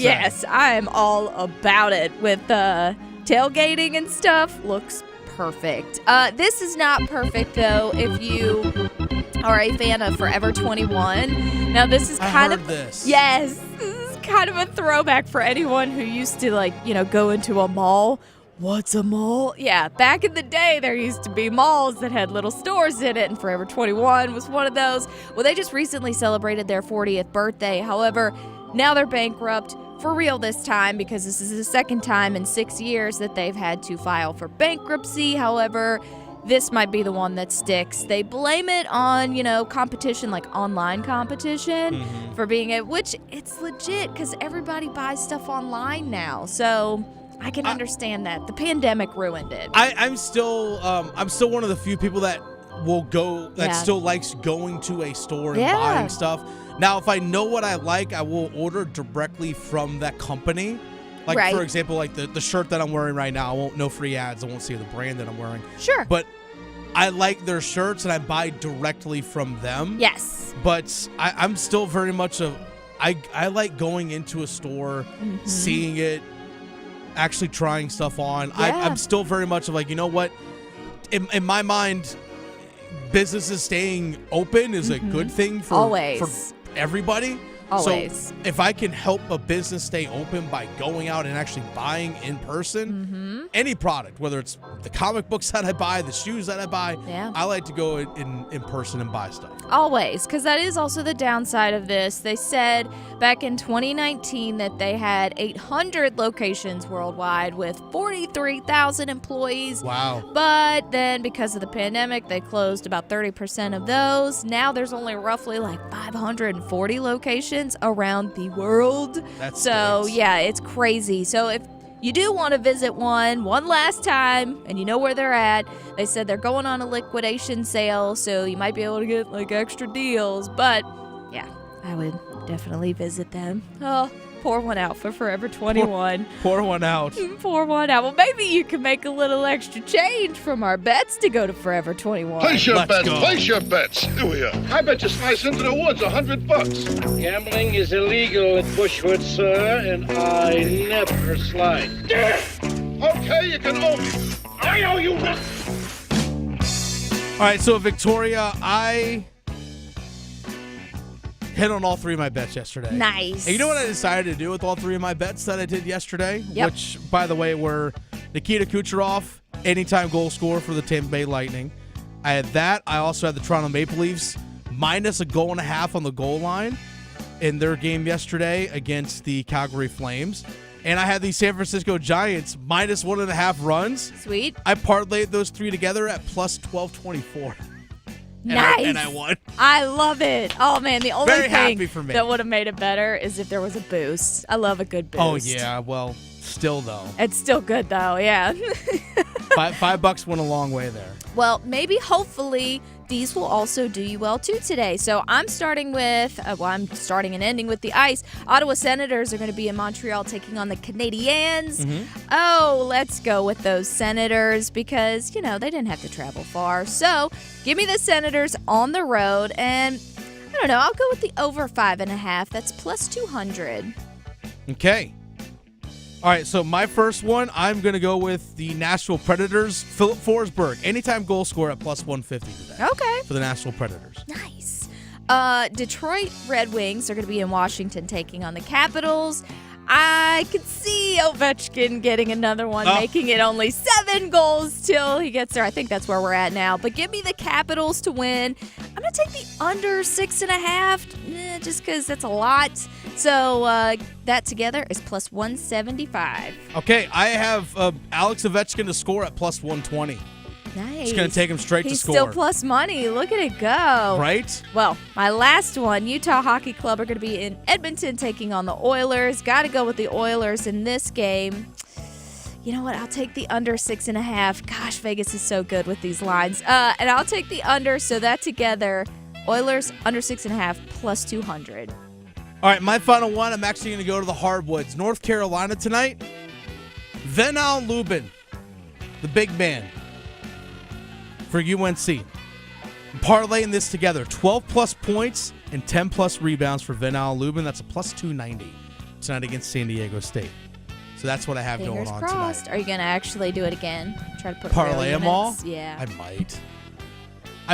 S2: I'm all about it with tailgating and stuff. Looks perfect. This is not perfect though if you are a fan of Forever 21. Now this is kind of
S8: this.
S2: Yes, this is kind of a throwback for anyone who used to go into a mall. What's a mall? Yeah, back in the day, there used to be malls that had little stores in it, and Forever 21 was one of those. Well, they just recently celebrated their 40th birthday. However, now they're bankrupt for real this time, because this is the second time in 6 years that they've had to file for bankruptcy. However, this might be the one that sticks. They blame it on, competition, like online competition, for being which it's legit, because everybody buys stuff online now. So I can understand that. The pandemic ruined it.
S8: I'm still one of the few people that will go, still likes going to a store and buying stuff. Now, if I know what I like, I will order directly from that company. For example, like the shirt that I'm wearing right now, no free ads. I won't say the brand that I'm wearing.
S2: Sure.
S8: But I like their shirts and I buy directly from them.
S2: Yes.
S8: But I'm still very much I like going into a store, seeing it, actually trying stuff on. I'm still very much of you know what? In my mind, businesses staying open is a good thing for everybody.
S2: Always.
S8: So if I can help a business stay open by going out and actually buying in person, any product, whether it's the comic books that I buy, the shoes that I buy, I like to go in person and buy stuff.
S2: Always, because that is also the downside of this. They said back in 2019 that they had 800 locations worldwide with 43,000 employees.
S8: Wow.
S2: But then because of the pandemic, they closed about 30% of those. Now there's only roughly 540 locations around the world. It's crazy. So if you do want to visit one last time and you know where they're at, they said they're going on a liquidation sale, so you might be able to get extra deals. But yeah, I would definitely visit them. Oh, pour one out for Forever 21.
S8: Pour one out.
S2: Pour one out. Well, maybe you can make a little extra change from our bets to go to Forever 21.
S14: Place your bets. Here we are. I bet you slice into the woods $100.
S15: Gambling is illegal at Bushwood, sir, and I never slide.
S14: Okay, you can owe me. I owe you nothing.
S8: All right, so Victoria, I hit on all three of my bets yesterday.
S2: Nice.
S8: And you know what I decided to do with all three of my bets that I did yesterday?
S2: Yep.
S8: Which, by the way, were Nikita Kucherov, anytime goal scorer for the Tampa Bay Lightning. I had that. I also had the Toronto Maple Leafs minus a goal and a half on the goal line in their game yesterday against the Calgary Flames. And I had the San Francisco Giants minus 1.5 runs.
S2: Sweet.
S8: I parlayed those three together at plus 1224.
S2: Nice.
S8: And I won.
S2: I love it. Oh, man, the only
S8: Very
S2: thing
S8: happy for me.
S2: that would have made it better is if there was a boost. I love a good boost.
S8: Oh, yeah. Well, still, though.
S2: It's still good, though, yeah.
S8: $5 went a long way there.
S2: Well, maybe, hopefully, these will also do you well, too, today. So I'm starting with, I'm starting and ending with the ice. Ottawa Senators are going to be in Montreal taking on the Canadiens. Oh, let's go with those Senators because, they didn't have to travel far. So give me the Senators on the road. And I don't know, I'll go with the over 5.5. That's plus 200.
S8: Okay. All right, so my first one, I'm going to go with the Nashville Predators, Philip Forsberg. Anytime goal scorer at plus 150 today.
S2: Okay.
S8: For the Nashville Predators.
S2: Nice. Detroit Red Wings are going to be in Washington taking on the Capitals. I could see Ovechkin getting another one, making it only 7 goals till he gets there. I think that's where we're at now. But give me the Capitals to win. I'm going to take the under 6.5, just because that's a lot. So that together is plus 175.
S8: Okay, I have Alex Ovechkin to score at plus 120.
S2: Nice.
S8: Just going to take him straight to score.
S2: He's still plus money. Look at it go.
S8: Right?
S2: Well, my last one, Utah Hockey Club are going to be in Edmonton taking on the Oilers. Got to go with the Oilers in this game. You know what? I'll take the under 6.5. Gosh, Vegas is so good with these lines. And I'll take the under, so that together, Oilers under 6.5 plus 200.
S8: All right, my final one, I'm actually going to go to the hardwoods. North Carolina tonight. Venal Lubin, the big man for UNC. I'm parlaying this together. 12-plus points and 10-plus rebounds for Venal Lubin. That's a plus 290 tonight against San Diego State. So that's what I have
S2: Fingers
S8: going on
S2: crossed.
S8: tonight.
S2: Are you going to actually do it again? Try to put
S8: Parlay
S2: real
S8: them all?
S2: units? Yeah.
S8: I might.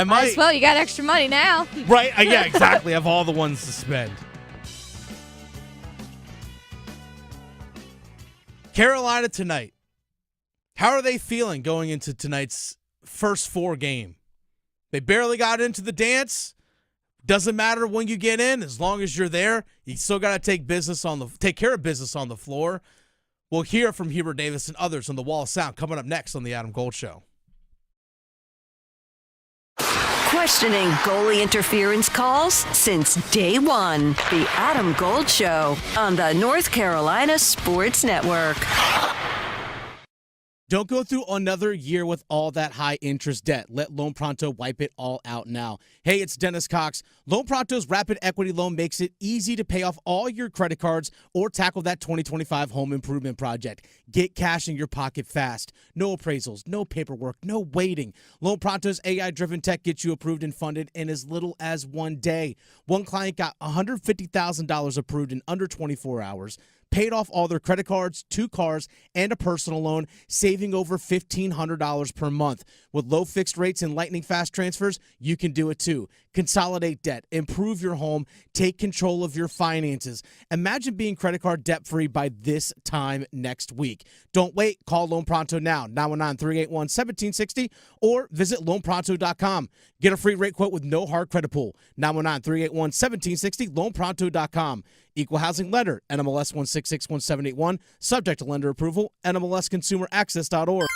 S2: Might as well. You got extra money now.
S8: Right. Yeah, exactly. I have all the ones to spend. Carolina tonight. How are they feeling going into tonight's first 4 game? They barely got into the dance. Doesn't matter when you get in, as long as you're there. You still got to take care of business on the floor. We'll hear from Hubert Davis and others on the Wall of Sound coming up next on the Adam Gold Show.
S6: Questioning goalie interference calls since day one. The Adam Gold Show on the North Carolina Sports Network.
S8: Don't go through another year with all that high interest debt. Let Loan Pronto wipe it all out now. Hey, it's Dennis Cox. Loan Pronto's Rapid Equity Loan makes it easy to pay off all your credit cards or tackle that 2025 home improvement project. Get cash in your pocket fast. No appraisals, no paperwork, no waiting. Loan Pronto's AI-driven tech gets you approved and funded in as little as 1 day. One client got $150,000 approved in under 24 hours. Paid off all their credit cards, 2 cars, and a personal loan, saving over $1,500 per month. With low fixed rates and lightning fast transfers, you can do it too. Consolidate debt, improve your home, take control of your finances. Imagine being credit card debt-free by this time next week. Don't wait. Call Loan Pronto now, 919-381-1760, or visit loanpronto.com. Get a free rate quote with no hard credit pull, 919-381-1760, loanpronto.com. Equal housing lender, NMLS 1661781, subject to lender approval, NMLSconsumeraccess.org.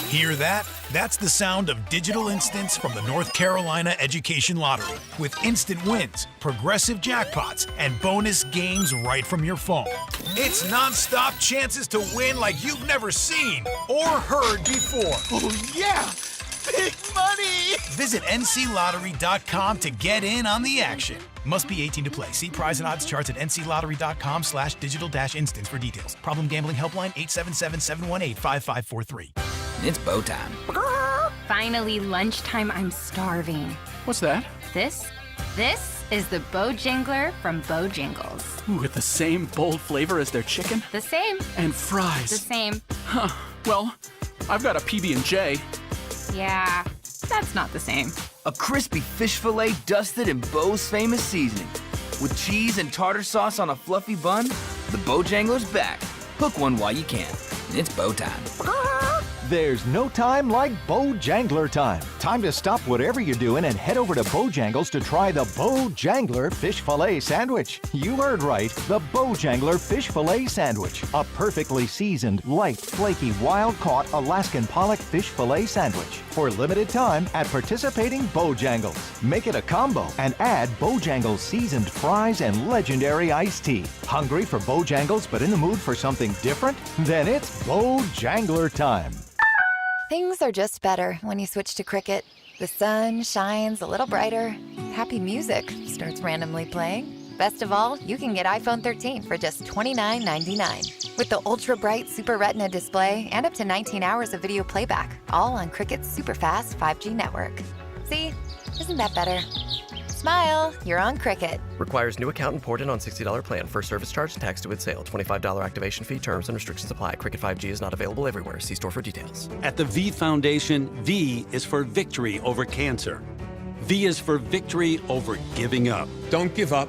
S16: Hear that? That's the sound of digital instants from the North Carolina Education Lottery. With instant wins, progressive jackpots, and bonus games right from your phone. It's nonstop chances to win like you've never seen or heard before.
S17: Oh, yeah! Big money!
S16: Visit nclottery.com to get in on the action. Must be 18 to play. See prize and odds charts at nclottery.com/digital-instants for details. Problem gambling helpline 877-718-5543.
S18: It's bow time.
S19: Finally, lunchtime. I'm starving.
S18: What's that?
S19: This is the Bojangler from Bojangles.
S18: Ooh, with the same bold flavor as their chicken?
S19: The same.
S18: And fries.
S19: The same.
S18: Huh. Well, I've got a PB&J.
S19: Yeah, that's not the same.
S23: A crispy fish fillet dusted in Bo's famous seasoning. With cheese and tartar sauce on a fluffy bun, the Bojangler's back. Hook one while you can. It's bow time.
S20: There's no time like Bojangler time. Time to stop whatever you're doing and head over to Bojangles to try the Bojangler Fish Fillet Sandwich. You heard right, the Bojangler Fish Fillet Sandwich. A perfectly seasoned, light, flaky, wild-caught Alaskan pollock fish fillet sandwich. For limited time at participating Bojangles. Make it a combo and add Bojangles seasoned fries and legendary iced tea. Hungry for Bojangles but in the mood for something different? Then it's Bojangler time.
S21: Things are just better when you switch to Cricket. The sun shines a little brighter. Happy music starts randomly playing. Best of all, you can get iPhone 13 for just $29.99. With the ultra-bright Super Retina display and up to 19 hours of video playback, all on Cricket's super-fast 5G network. See? Isn't that better? Smile, you're on Cricket.
S22: Requires new account and port in on $60 plan. First service charge, tax due at sale. $25 activation fee. Terms and restrictions apply. Cricket 5G is not available everywhere. See store for details.
S24: At the V Foundation, V is for victory over cancer. V is for victory over giving up.
S25: Don't give up.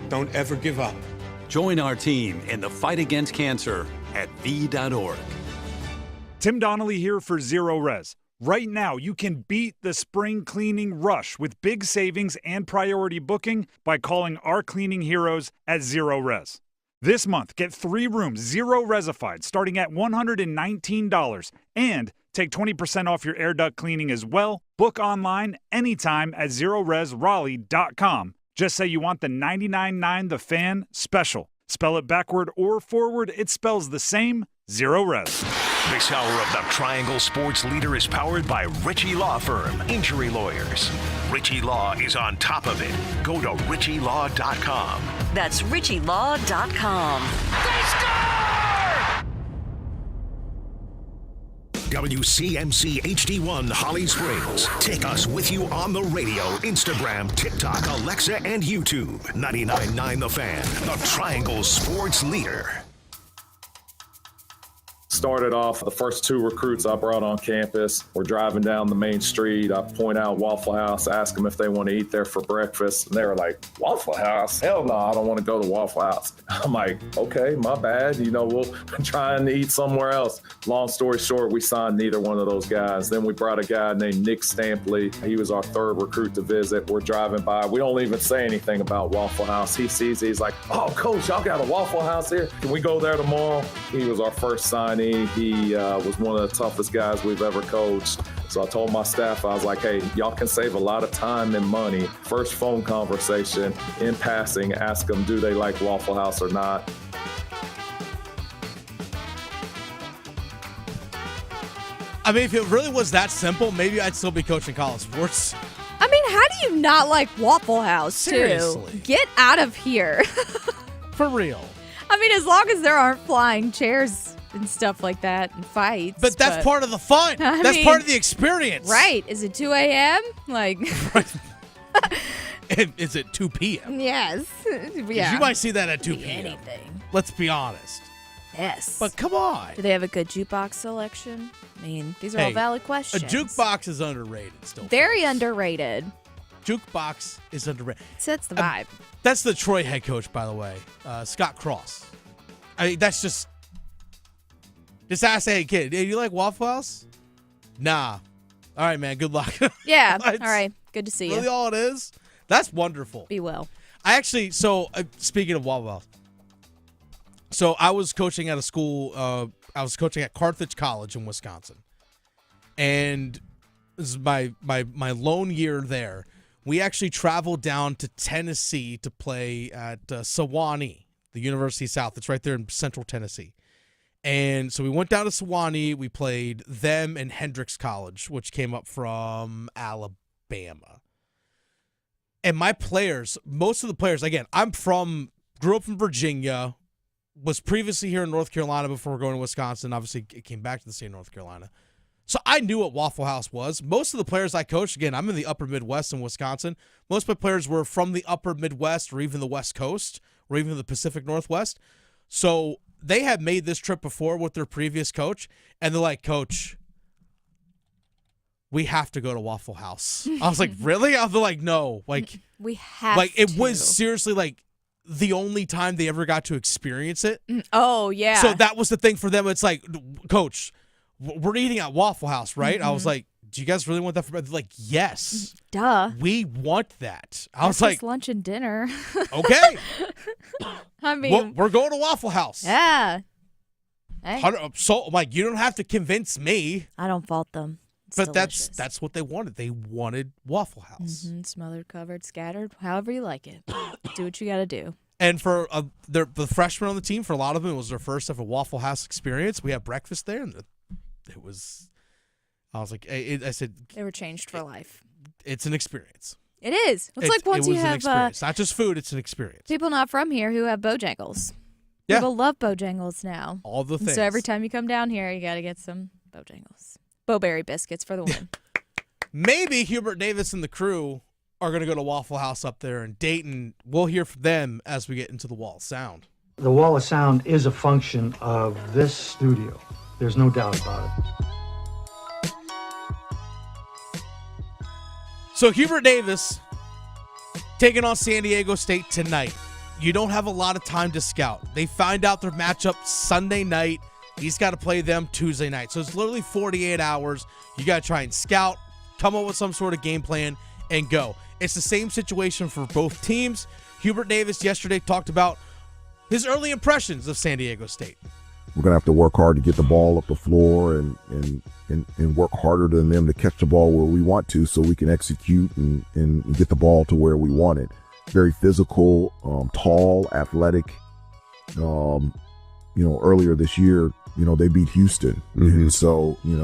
S25: Don't ever give up.
S24: Join our team in the fight against cancer at V.org.
S26: Tim Donnelly here for Zero Res. Right now, you can beat the spring cleaning rush with big savings and priority booking by calling our cleaning heroes at Zero Res. This month, get 3 rooms Zero Resified starting at $119 and take 20% off your air duct cleaning as well. Book online anytime at ZeroResRaleigh.com. Just say you want the 99.9 The Fan special. Spell it backward or forward, it spells the same. Zero Res.
S5: This hour of the Triangle Sports Leader is powered by Ritchie Law Firm, injury lawyers. Ritchie Law is on top of it. Go to RitchieLaw.com.
S6: That's RitchieLaw.com.
S5: They score! WCMC HD1 Holly Springs. Take us with you on the radio, Instagram, TikTok, Alexa, and YouTube. 99.9 The Fan, the Triangle Sports Leader.
S27: Started off the first 2 recruits I brought on campus. We're driving down the main street. I point out Waffle House, ask them if they want to eat there for breakfast. And they were like, Waffle House? Hell no, I don't want to go to Waffle House. I'm like, okay, my bad. We'll try and eat somewhere else. Long story short, we signed neither one of those guys. Then we brought a guy named Nick Stampley. He was our 3rd recruit to visit. We're driving by. We don't even say anything about Waffle House. He sees, he's like, oh, coach, y'all got a Waffle House here? Can we go there tomorrow? He was our first signee. He was one of the toughest guys we've ever coached. So I told my staff, I was like, hey, y'all can save a lot of time and money. First phone conversation, in passing, ask them, do they like Waffle House or not?
S8: I mean, if it really was that simple, maybe I'd still be coaching college sports.
S2: I mean, how do you not like Waffle House,
S8: Seriously.
S2: too? Get out of here.
S8: For real.
S2: I mean, as long as there aren't flying chairs and stuff like that and fights.
S8: But that's part of the fun. That's part of the experience.
S2: Right. Is it 2 a.m.? Like.
S8: Is it 2 p.m.?
S2: Yes. Yeah.
S8: You might see that at 2 p.m.
S2: Anything.
S8: Let's be honest.
S2: Yes.
S8: But come on.
S2: Do they have a good jukebox selection? I mean, these are all valid questions.
S8: A jukebox is underrated still.
S2: Very underrated.
S8: Jukebox is underrated.
S2: That's the vibe.
S8: That's the Troy head coach, by the way, Scott Cross. I mean, that's just ask, hey, kid, you like Waffle House? Nah. All right, man, good luck.
S2: Yeah, all right. Good to see you.
S8: Really all it is? That's wonderful.
S2: Be well.
S8: I actually, speaking of Waffle House, so I was coaching at a school, I was coaching at Carthage College in Wisconsin. And this is my lone year there. We actually traveled down to Tennessee to play at Sewanee, the University of South. It's right there in central Tennessee. And so we went down to Sewanee. We played them and Hendrix College, which came up from Alabama. And my players, most of the players, again, grew up in Virginia, was previously here in North Carolina before going to Wisconsin. Obviously, it came back to the state of North Carolina. So I knew what Waffle House was. Most of the players I coached, again, I'm in the upper Midwest in Wisconsin. Most of my players were from the upper Midwest or even the West Coast or even the Pacific Northwest. So they had made this trip before with their previous coach, and they're like, Coach, we have to go to Waffle House. I was like, really? I was like, no. Like,
S2: we have to.
S8: It was seriously like the only time they ever got to experience it.
S2: Oh, yeah.
S8: So that was the thing for them. It's like, Coach, we're eating at Waffle House, right? I was like, do you guys really want that for breakfast? Like, yes.
S2: Duh.
S8: We want that. I was like,
S2: lunch and dinner.
S8: Okay.
S2: I mean,
S8: we're going to Waffle House.
S2: Yeah. Hey.
S8: So, like, you don't have to convince me.
S2: I don't fault them. It's
S8: but
S2: delicious.
S8: that's what they wanted. They wanted Waffle House.
S2: Smothered, covered, scattered, however you like it. Do what you got to do.
S8: And for the freshmen on the team, for a lot of them, it was their first ever Waffle House experience. We had breakfast there, and it was. I was like, I said,
S2: they were changed for life.
S8: It's an experience.
S2: It is. It's like once you have
S8: an experience. Not just food; it's an experience.
S2: People not from here who have Bojangles.
S8: Yeah.
S2: People love Bojangles now.
S8: All the things.
S2: So every time you come down here, you got to get some Bojangles. Bowberry biscuits for the win.
S8: Maybe Hubert Davis and the crew are going to go to Waffle House up there in Dayton. We'll hear from them as we get into the Wall of Sound.
S1: The Wall of Sound is a function of this studio. There's no doubt about it.
S8: So Hubert Davis taking on San Diego State tonight. You don't have a lot of time to scout. They find out their matchup Sunday night. He's got to play them Tuesday night. So it's literally 48 hours. You got to try and scout, come up with some sort of game plan, and go. It's the same situation for both teams. Hubert Davis yesterday talked about his early impressions of San Diego State.
S3: We're going to have to work hard to get the ball up the floor and work harder than them to catch the ball where we want to so we can execute and get the ball to where we want it. Very physical, tall, athletic. Earlier this year, they beat Houston. And so, you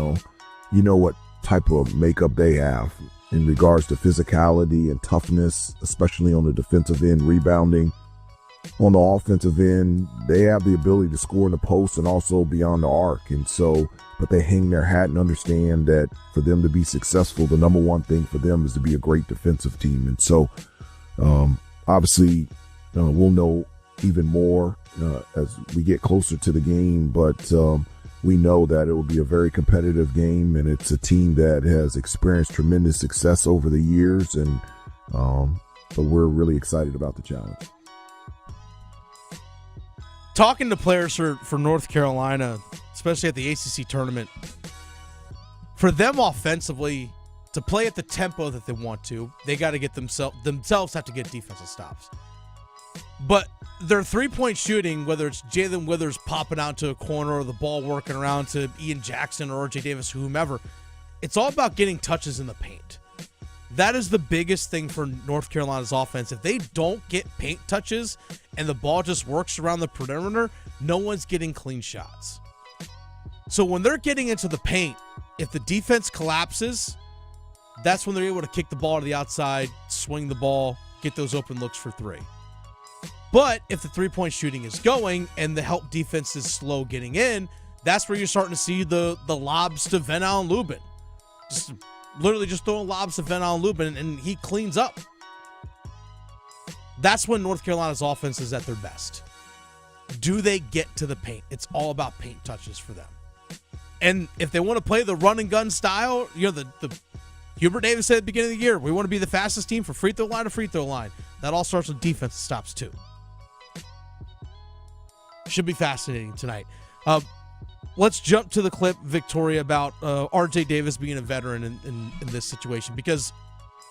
S3: know what type of makeup they have in regards to physicality and toughness, especially on the defensive end, rebounding. On the offensive end, they have the ability to score in the post and also beyond the arc. And so, but they hang their hat and understand that for them to be successful, the number one thing for them is to be a great defensive team. And so, obviously, we'll know even more as we get closer to the game, but we know that it will be a very competitive game, and it's a team that has experienced tremendous success over the years, and but we're really excited about the challenge.
S8: Talking to players for North Carolina, especially at the ACC tournament, for them offensively to play at the tempo that they want to, they got to get themselves have to get defensive stops. But their three-point shooting, whether it's Jalen Withers popping out to a corner or the ball working around to Ian Jackson or RJ Davis, whomever, it's all about getting touches in the paint. That is the biggest thing for North Carolina's offense. If they don't get paint touches and the ball just works around the perimeter, no one's getting clean shots. So when they're getting into the paint, if the defense collapses, that's when they're able to kick the ball to the outside, swing the ball, get those open looks for three. But if the three-point shooting is going and the help defense is slow getting in, that's where you're starting to see the lobs to Venal and Lubin. Literally just throwing lobs to Venal and Lubin, and he cleans up. That's when North Carolina's offense is at their best. Do they get to the paint? It's all about paint touches for them. And if they want to play the run and gun style, the Hubert Davis said at the beginning of the year, we want to be the fastest team from free throw line to free throw line. That all starts with defensive stops too. Should be fascinating tonight. Let's jump to the clip, Victoria, about RJ Davis being a veteran in this situation, because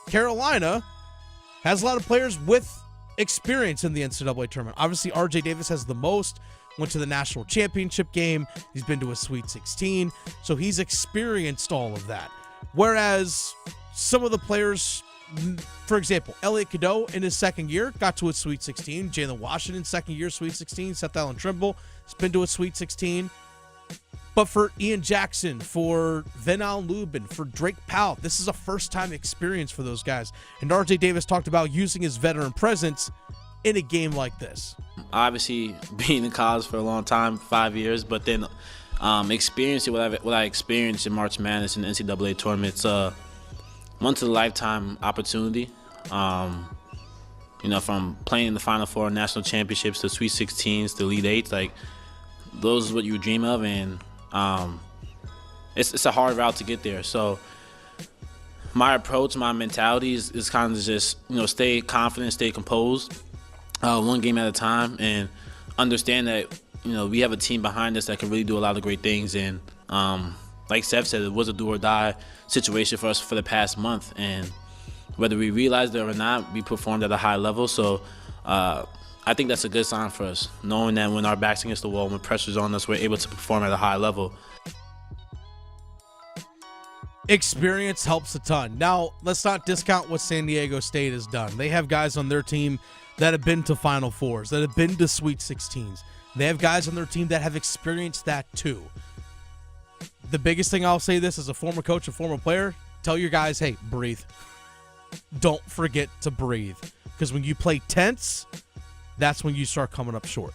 S8: Carolina has a lot of players with experience in the NCAA tournament. Obviously, RJ Davis has the most, went to the national championship game. He's been to a Sweet 16, so he's experienced all of that. Whereas some of the players, for example, Elliot Cadeau in his second year got to a Sweet 16. Jalen Washington, second year, Sweet 16. Seth Trimble has been to a Sweet 16. But for Ian Jackson, for Venal Lubin, for Drake Powell, this is a first-time experience for those guys. And RJ Davis talked about using his veteran presence in a game like this.
S4: Obviously, being in college for a long time, 5 years, but then experiencing what I experienced in March Madness and the NCAA tournament, it's a once-in-a-lifetime opportunity. From playing in the Final Four national championships to Sweet 16s to Elite Eights, those is what you dream of, and it's a hard route to get there. So my approach, my mentality is kind of just, stay confident, stay composed, one game at a time, and understand that, we have a team behind us that can really do a lot of great things. And like Seth said, it was a do or die situation for us for the past month. And whether we realized it or not, we performed at a high level. So I think that's a good sign for us, knowing that when our back's against the wall, when pressure's on us, we're able to perform at a high level.
S8: Experience helps a ton. Now, let's not discount what San Diego State has done. They have guys on their team that have been to Final Fours, that have been to Sweet 16s. They have guys on their team that have experienced that too. The biggest thing I'll say this as a former coach, a former player, tell your guys, hey, breathe. Don't forget to breathe. Because when you play tense, that's when you start coming up short.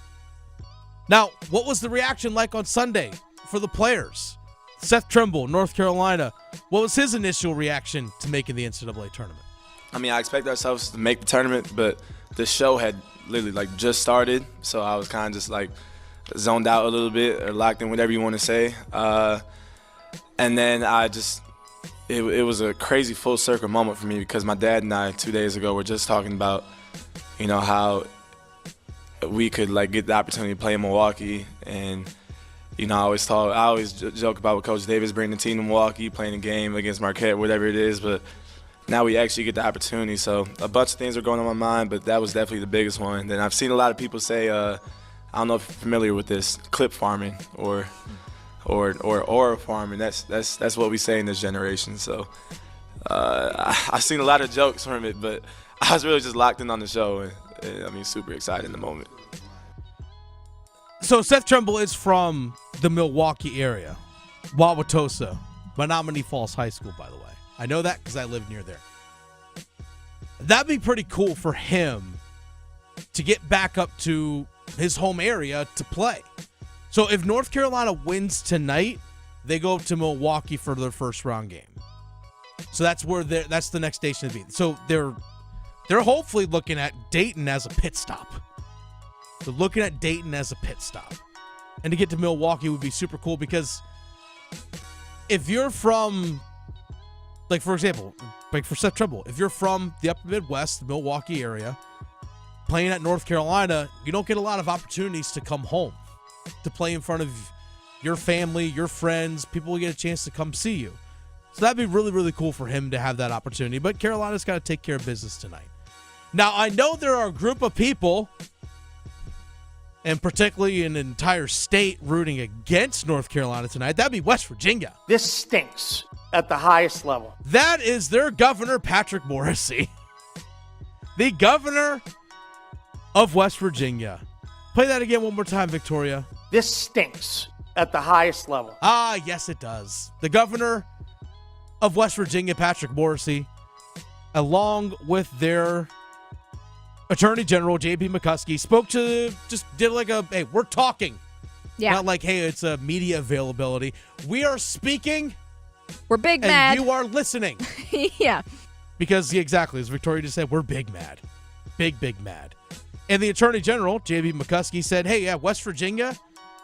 S8: Now, what was the reaction like on Sunday for the players? Seth Trimble, North Carolina, what was his initial reaction to making the NCAA tournament?
S7: I mean, I expect ourselves to make the tournament, but the show had literally just started, so I was kind of just zoned out a little bit, or locked in, whatever you want to say. And then it was a crazy full circle moment for me, because my dad and I 2 days ago were just talking about, how we could get the opportunity to play in Milwaukee. And I always joke about what Coach Davis bringing the team to Milwaukee, playing a game against Marquette, whatever it is, but now we actually get the opportunity. So a bunch of things are going on in my mind, but that was definitely the biggest one. Then I've seen a lot of people say, I don't know if you're familiar with this, clip farming or farming. That's what we say in this generation. So I've seen a lot of jokes from it, but I was really just locked in on the show, and super excited in the moment.
S8: So Seth Trimble is from the Milwaukee area, Wauwatosa, Menominee Falls High School, by the way. I know that because I live near there. That'd be pretty cool for him to get back up to his home area to play. So if North Carolina wins tonight, they go up to Milwaukee for their first round game. So that's the next station to be. So they're hopefully looking at Dayton as a pit stop. They're looking at Dayton as a pit stop. And to get to Milwaukee would be super cool, because if you're from, for example, for Seth Trimble, if you're from the upper Midwest, the Milwaukee area, playing at North Carolina, you don't get a lot of opportunities to come home, to play in front of your family, your friends. People will get a chance to come see you. So that'd be really, really cool for him to have that opportunity. But Carolina's got to take care of business tonight. Now, I know there are a group of people, and particularly an entire state, rooting against North Carolina tonight. That'd be West Virginia.
S9: This stinks at the highest level.
S8: That is their governor, Patrick Morrisey. The governor of West Virginia. Play that again one more time, Victoria.
S9: This stinks at the highest level.
S8: Ah, yes, it does. The governor of West Virginia, Patrick Morrisey, along with their Attorney General, J.B. McCuskey, hey, we're talking.
S2: Yeah.
S8: Not like, hey, it's a media availability. We are speaking.
S2: We're big
S8: and
S2: mad.
S8: You are listening.
S2: Yeah.
S8: Because, exactly, as Victoria just said, we're big mad. Big mad. And the Attorney General, J.B. McCuskey, said, hey, yeah, West Virginia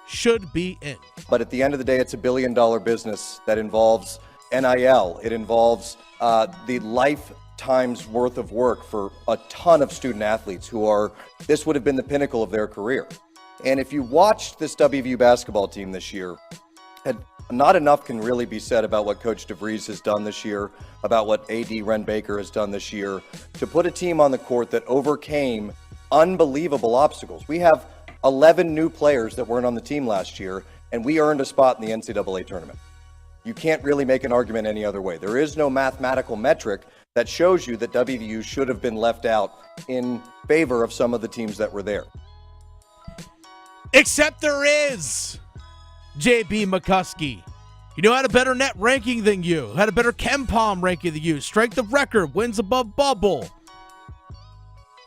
S8: should be in.
S10: But at the end of the day, it's $1 billion business that involves NIL. It involves the lifetime's worth of work for a ton of student athletes this would have been the pinnacle of their career. And if you watched this WVU basketball team this year, not enough can really be said about what Coach DeVries has done this year, about what AD Ren Baker has done this year, to put a team on the court that overcame unbelievable obstacles. We have 11 new players that weren't on the team last year, and we earned a spot in the NCAA tournament. You can't really make an argument any other way. There is no mathematical metric that shows you that WVU should have been left out in favor of some of the teams that were there.
S8: Except there is. J.B. McCuskey. Had a better net ranking than you. Had a better KenPom ranking than you. Strength of record. Wins above bubble.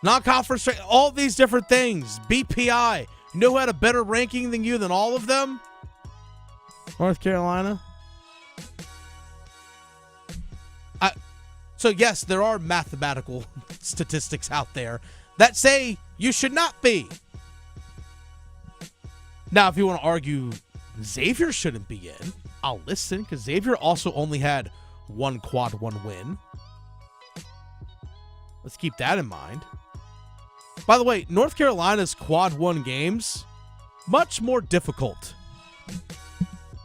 S8: Non-conference strength. All these different things. BPI. Who had a better ranking than you than all of them? North Carolina. So, yes, there are mathematical statistics out there that say you should not be. Now, if you want to argue Xavier shouldn't be in, I'll listen, because Xavier also only had one quad one win. Let's keep that in mind. By the way, North Carolina's quad one games, much more difficult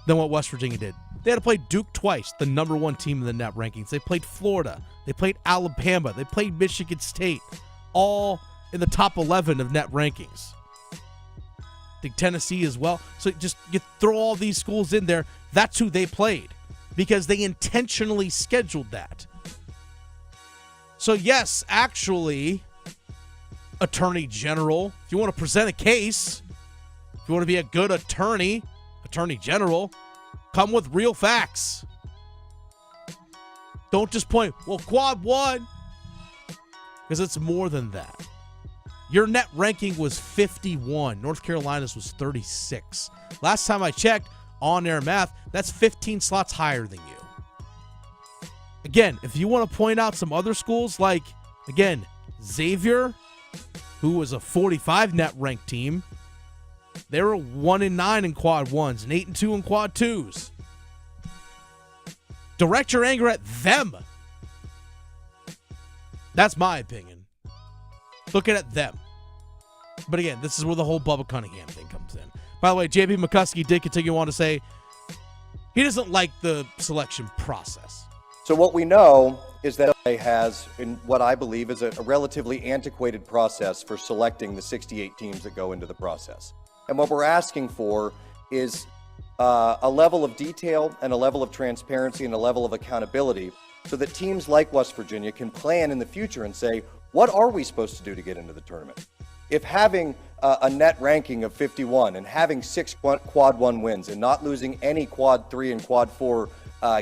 S8: than what West Virginia did. They had to play Duke twice, the number 1 team in the net rankings. They played Florida. They played Alabama. They played Michigan State, all in the top 11 of net rankings. I think Tennessee as well. So just you throw all these schools in there. That's who they played because they intentionally scheduled that. So yes, actually, Attorney General, if you want to present a case, if you want to be a good attorney general, come with real facts. Don't just point, well, quad 1, because it's more than that. Your net ranking was 51. North Carolina's was 36. Last time I checked, on-air math, that's 15 slots higher than you. Again, if you want to point out some other schools like, again, Xavier, who was a 45 net ranked team, they were 1-9 in quad 1s and 8-2 in quad 2s. Direct your anger at them. That's my opinion. Look at them. But again, this is where the whole Bubba Cunningham thing comes in. By the way, J.B. McCuskey did continue on to say he doesn't like the selection process.
S10: So what we know is that NCAA has, in what I believe is a relatively antiquated process for selecting the 68 teams that go into the process. And what we're asking for is a level of detail and a level of transparency and a level of accountability so that teams like West Virginia can plan in the future and say, what are we supposed to do to get into the tournament? If having a net ranking of 51 and having 6 quad 1 wins and not losing any quad 3 and quad 4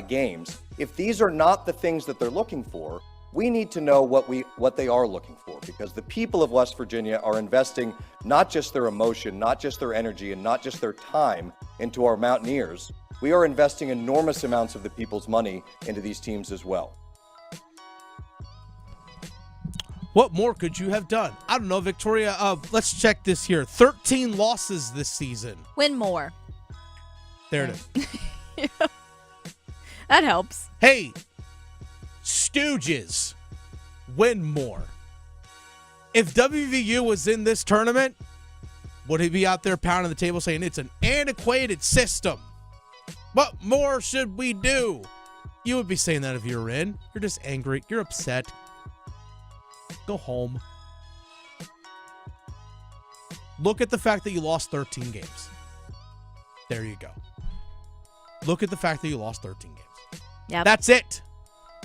S10: games, if these are not the things that they're looking for, we need to know what they are looking for, because the people of West Virginia are investing not just their emotion, not just their energy, and not just their time into our Mountaineers. We are investing enormous amounts of the people's money into these teams as well.
S8: What more could you have done? I don't know, Victoria. Let's check this here. 13 losses this season.
S2: Win more.
S8: There it is.
S2: Yeah. That helps.
S8: Hey, Stooges, win more. If WVU was in this tournament, would he be out there pounding the table saying it's an antiquated system? What more should we do? You would be saying that if you were in. You're just angry. You're upset. Go home. Look at the fact that you lost 13 games. There you go. Look at the fact that you lost 13 games.
S2: Yep.
S8: That's it.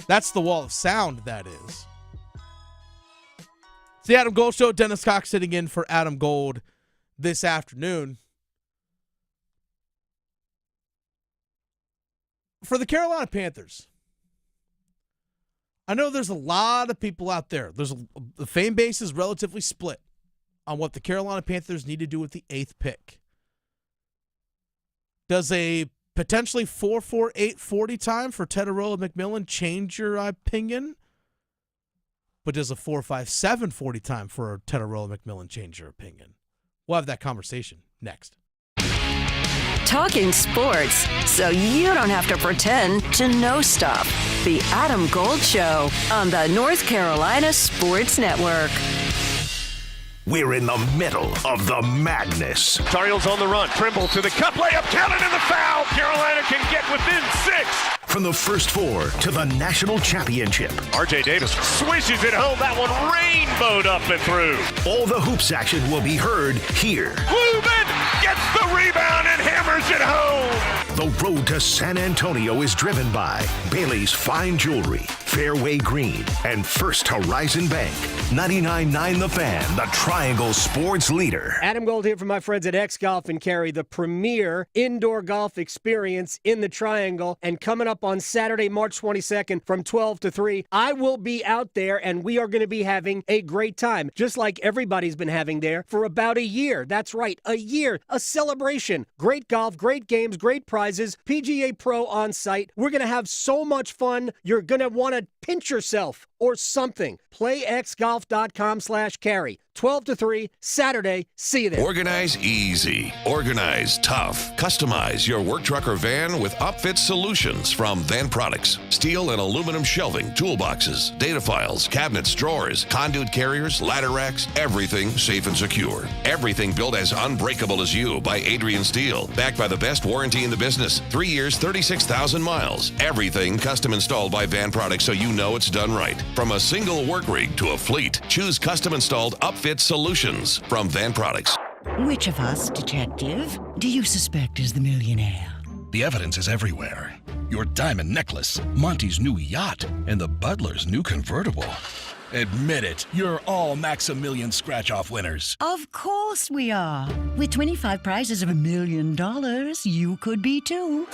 S8: That's the wall of sound, that is. It's the Adam Gold Show. Dennis Cox sitting in for Adam Gold this afternoon. For the Carolina Panthers, I know there's a lot of people out there. The fan base is relatively split on what the Carolina Panthers need to do with the 8th pick. Does a potentially 4.48 40 time for Tedorola McMillan change your opinion? But does a 4.57 40 time for Tedorola McMillan change your opinion? We'll have that conversation next.
S6: Talking sports so you don't have to pretend to know stuff. The Adam Gold Show on the North Carolina Sports Network.
S5: We're in the middle of the madness.
S11: Tar Heels on the run. Trimble to the cup layup. Counted in the foul. Carolina can get within 6.
S5: From the first 4 to the national championship.
S11: R.J. Davis swishes it home. That one rainbowed up and through.
S5: All the hoops action will be heard here.
S11: Lubin gets the rebound and hammers it home.
S5: The road to San Antonio is driven by Bailey's Fine Jewelry, Fairway Green, and First Horizon Bank. 99.9 The Fan, the Triangle Sports leader.
S12: Adam Gold here from my friends at X Golf and Carry, the premier indoor golf experience in the Triangle. And coming up on Saturday, March 22nd from 12 to 3, I will be out there and we are going to be having a great time, just like everybody's been having there for about a year. That's right, a year, a celebration. Great golf, great games, great prizes, PGA Pro on site. We're going to have so much fun. You're going to want to pinch yourself or something. PlayXGolf.com/carry. 12 to 3, Saturday. See you there.
S5: Organize easy. Organize tough. Customize your work truck or van with upfit solutions from Van Products. Steel and aluminum shelving, toolboxes, data files, cabinets, drawers, conduit carriers, ladder racks, everything safe and secure. Everything built as unbreakable as you by Adrian Steel. Backed by the best warranty in the business. 3 years, 36,000 miles. Everything custom installed by Van Products so you know it's done right. From a single work rig to a fleet, choose custom installed upfit solutions from Van Products.
S13: Which of us, detective, do you suspect is the millionaire?
S14: The evidence is everywhere. Your diamond necklace, Monty's new yacht, and the butler's new convertible. Admit it, you're all Maximilian scratch-off winners.
S13: Of course we are. With 25 prizes of $1 million, you could be too.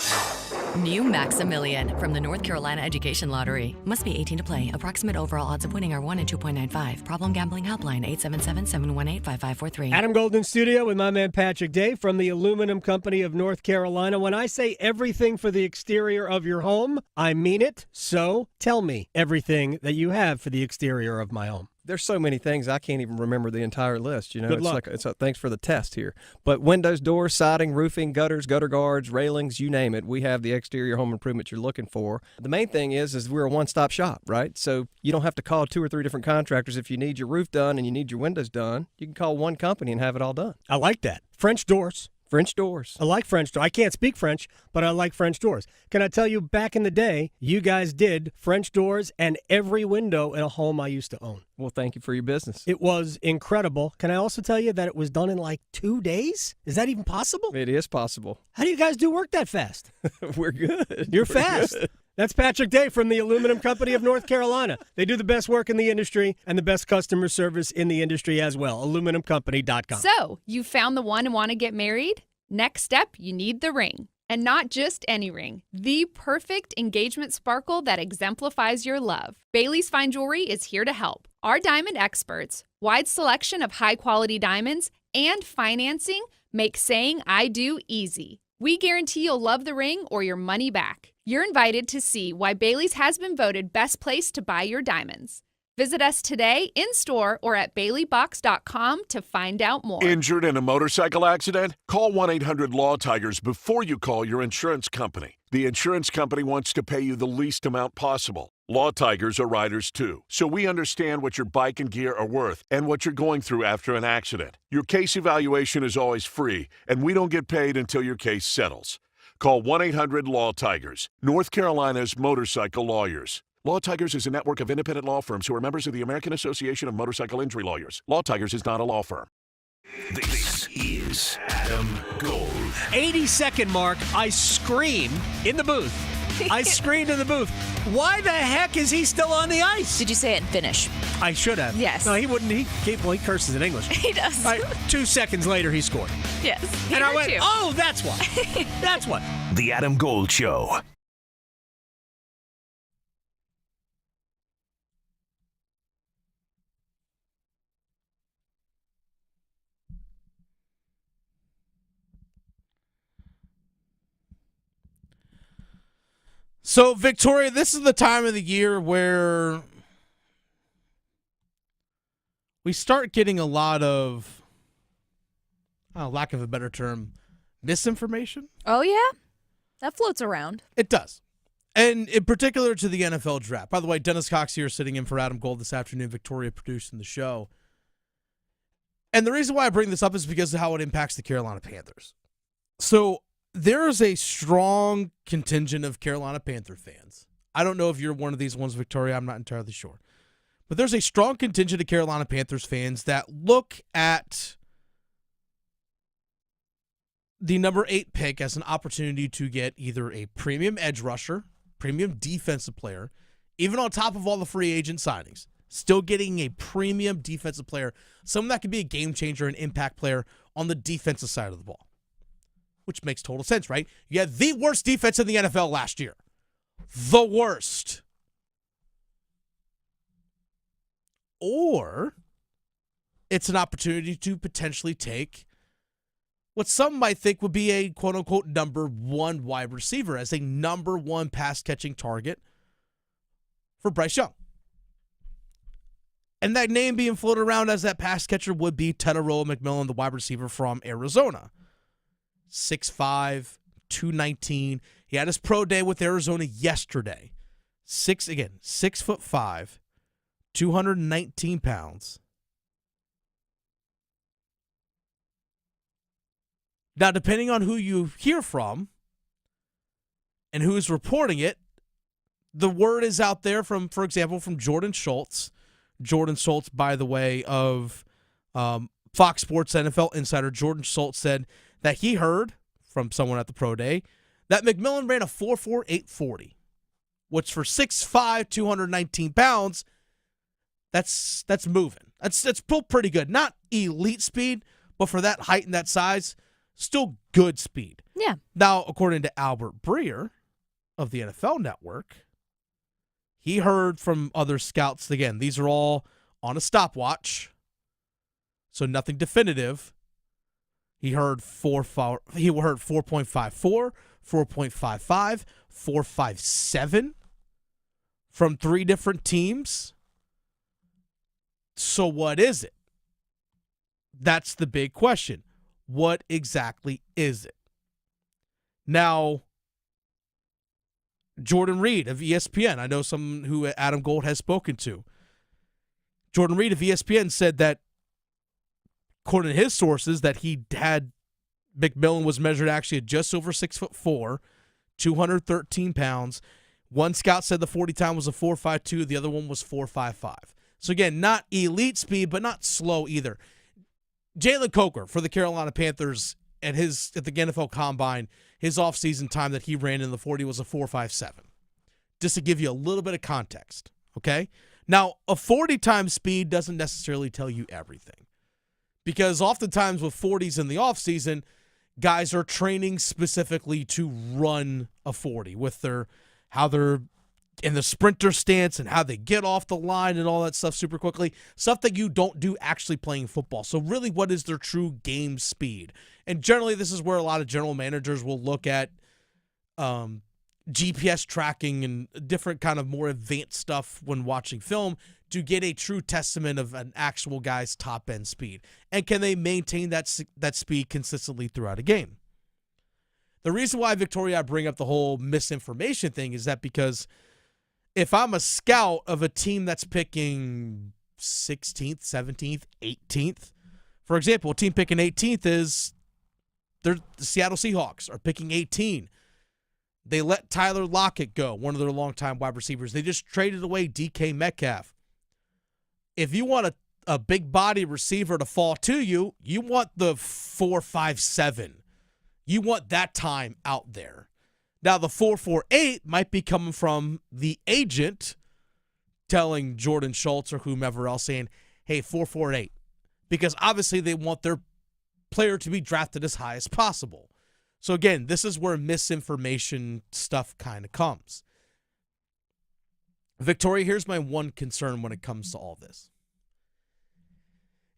S15: New Maximilian from the North Carolina Education Lottery. Must be 18 to play. Approximate overall odds of winning are 1 in 2.95. Problem gambling helpline 877-718-5543.
S12: Adam Golden Studio with my man Patrick Day from the Aluminum Company of North Carolina. When I say everything for the exterior of your home, I mean it. So tell me everything that you have for the exterior of my home.
S16: There's so many things I can't even remember the entire list. You know,
S12: Good luck.
S16: Thanks for the test here. But windows, doors, siding, roofing, gutters, gutter guards, railings, you name it. We have the exterior home improvement you're looking for. The main thing is we're a one-stop shop, right? So you don't have to call 2 or 3 different contractors if you need your roof done and you need your windows done. You can call one company and have it all done.
S12: I like that. French doors.
S16: French doors.
S12: I like French doors. I can't speak French, but I like French doors. Can I tell you, back in the day, you guys did French doors and every window in a home I used to own.
S16: Well, thank you for your business.
S12: It was incredible. Can I also tell you that it was done in like 2 days? Is that even possible?
S16: It is possible.
S12: How do you guys do work that fast?
S16: We're good.
S12: You're fast.
S16: Good.
S12: That's Patrick Day from the Aluminum Company of North Carolina. They do the best work in the industry and the best customer service in the industry as well. AluminumCompany.com.
S17: So, you found the one and want to get married? Next step, you need the ring. And not just any ring. The perfect engagement sparkle that exemplifies your love. Bailey's Fine Jewelry is here to help. Our diamond experts, wide selection of high-quality diamonds, and financing make saying I do easy. We guarantee you'll love the ring or your money back. You're invited to see why Bailey's has been voted best place to buy your diamonds. Visit us today in-store or at baileybox.com to find out more.
S18: Injured in a motorcycle accident? Call 1-800-LAW-TIGERS before you call your insurance company. The insurance company wants to pay you the least amount possible. Law Tigers are riders too, so we understand what your bike and gear are worth and what you're going through after an accident. Your case evaluation is always free, and we don't get paid until your case settles. Call 1-800-LAW-TIGERS, North Carolina's motorcycle lawyers. Law Tigers is a network of independent law firms who are members of the American Association of Motorcycle Injury Lawyers. Law Tigers is not a law firm.
S5: This is Adam Gold.
S12: 80-second mark, I scream in the booth. I screamed in the booth. Why the heck is he still on the ice?
S2: Did you say it in Finnish?
S12: I should have.
S2: Yes.
S12: No, he wouldn't. He curses in English.
S2: He does.
S12: All right, 2 seconds later, he scored.
S2: Yes.
S12: And I went, oh, that's why. That's why.
S5: The Adam Gold Show.
S8: So, Victoria, this is the time of the year where we start getting a lot of, lack of a better term, misinformation.
S2: Oh, yeah? That floats around.
S8: It does. And in particular to the NFL draft. By the way, Dennis Cox here sitting in for Adam Gold this afternoon. Victoria producing the show. And the reason why I bring this up is because of how it impacts the Carolina Panthers. So, there is a strong contingent of Carolina Panther fans. I don't know if you're one of these ones, Victoria. I'm not entirely sure. But there's a strong contingent of Carolina Panthers fans that look at the number 8 pick as an opportunity to get either a premium edge rusher, premium defensive player, even on top of all the free agent signings, still getting a premium defensive player, someone that could be a game changer, an impact player on the defensive side of the ball. Which makes total sense, right? You had the worst defense in the NFL last year. The worst. Or it's an opportunity to potentially take what some might think would be a quote-unquote number 1 wide receiver as a number 1 pass-catching target for Bryce Young. And that name being floated around as that pass catcher would be Teteroa McMillan, the wide receiver from Arizona. 6'5", 219. He had his pro day with Arizona yesterday. 6'5", 219 pounds. Now, depending on who you hear from and who's reporting it, the word is out there from, for example, from Jordan Schultz. Jordan Schultz, by the way, of Fox Sports NFL Insider. Jordan Schultz said that he heard from someone at the pro day that McMillan ran a 4.4 840, which for 6'5", 219 pounds, that's moving. That's pretty good. Not elite speed, but for that height and that size, still good speed.
S2: Yeah.
S8: Now, according to Albert Breer of the NFL Network, he heard from other scouts. Again, these are all on a stopwatch, so nothing definitive. He heard 4.54, 4.55, 4.57 from 3 different teams. So what is it? That's the big question. What exactly is it? Now, Jordan Reed of ESPN, I know someone who Adam Gold has spoken to. Jordan Reed of ESPN said that, according to his sources, that he had McMillan was measured actually at just over 6'4", 213 pounds. One scout said the 40 time was a 4.52, the other one was 4.55. So again, not elite speed, but not slow either. Jalen Coker for the Carolina Panthers at the NFL Combine, his offseason time that he ran in the 40 was a 4.57. Just to give you a little bit of context, okay? Now, a 40 time speed doesn't necessarily tell you everything. Because oftentimes with 40s in the offseason, guys are training specifically to run a 40 with how they're in the sprinter stance and how they get off the line and all that stuff super quickly. Stuff that you don't do actually playing football. So really, what is their true game speed? And generally, this is where a lot of general managers will look at GPS tracking and different kind of more advanced stuff when watching film to get a true testament of an actual guy's top-end speed. And can they maintain that speed consistently throughout a game? The reason why, Victoria, I bring up the whole misinformation thing is that because if I'm a scout of a team that's picking 16th, 17th, 18th, for example, a team picking 18th is the Seattle Seahawks are picking 18. They let Tyler Lockett go, one of their longtime wide receivers. They just traded away DK Metcalf. If you want a big body receiver to fall to you, you want the 4.57. You want that time out there. Now, the 4.48 might be coming from the agent telling Jordan Schultz or whomever else saying, hey, 4.48. Because obviously they want their player to be drafted as high as possible. So again, this is where misinformation stuff kind of comes. Victoria, here's my one concern when it comes to all this.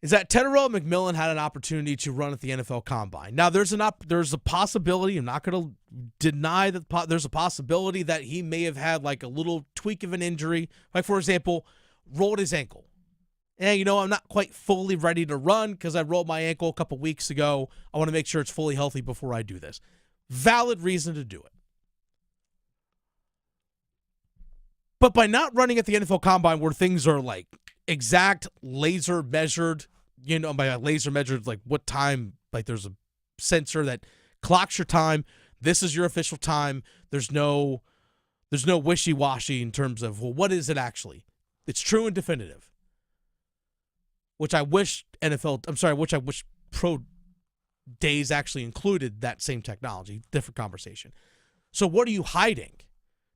S8: Is that Teteroa McMillan had an opportunity to run at the NFL Combine. Now, there's a possibility, I'm not going to deny that there's a possibility that he may have had like a little tweak of an injury. Like, for example, rolled his ankle. And, I'm not quite fully ready to run because I rolled my ankle a couple weeks ago. I want to make sure it's fully healthy before I do this. Valid reason to do it. But by not running at the NFL Combine where things are like exact laser measured, by laser measured, like what time, like there's a sensor that clocks your time. This is your official time. There's no wishy-washy in terms of, well, what is it actually? It's true and definitive. Which I wish pro days actually included that same technology. Different conversation. So what are you hiding?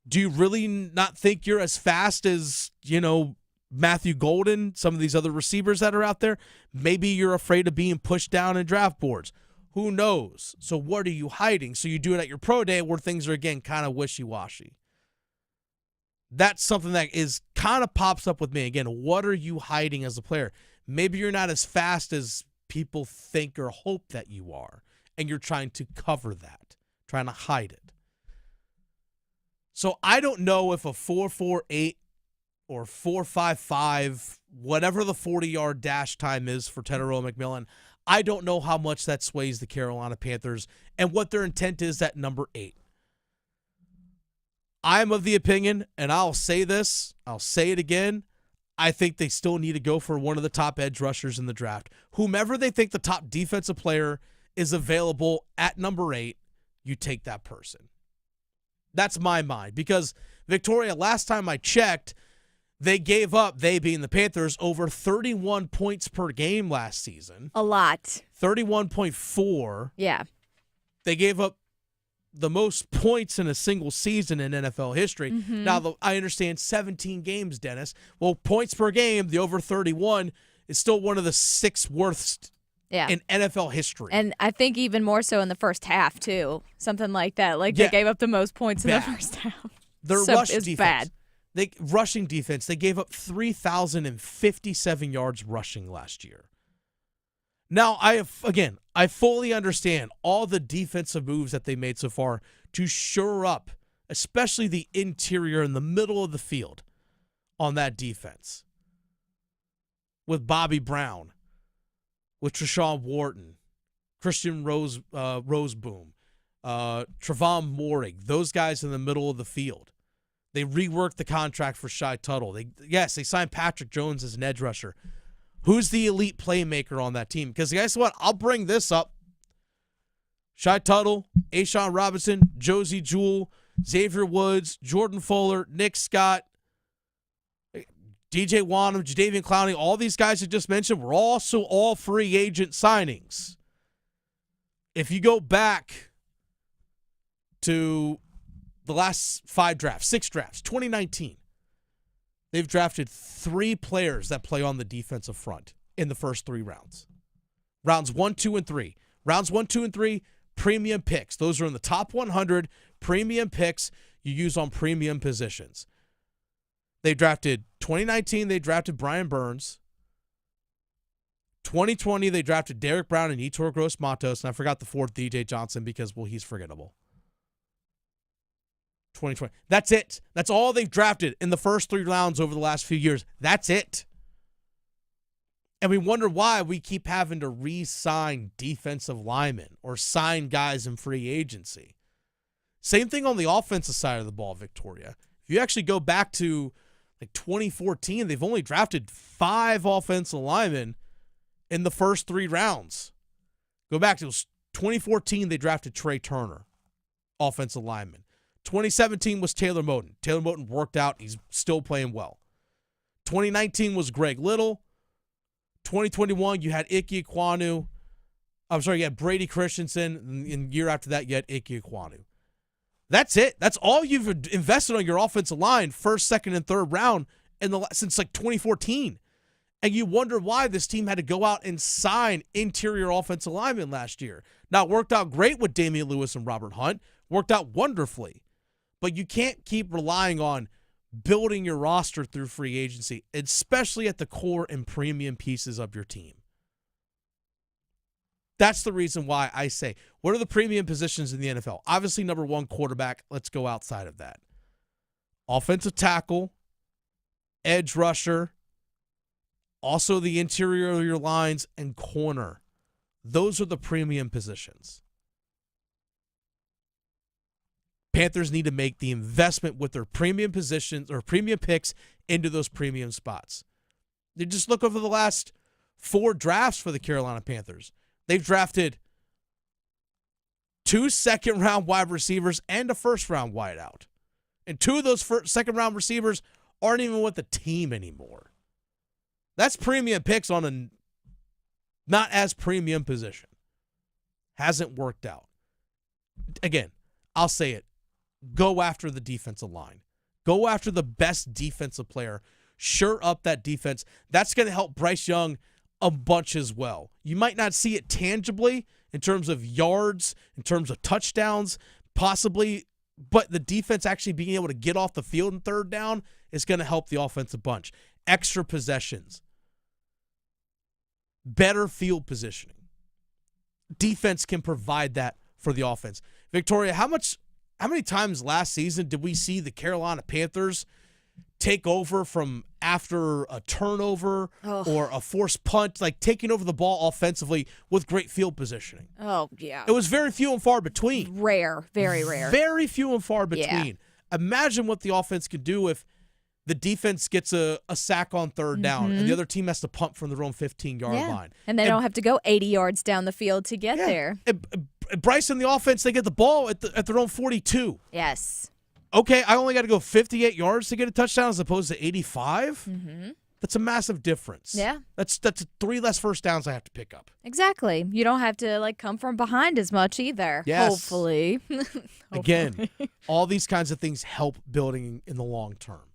S8: Do you really not think you're as fast as, Matthew Golden, some of these other receivers that are out there? Maybe you're afraid of being pushed down in draft boards. Who knows? So what are you hiding? So you do it at your pro day where things are, again, kind of wishy-washy. That's something that is kind of pops up with me. Again, what are you hiding as a player? Maybe you're not as fast as people think or hope that you are, and you're trying to cover that, trying to hide it. So I don't know if a 4.48 or 4.55, whatever the 40-yard dash time is for Tedero McMillan, I don't know how much that sways the Carolina Panthers and what their intent is at number 8. I'm of the opinion, and I'll say this, I'll say it again, I think they still need to go for one of the top edge rushers in the draft. Whomever they think the top defensive player is available at number 8, you take that person. That's my mind. Because, Victoria, last time I checked, they gave up, they being the Panthers, over 31 points per game last season.
S2: A lot.
S8: 31.4.
S2: Yeah.
S8: They gave up the most points in a single season in NFL history.
S2: Mm-hmm.
S8: Now, I understand 17 games, Dennis. Well, points per game, the over 31, is still one of the 6 worst in NFL history.
S2: And I think even more so in the first half, too. Something like that. Like, they gave up the most points in the first half.
S8: Their
S2: so
S8: rush
S2: it's
S8: defense.
S2: bad.
S8: Rushing defense, they gave up 3,057 yards rushing last year. Now, I fully understand all the defensive moves that they made so far to shore up, especially the interior in the middle of the field on that defense. With Bobby Brown, with Treshawn Wharton, Christian Roseboom, Trevon Moehrig, those guys in the middle of the field. They reworked the contract for Shai Tuttle. They signed Patrick Jones as an edge rusher. Who's the elite playmaker on that team? Because guess what? I'll bring this up. Shai Tuttle, A'Shawn Robinson, Josie Jewell, Xavier Woods, Jordan Fuller, Nick Scott, DJ Wanham, Jadeveon Clowney, all these guys I just mentioned were also all free agent signings. If you go back to the last 6 drafts, 2019, they've drafted 3 players that play on the defensive front in the first 3 rounds. Rounds 1, 2, and 3. Rounds 1, 2, and 3, premium picks. Those are in the top 100 premium picks you use on premium positions. 2019, they drafted Brian Burns. 2020, they drafted Derek Brown and Yetur Gross-Matos, and I forgot the 4th, DJ Johnson, because, well, he's forgettable. 2020. That's it. That's all they've drafted in the first 3 rounds over the last few years. That's it. And we wonder why we keep having to re-sign defensive linemen or sign guys in free agency. Same thing on the offensive side of the ball, Victoria. If you actually go back to 2014, they've only drafted 5 offensive linemen in the first 3 rounds. Go back to 2014, they drafted Trey Turner, offensive lineman. 2017 was Taylor Moton. Taylor Moton worked out. He's still playing well. 2019 was Greg Little. 2021, you had Ike Ekwonu. You had Brady Christensen. And the year after that, you had Ike Ekwonu. That's it. That's all you've invested on your offensive line, first, second, and third round since 2014. And you wonder why this team had to go out and sign interior offensive linemen last year. Now, it worked out great with Damian Lewis and Robert Hunt. Worked out wonderfully. But you can't keep relying on building your roster through free agency, especially at the core and premium pieces of your team. That's the reason why I say, what are the premium positions in the NFL? Obviously, number 1, quarterback. Let's go outside of that. Offensive tackle, edge rusher, also the interior of your lines, and corner. Those are the premium positions. Panthers need to make the investment with their premium positions or premium picks into those premium spots. They just look over the last 4 drafts for the Carolina Panthers. They've drafted 2 second-round wide receivers and a first-round wideout. And 2 of those second-round receivers aren't even with the team anymore. That's premium picks on a not as premium position. Hasn't worked out. Again, I'll say it. Go after the defensive line. Go after the best defensive player. Shore up that defense. That's going to help Bryce Young a bunch as well. You might not see it tangibly in terms of yards, in terms of touchdowns, possibly, but the defense actually being able to get off the field in third down is going to help the offense a bunch. Extra possessions. Better field positioning. Defense can provide that for the offense. Victoria, how many times last season did we see the Carolina Panthers take over from after a turnover or a forced punt, like taking over the ball offensively with great field positioning.
S2: Oh, yeah.
S8: It was very few and far between.
S2: Rare, very rare.
S8: Very few and far between.
S2: Yeah.
S8: Imagine what the offense could do if the defense gets a sack on third down and the other team has to punt from their own 15-yard line.
S2: And they don't have to go 80 yards down the field to get there.
S8: Bryce and the offense, they get the ball at their own 42.
S2: Yes.
S8: Okay, I only got to go 58 yards to get a touchdown as opposed to 85.
S2: Mm-hmm.
S8: That's a massive difference.
S2: Yeah.
S8: That's 3 less first downs I have to pick up.
S2: Exactly. You don't have to come from behind as much either.
S8: Yes.
S2: Hopefully.
S8: Again, all these kinds of things help building in the long term.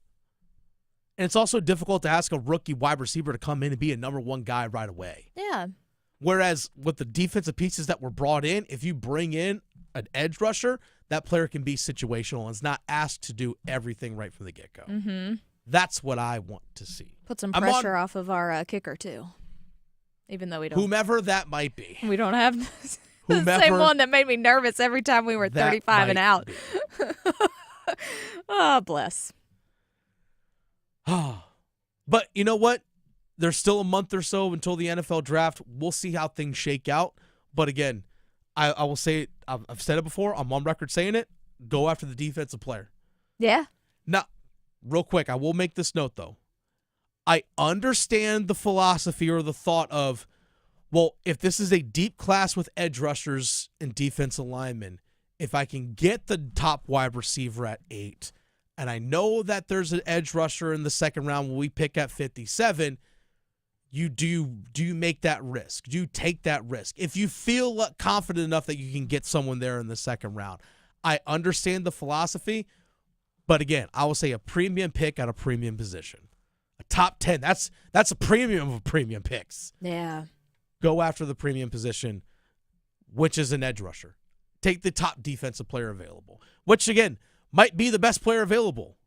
S8: And it's also difficult to ask a rookie wide receiver to come in and be a number one guy right away.
S2: Yeah.
S8: Whereas with the defensive pieces that were brought in, if you bring in an edge rusher, that player can be situational and is not asked to do everything right from the get-go.
S2: Mm-hmm.
S8: That's what I want to see.
S2: Put some pressure off of our kicker, too. Even though we don't.
S8: Whomever that might be.
S2: We don't have the same one that made me nervous every time we were 35 and out. Oh, bless.
S8: But you know what? There's still a month or so until the NFL draft. We'll see how things shake out. But again, I will say it. I've said it before. I'm on record saying it. Go after the defensive player.
S2: Yeah.
S8: Now, real quick, I will make this note, though. I understand the philosophy or the thought of, well, if this is a deep class with edge rushers and defensive linemen, if I can get the top wide receiver at 8, and I know that there's an edge rusher in the second round when we pick at 57, do you make that risk? Do you take that risk? If you feel confident enough that you can get someone there in the second round, I understand the philosophy, but again, I will say a premium pick at a premium position. A top 10, that's a premium of premium picks.
S2: Yeah.
S8: Go after the premium position, which is an edge rusher. Take the top defensive player available, which again might be the best player available.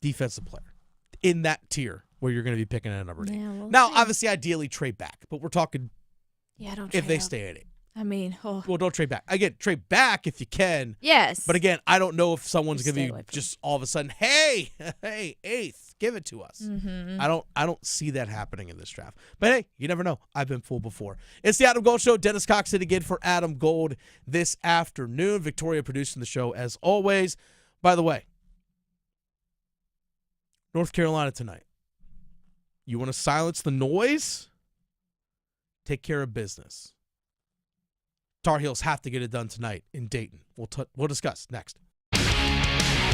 S8: Defensive player in that tier where you're going to be picking at number 8.
S2: Yeah, we'll
S8: now,
S2: see.
S8: obviously, ideally trade back, but we're talking
S2: don't
S8: if they
S2: trade up.
S8: stay at 8.
S2: I mean,
S8: Well, don't trade back. Again, trade back if you can.
S2: Yes.
S8: But again, I don't know if someone's
S2: Just
S8: going
S2: stay
S8: to
S2: away
S8: be
S2: from
S8: just all of a sudden, hey, 8th, give it to us.
S2: Mm-hmm.
S8: I don't see that happening in this draft. But hey, you never know. I've been fooled before. It's the Adam Gold Show. Dennis Cox in again for Adam Gold this afternoon. Victoria producing the show as always. By the way, North Carolina tonight. You want to silence the noise? Take care of business. Tar Heels have to get it done tonight in Dayton. We'll discuss next.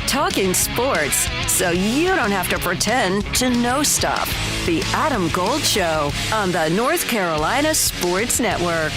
S6: Talking sports so you don't have to pretend to know stuff. The Adam Gold Show on the North Carolina Sports Network.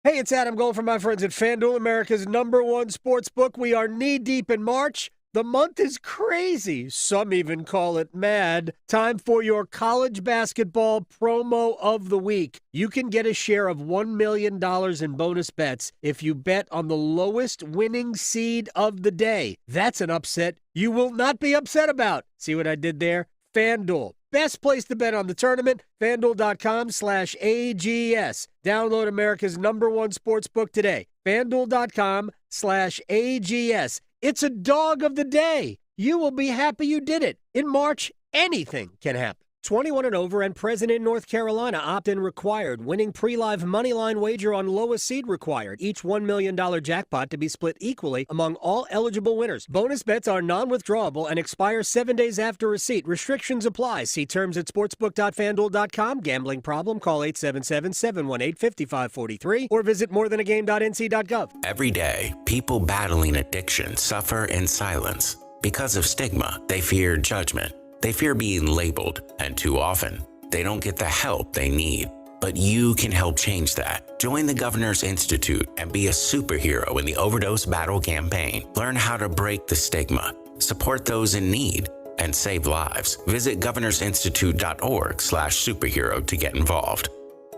S12: Hey, it's Adam Gold from my friends at FanDuel, America's #1 sports book. We are knee-deep in March. The month is crazy. Some even call it mad. Time for your college basketball promo of the week. You can get a share of $1 million in bonus bets if you bet on the lowest winning seed of the day. That's an upset you will not be upset about. See what I did there? FanDuel. Best place to bet on the tournament, FanDuel.com/AGS. Download America's #1 sports book today. FanDuel.com/AGS. It's a dog of the day. You will be happy you did it. In March, anything can happen. 21 and over and present in North Carolina. Opt-in required. Winning pre-live moneyline wager on lowest seed required. Each $1 million jackpot to be split equally among all eligible winners. Bonus bets are non-withdrawable and expire 7 days after receipt. Restrictions apply. See terms at sportsbook.fanduel.com. Gambling problem? Call 877-718-5543 or visit morethanagame.nc.gov.
S19: Every day, people battling addiction suffer in silence. Because of stigma, they fear judgment. They fear being labeled, and too often, they don't get the help they need. But you can help change that. Join the Governor's Institute and be a superhero in the overdose battle campaign. Learn how to break the stigma, support those in need, and save lives. Visit governorsinstitute.org/superhero to get involved.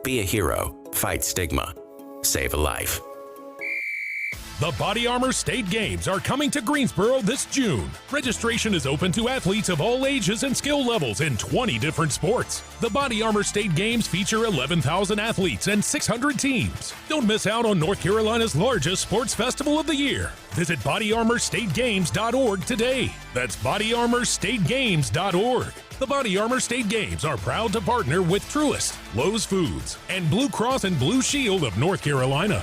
S19: Be a hero, fight stigma, save a life.
S20: The Body Armor State Games are coming to Greensboro this June. Registration is open to athletes of all ages and skill levels in 20 different sports. The Body Armor State Games feature 11,000 athletes and 600 teams. Don't miss out on North Carolina's largest sports festival of the year. Visit bodyarmorstategames.org today. That's bodyarmorstategames.org. The Body Armor State Games are proud to partner with Truist, Lowe's Foods, and Blue Cross and Blue Shield of North Carolina.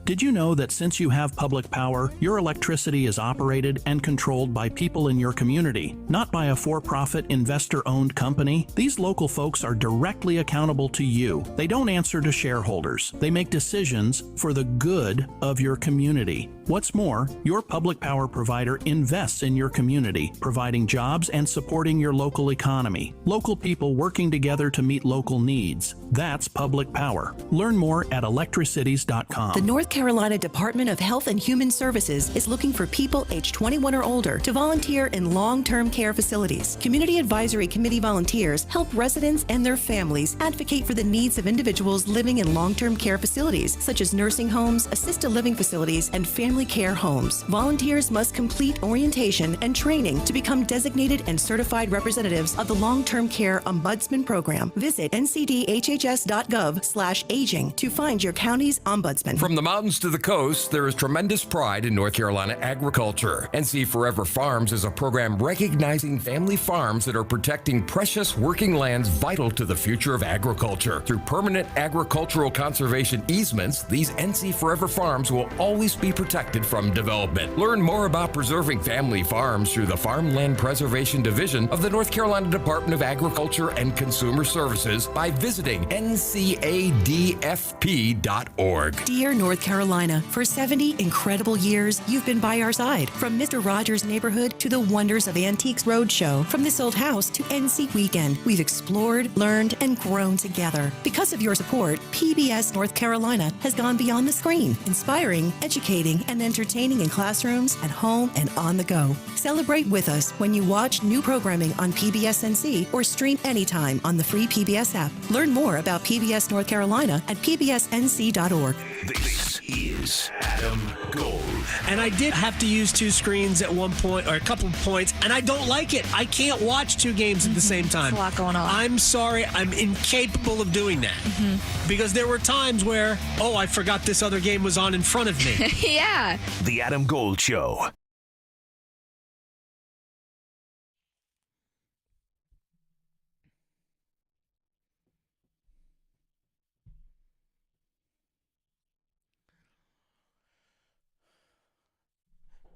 S21: Did you know that since you have public power, your electricity is operated and controlled by people in your community, not by a for-profit, investor-owned company? These local folks are directly accountable to you. They don't answer to shareholders. They make decisions for the good of your community. What's more, your public power provider invests in your community, providing jobs and supporting your local economy. Local people working together to meet local needs. That's public power. Learn more at electricities.com.
S22: The North Carolina Department of Health and Human Services is looking for people age 21 or older to volunteer in long-term care facilities. Community Advisory Committee volunteers help residents and their families advocate for the needs of individuals living in long-term care facilities, such as nursing homes, assisted living facilities, and family care homes. Volunteers must complete orientation and training to become designated and certified representatives of the Long-Term Care Ombudsman Program. Visit ncdhhs.gov/aging to find your county's ombudsman.
S23: From the mountains to the coast, there is tremendous pride in North Carolina agriculture. NC Forever Farms is a program recognizing family farms that are protecting precious working lands vital to the future of agriculture. Through permanent agricultural conservation easements, these NC Forever Farms will always be protected from development. Learn more about preserving family farms through the Farmland Preservation Division of the North Carolina Department of Agriculture and Consumer Services by visiting ncadfp.org.
S22: Dear North Carolina, for 70 incredible years, you've been by our side. From Mr. Rogers' Neighborhood to the wonders of Antiques Roadshow, from This Old House to NC Weekend, we've explored, learned, and grown together. Because of your support, PBS North Carolina has gone beyond the screen, inspiring, educating, and entertaining in classrooms, at home, and on the go. Celebrate with us when you watch new programming on PBS NC or stream anytime on the free PBS app. Learn more about PBS North Carolina at pbsnc.org.
S5: This is Adam Gold.
S12: And I did have to use two screens at one point, or a couple of points, and I don't like it. I can't watch two games at the same time.
S2: There's a lot going on.
S12: I'm sorry, I'm incapable of doing that. Because there were times where, I forgot this other game was on in front of me.
S2: Yeah.
S5: The Adam Gold Show.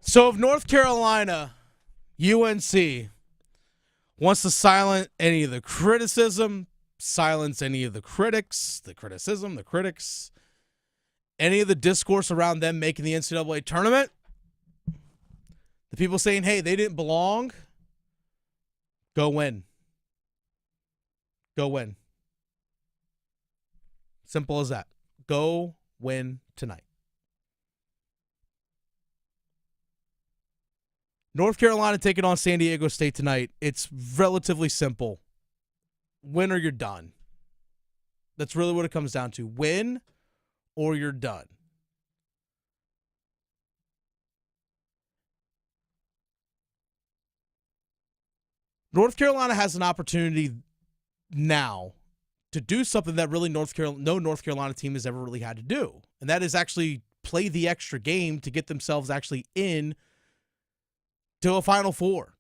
S8: So if North Carolina, UNC, wants to silence any of the criticism, silence any of the critics, the criticism, the critics, any of the discourse around them making the NCAA tournament, the people saying, hey, they didn't belong, go win. Go win. Simple as that. Go win tonight. North Carolina taking on San Diego State tonight. It's relatively simple. Win or you're done. That's really what it comes down to. Win or you're done. North Carolina has an opportunity now to do something that really no North Carolina team has ever really had to do. And that is actually play the extra game to get themselves actually in to a Final Four.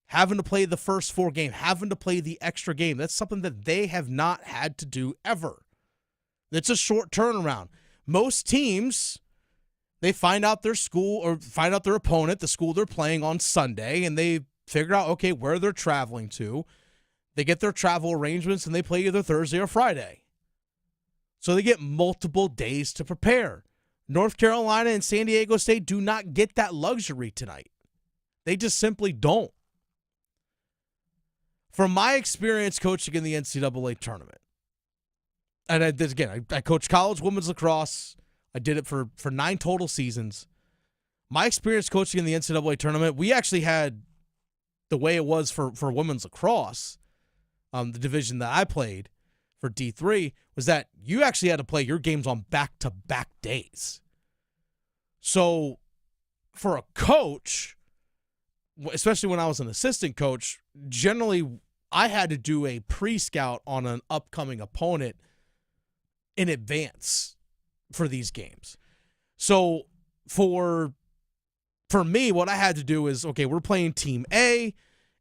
S8: Having to play the first four game, having to play the extra game. That's something that they have not had to do ever. It's a short turnaround. Most teams, they find out their school or find out their opponent, the school they're playing on Sunday, and they figure out, okay, where they're traveling to. They get their travel arrangements, and they play either Thursday or Friday. So they get multiple days to prepare. North Carolina and San Diego State do not get that luxury tonight. They just simply don't. From my experience coaching in the NCAA tournament, and I coached college women's lacrosse. I did it for 9 total seasons. My experience coaching in the NCAA tournament, we actually had the way it was for women's lacrosse, the division that I played for D3, was that you actually had to play your games on back-to-back days. So for a coach, especially when I was an assistant coach, generally I had to do a pre-scout on an upcoming opponent in advance for these games. So for me, what I had to do is, okay, we're playing Team A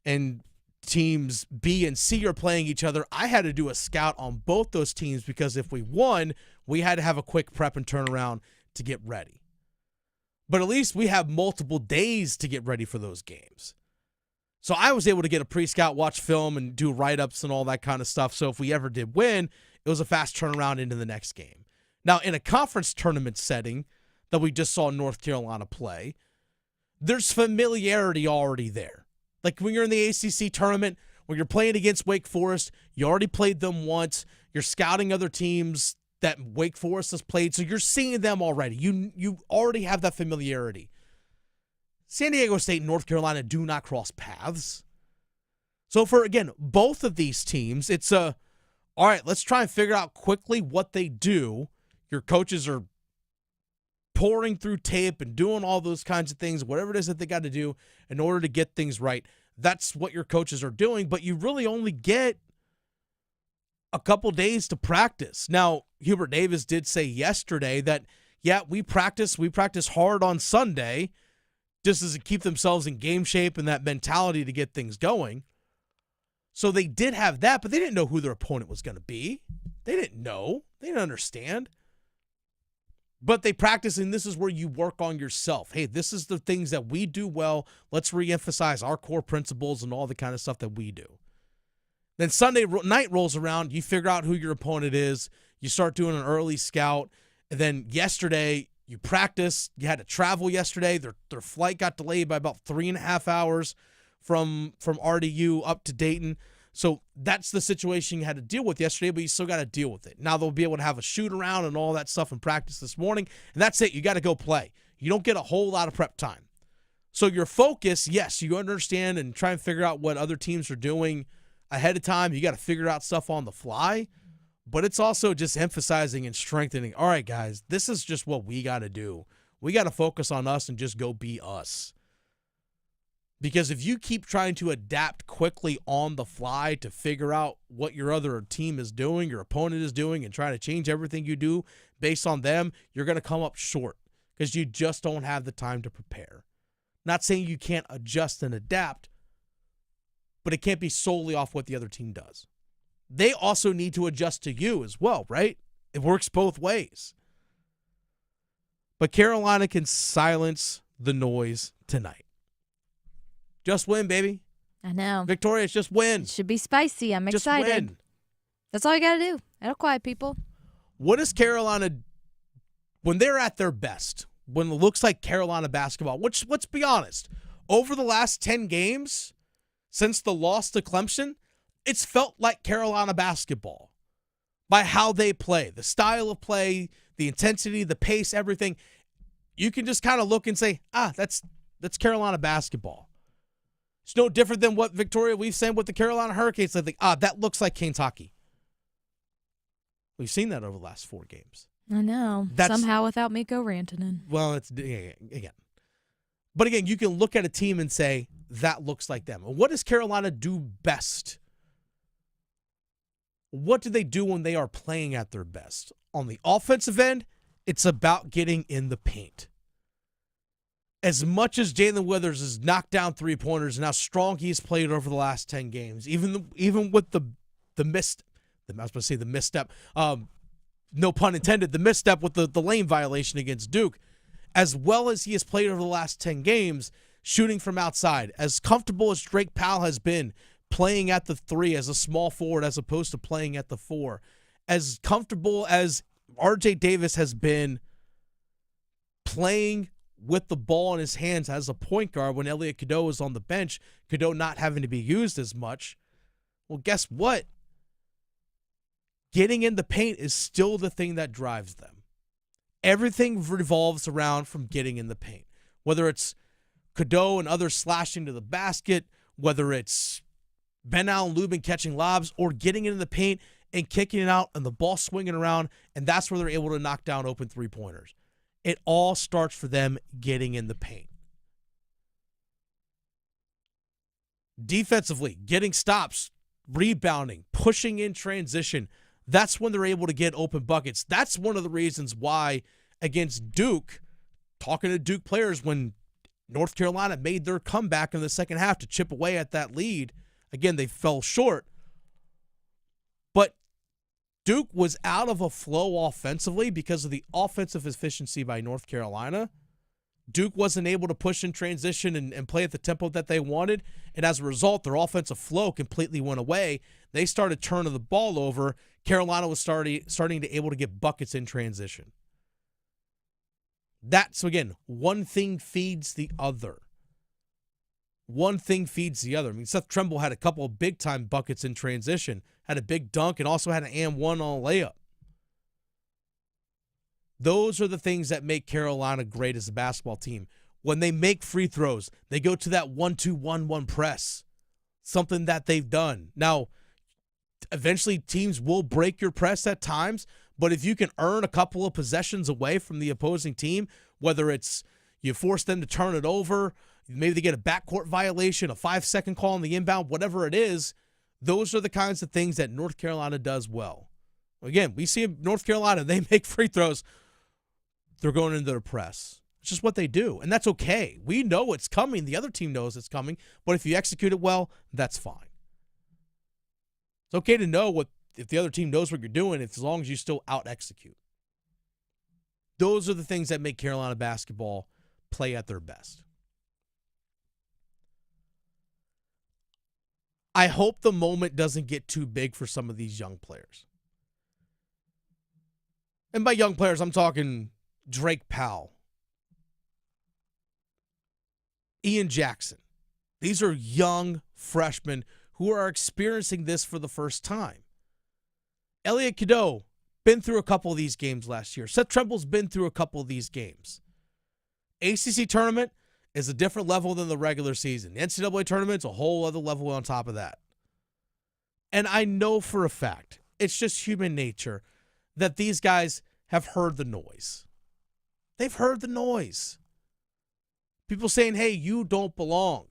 S8: and teams B and C are playing each other. I had to do a scout on both those teams because if we won, we had to have a quick prep and turnaround to get ready. But at least we have multiple days to get ready for those games. So I was able to get a pre-scout, watch film, and do write-ups and all that kind of stuff. So if we ever did win, it was a fast turnaround into the next game. Now, in a conference tournament setting that we just saw North Carolina play, there's familiarity already there. Like when you're in the ACC tournament, when you're playing against Wake Forest, you already played them once. You're scouting other teams that Wake Forest has played, so you're seeing them already. You already have that familiarity. San Diego State and North Carolina do not cross paths. So for, again, both of these teams, it's all right, let's try and figure out quickly what they do. Your coaches are pouring through tape and doing all those kinds of things, whatever it is that they got to do in order to get things right. That's what your coaches are doing, but you really only get a couple days to practice. Now, Hubert Davis did say yesterday that, yeah, we practice hard on Sunday just as to keep themselves in game shape and that mentality to get things going. So they did have that, but they didn't know who their opponent was going to be. They didn't know. They didn't understand. But they practice, and this is where you work on yourself. Hey, this is the things that we do well. Let's reemphasize our core principles and all the kind of stuff that we do. Then Sunday night rolls around. You figure out who your opponent is. You start doing an early scout. And then yesterday, you practice. You had to travel yesterday. Their flight got delayed by about 3.5 hours from RDU up to Dayton. So that's the situation you had to deal with yesterday, but you still got to deal with it. Now they'll be able to have a shoot around and all that stuff in practice this morning, and that's it. You got to go play. You don't get a whole lot of prep time. So your focus, yes, you understand and try and figure out what other teams are doing ahead of time. You got to figure out stuff on the fly, but it's also just emphasizing and strengthening. All right, guys, this is just what we got to do. We got to focus on us and just go be us. Because if you keep trying to adapt quickly on the fly to figure out what your other team is doing, your opponent is doing, and trying to change everything you do based on them, you're going to come up short because you just don't have the time to prepare. Not saying you can't adjust and adapt, but it can't be solely off what the other team does. They also need to adjust to you as well, right? It works both ways. But Carolina can silence the noise tonight. Just win, baby.
S2: I know.
S8: Victorious, just win.
S2: It should be spicy. I'm
S8: just
S2: excited.
S8: Win.
S2: That's all you got to do. That'll quiet people.
S8: What is Carolina, when they're at their best, when it looks like Carolina basketball, which, let's be honest, over the last 10 games, since the loss to Clemson, it's felt like Carolina basketball by how they play, the style of play, the intensity, the pace, everything. You can just kind of look and say, that's Carolina basketball. It's no different than what, Victoria, we've said with the Carolina Hurricanes. They think, that looks like Kentucky. We've seen that over the last 4 games.
S2: I know. Somehow without Mikko Rantanen.
S8: Well, it's again. But again, you can look at a team and say, that looks like them. What does Carolina do best? What do they do when they are playing at their best? On the offensive end, it's about getting in the paint. As much as Jalen Withers has knocked down 3-pointers and how strong he's played over the last 10 games, even with the misstep, no pun intended, the misstep with the lane violation against Duke, as well as he has played over the last 10 games, shooting from outside, as comfortable as Drake Powell has been playing at the 3 as a small forward as opposed to playing at the 4, as comfortable as RJ Davis has been playing with the ball in his hands as a point guard when Elliot Cadeau was on the bench, Cadeau not having to be used as much. Well, guess what? Getting in the paint is still the thing that drives them. Everything revolves around from getting in the paint. Whether it's Cadeau and others slashing to the basket, whether it's Ben Allen Lubin catching lobs, or getting into the paint and kicking it out and the ball swinging around, and that's where they're able to knock down open 3-pointers. It all starts for them getting in the paint. Defensively, getting stops, rebounding, pushing in transition. That's when they're able to get open buckets. That's one of the reasons why against Duke, talking to Duke players when North Carolina made their comeback in the second half to chip away at that lead. Again, they fell short. But Duke was out of a flow offensively because of the offensive efficiency by North Carolina. Duke wasn't able to push in transition and play at the tempo that they wanted. And as a result, their offensive flow completely went away. They started turning the ball over. Carolina was starting to able to get buckets in transition. So again, one thing feeds the other. One thing feeds the other. I mean, Seth Trimble had a couple of big-time buckets in transition, had a big dunk, and also had an and-one on a layup. Those are the things that make Carolina great as a basketball team. When they make free throws, they go to that 1-2-1-1 press, something that they've done. Now, eventually teams will break your press at times, but if you can earn a couple of possessions away from the opposing team, whether it's you force them to turn it over, maybe they get a backcourt violation, a 5-second call on the inbound, whatever it is, those are the kinds of things that North Carolina does well. Again, we see North Carolina, they make free throws, they're going into their press. It's just what they do, and that's okay. We know it's coming. The other team knows it's coming, but if you execute it well, that's fine. It's okay to know if the other team knows what you're doing, as long as you still out-execute. Those are the things that make Carolina basketball play at their best. I hope the moment doesn't get too big for some of these young players. And by young players, I'm talking Drake Powell, Ian Jackson. These are young freshmen who are experiencing this for the first time. Elliot Cadeau, been through a couple of these games last year. Seth Trimble's been through a couple of these games. ACC tournament is a different level than the regular season. The NCAA tournament's a whole other level on top of that. And I know for a fact, it's just human nature, that these guys have heard the noise. They've heard the noise. People saying, hey, you don't belong.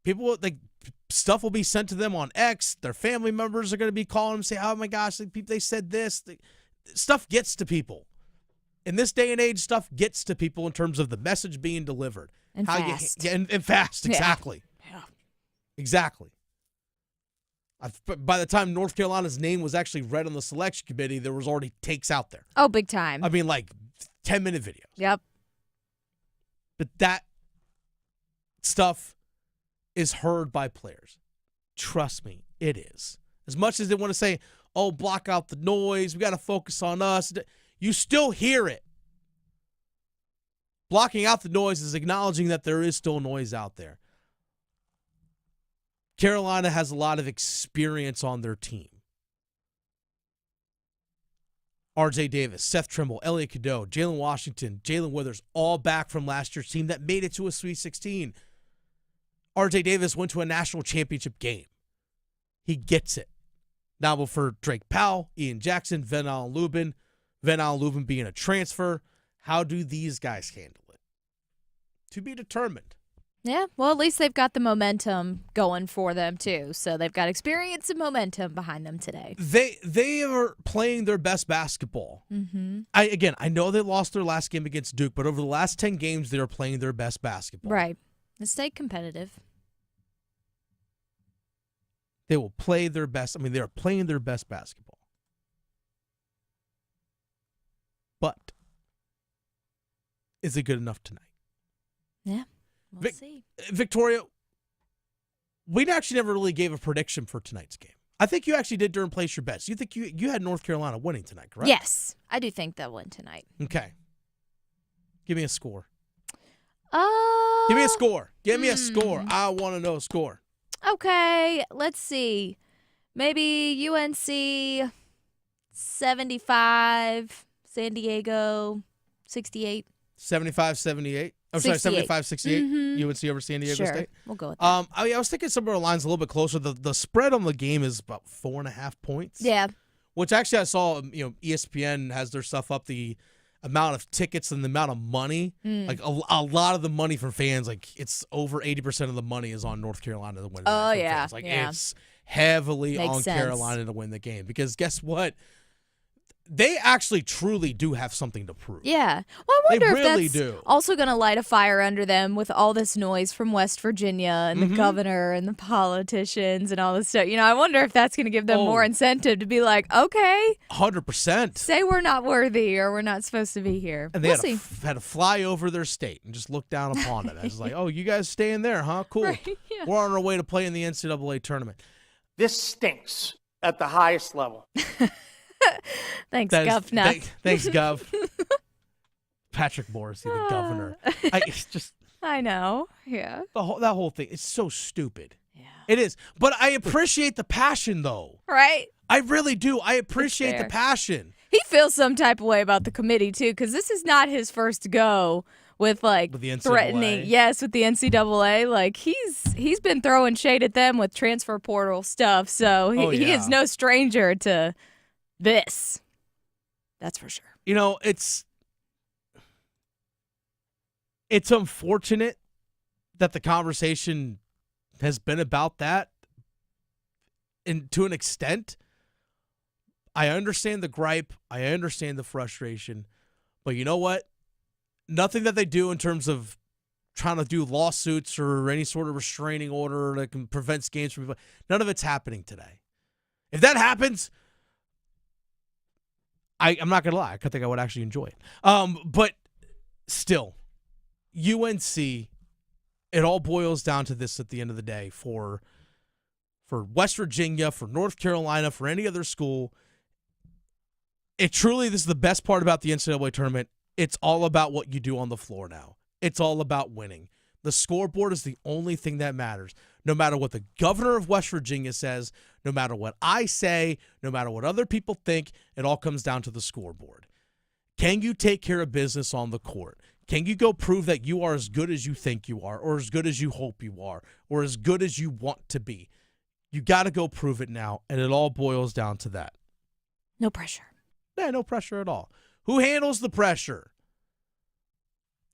S8: People, stuff will be sent to them on X. Their family members are going to be calling them, say, oh my gosh, they said this. Stuff gets to people. In this day and age, stuff gets to people in terms of the message being delivered.
S2: And fast.
S8: And fast, exactly.
S2: Yeah.
S8: Exactly. By the time North Carolina's name was actually read on the selection committee, there was already takes out there.
S2: Oh, big time.
S8: I mean, 10-minute videos.
S2: Yep.
S8: But that stuff is heard by players. Trust me, it is. As much as they want to say, oh, block out the noise, we got to focus on us, you still hear it. Blocking out the noise is acknowledging that there is still noise out there. Carolina has a lot of experience on their team. RJ Davis, Seth Trimble, Elliot Cadeau, Jalen Washington, Jalen Withers, all back from last year's team that made it to a Sweet 16. RJ Davis went to a national championship game. He gets it. Now for Drake Powell, Ian Jackson, Van Allen Lubin being a transfer, how do these guys handle it? To be determined.
S2: Yeah, well, at least they've got the momentum going for them, too. So they've got experience and momentum behind them today.
S8: They are playing their best basketball.
S2: Mm-hmm.
S8: I know they lost their last game against Duke, but over the last 10 games, they are playing their best basketball.
S2: Right. Let's stay competitive.
S8: They will play their best. I mean, they are playing their best basketball. But is it good enough tonight?
S2: Yeah. We'll see.
S8: Victoria, we actually never really gave a prediction for tonight's game. I think you actually did during Place Your Bets. You think you had North Carolina winning tonight, correct?
S2: Yes, I do think they'll win tonight.
S8: Okay. Give me a score. Give me a score. Give me a score. I want to know a score.
S2: Okay, let's see. Maybe UNC 75, San Diego 68.
S8: 75-78. I'm sorry, 75-68.
S2: Mm-hmm.
S8: UNC over San Diego
S2: sure.
S8: State.
S2: We'll go with that.
S8: I was thinking somewhere the line's a little bit closer. The spread on the game is about 4.5 points.
S2: Yeah.
S8: which actually I saw, ESPN has their stuff up, the amount of tickets and the amount of money. Like a lot of the money from fans, like it's over 80% of the money is on North Carolina to win.
S2: Oh, yeah.
S8: Fans. It's heavily
S2: Makes
S8: on
S2: sense.
S8: Carolina to win the game because guess what? They actually truly do have something to prove.
S2: Yeah. Well, I wonder
S8: They really
S2: if that's
S8: do.
S2: also going to light a fire under them with all this noise from West Virginia and the governor and the politicians and all this stuff. I wonder if that's going to give them more incentive to be like, okay,
S8: 100%.
S2: say we're not worthy or we're not supposed to be here.
S8: And they
S2: We'll
S8: had,
S2: see.
S8: had to fly over their state and just look down upon it. I was like, oh, you guys staying there, huh? Cool.
S2: Right, yeah.
S8: We're on our way to play in the NCAA tournament.
S9: This stinks at the highest level.
S2: Thanks,
S8: That is-
S2: Governor.
S8: Thanks, Gov. Patrick Morrissey, the governor. It's just
S2: I know. Yeah.
S8: that whole thing. It's so stupid. Yeah, it is. But I appreciate the passion, though.
S2: Right?
S8: I really do. I appreciate the
S2: fair.
S8: passion.
S2: He feels some type of way about the committee, too, because this is not his first go with, like,
S8: With the NCAA.
S2: threatening. Yes, with the NCAA. Like, he's been throwing shade at them with transfer portal stuff, so he is no stranger to this. That's for sure.
S8: It's unfortunate that the conversation has been about that, and to an extent. I understand the gripe. I understand the frustration. But you know what? Nothing that they do in terms of trying to do lawsuits or any sort of restraining order that can prevent games from people, none of it's happening today. If that happens, I'm not going to lie. I think I would actually enjoy it. But still, UNC, it all boils down to this at the end of the day for West Virginia, for North Carolina, for any other school. This is the best part about the NCAA tournament. It's all about what you do on the floor now. It's all about winning. The scoreboard is the only thing that matters. No matter what the governor of West Virginia says, no matter what I say, no matter what other people think, it all comes down to the scoreboard. Can you take care of business on the court? Can you go prove that you are as good as you think you are, or as good as you hope you are, or as good as you want to be? You got to go prove it now, and it all boils down to that.
S2: No pressure.
S8: Yeah, no pressure at all. Who handles the pressure?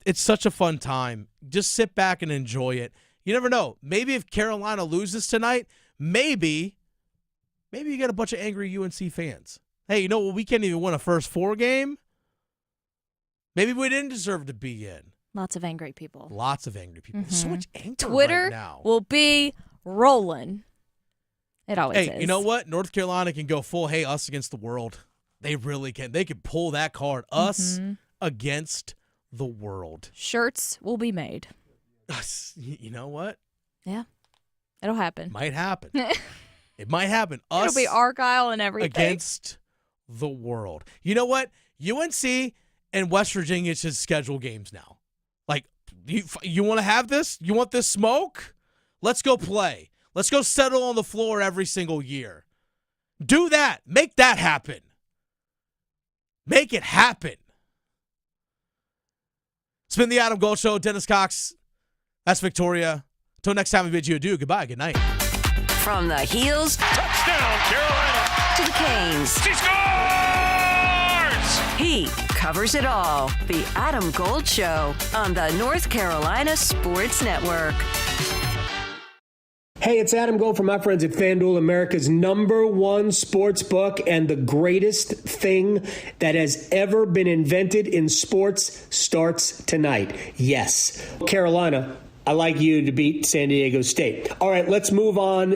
S8: It's such a fun time. Just sit back and enjoy it. You never know. Maybe if Carolina loses tonight, maybe you get a bunch of angry UNC fans. Hey, you know what? We can't even win a first four game. Maybe we didn't deserve to be in.
S2: Lots of angry people.
S8: Lots of angry people. There's so much anger
S2: Twitter
S8: right now.
S2: will be rolling. It always is.
S8: Hey, you know what? North Carolina can go full, hey, us against the world. They really can. They can pull that card. Us against the world.
S2: Shirts will be made.
S8: You know what?
S2: Yeah. It'll happen.
S8: Might happen. It might happen. Us
S2: It'll be Argyle and everything.
S8: against the world. You know what? UNC and West Virginia should schedule games now. Like, you want to have this? You want this smoke? Let's go play. Let's go settle on the floor every single year. Do that. Make that happen. Make it happen. It's been the Adam Gold Show. Dennis Cox. That's Victoria. Until next time we bid you adieu. Goodbye. Good night.
S6: From the heels
S11: Touchdown, Carolina.
S6: to the canes.
S11: She scores!
S6: He covers it all. The Adam Gold Show on the North Carolina Sports Network.
S12: Hey, it's Adam Gold from my friends at FanDuel, America's #1 sports book, and the greatest thing that has ever been invented in sports starts tonight. Yes, Carolina, I like you to beat San Diego State. All right, let's move on.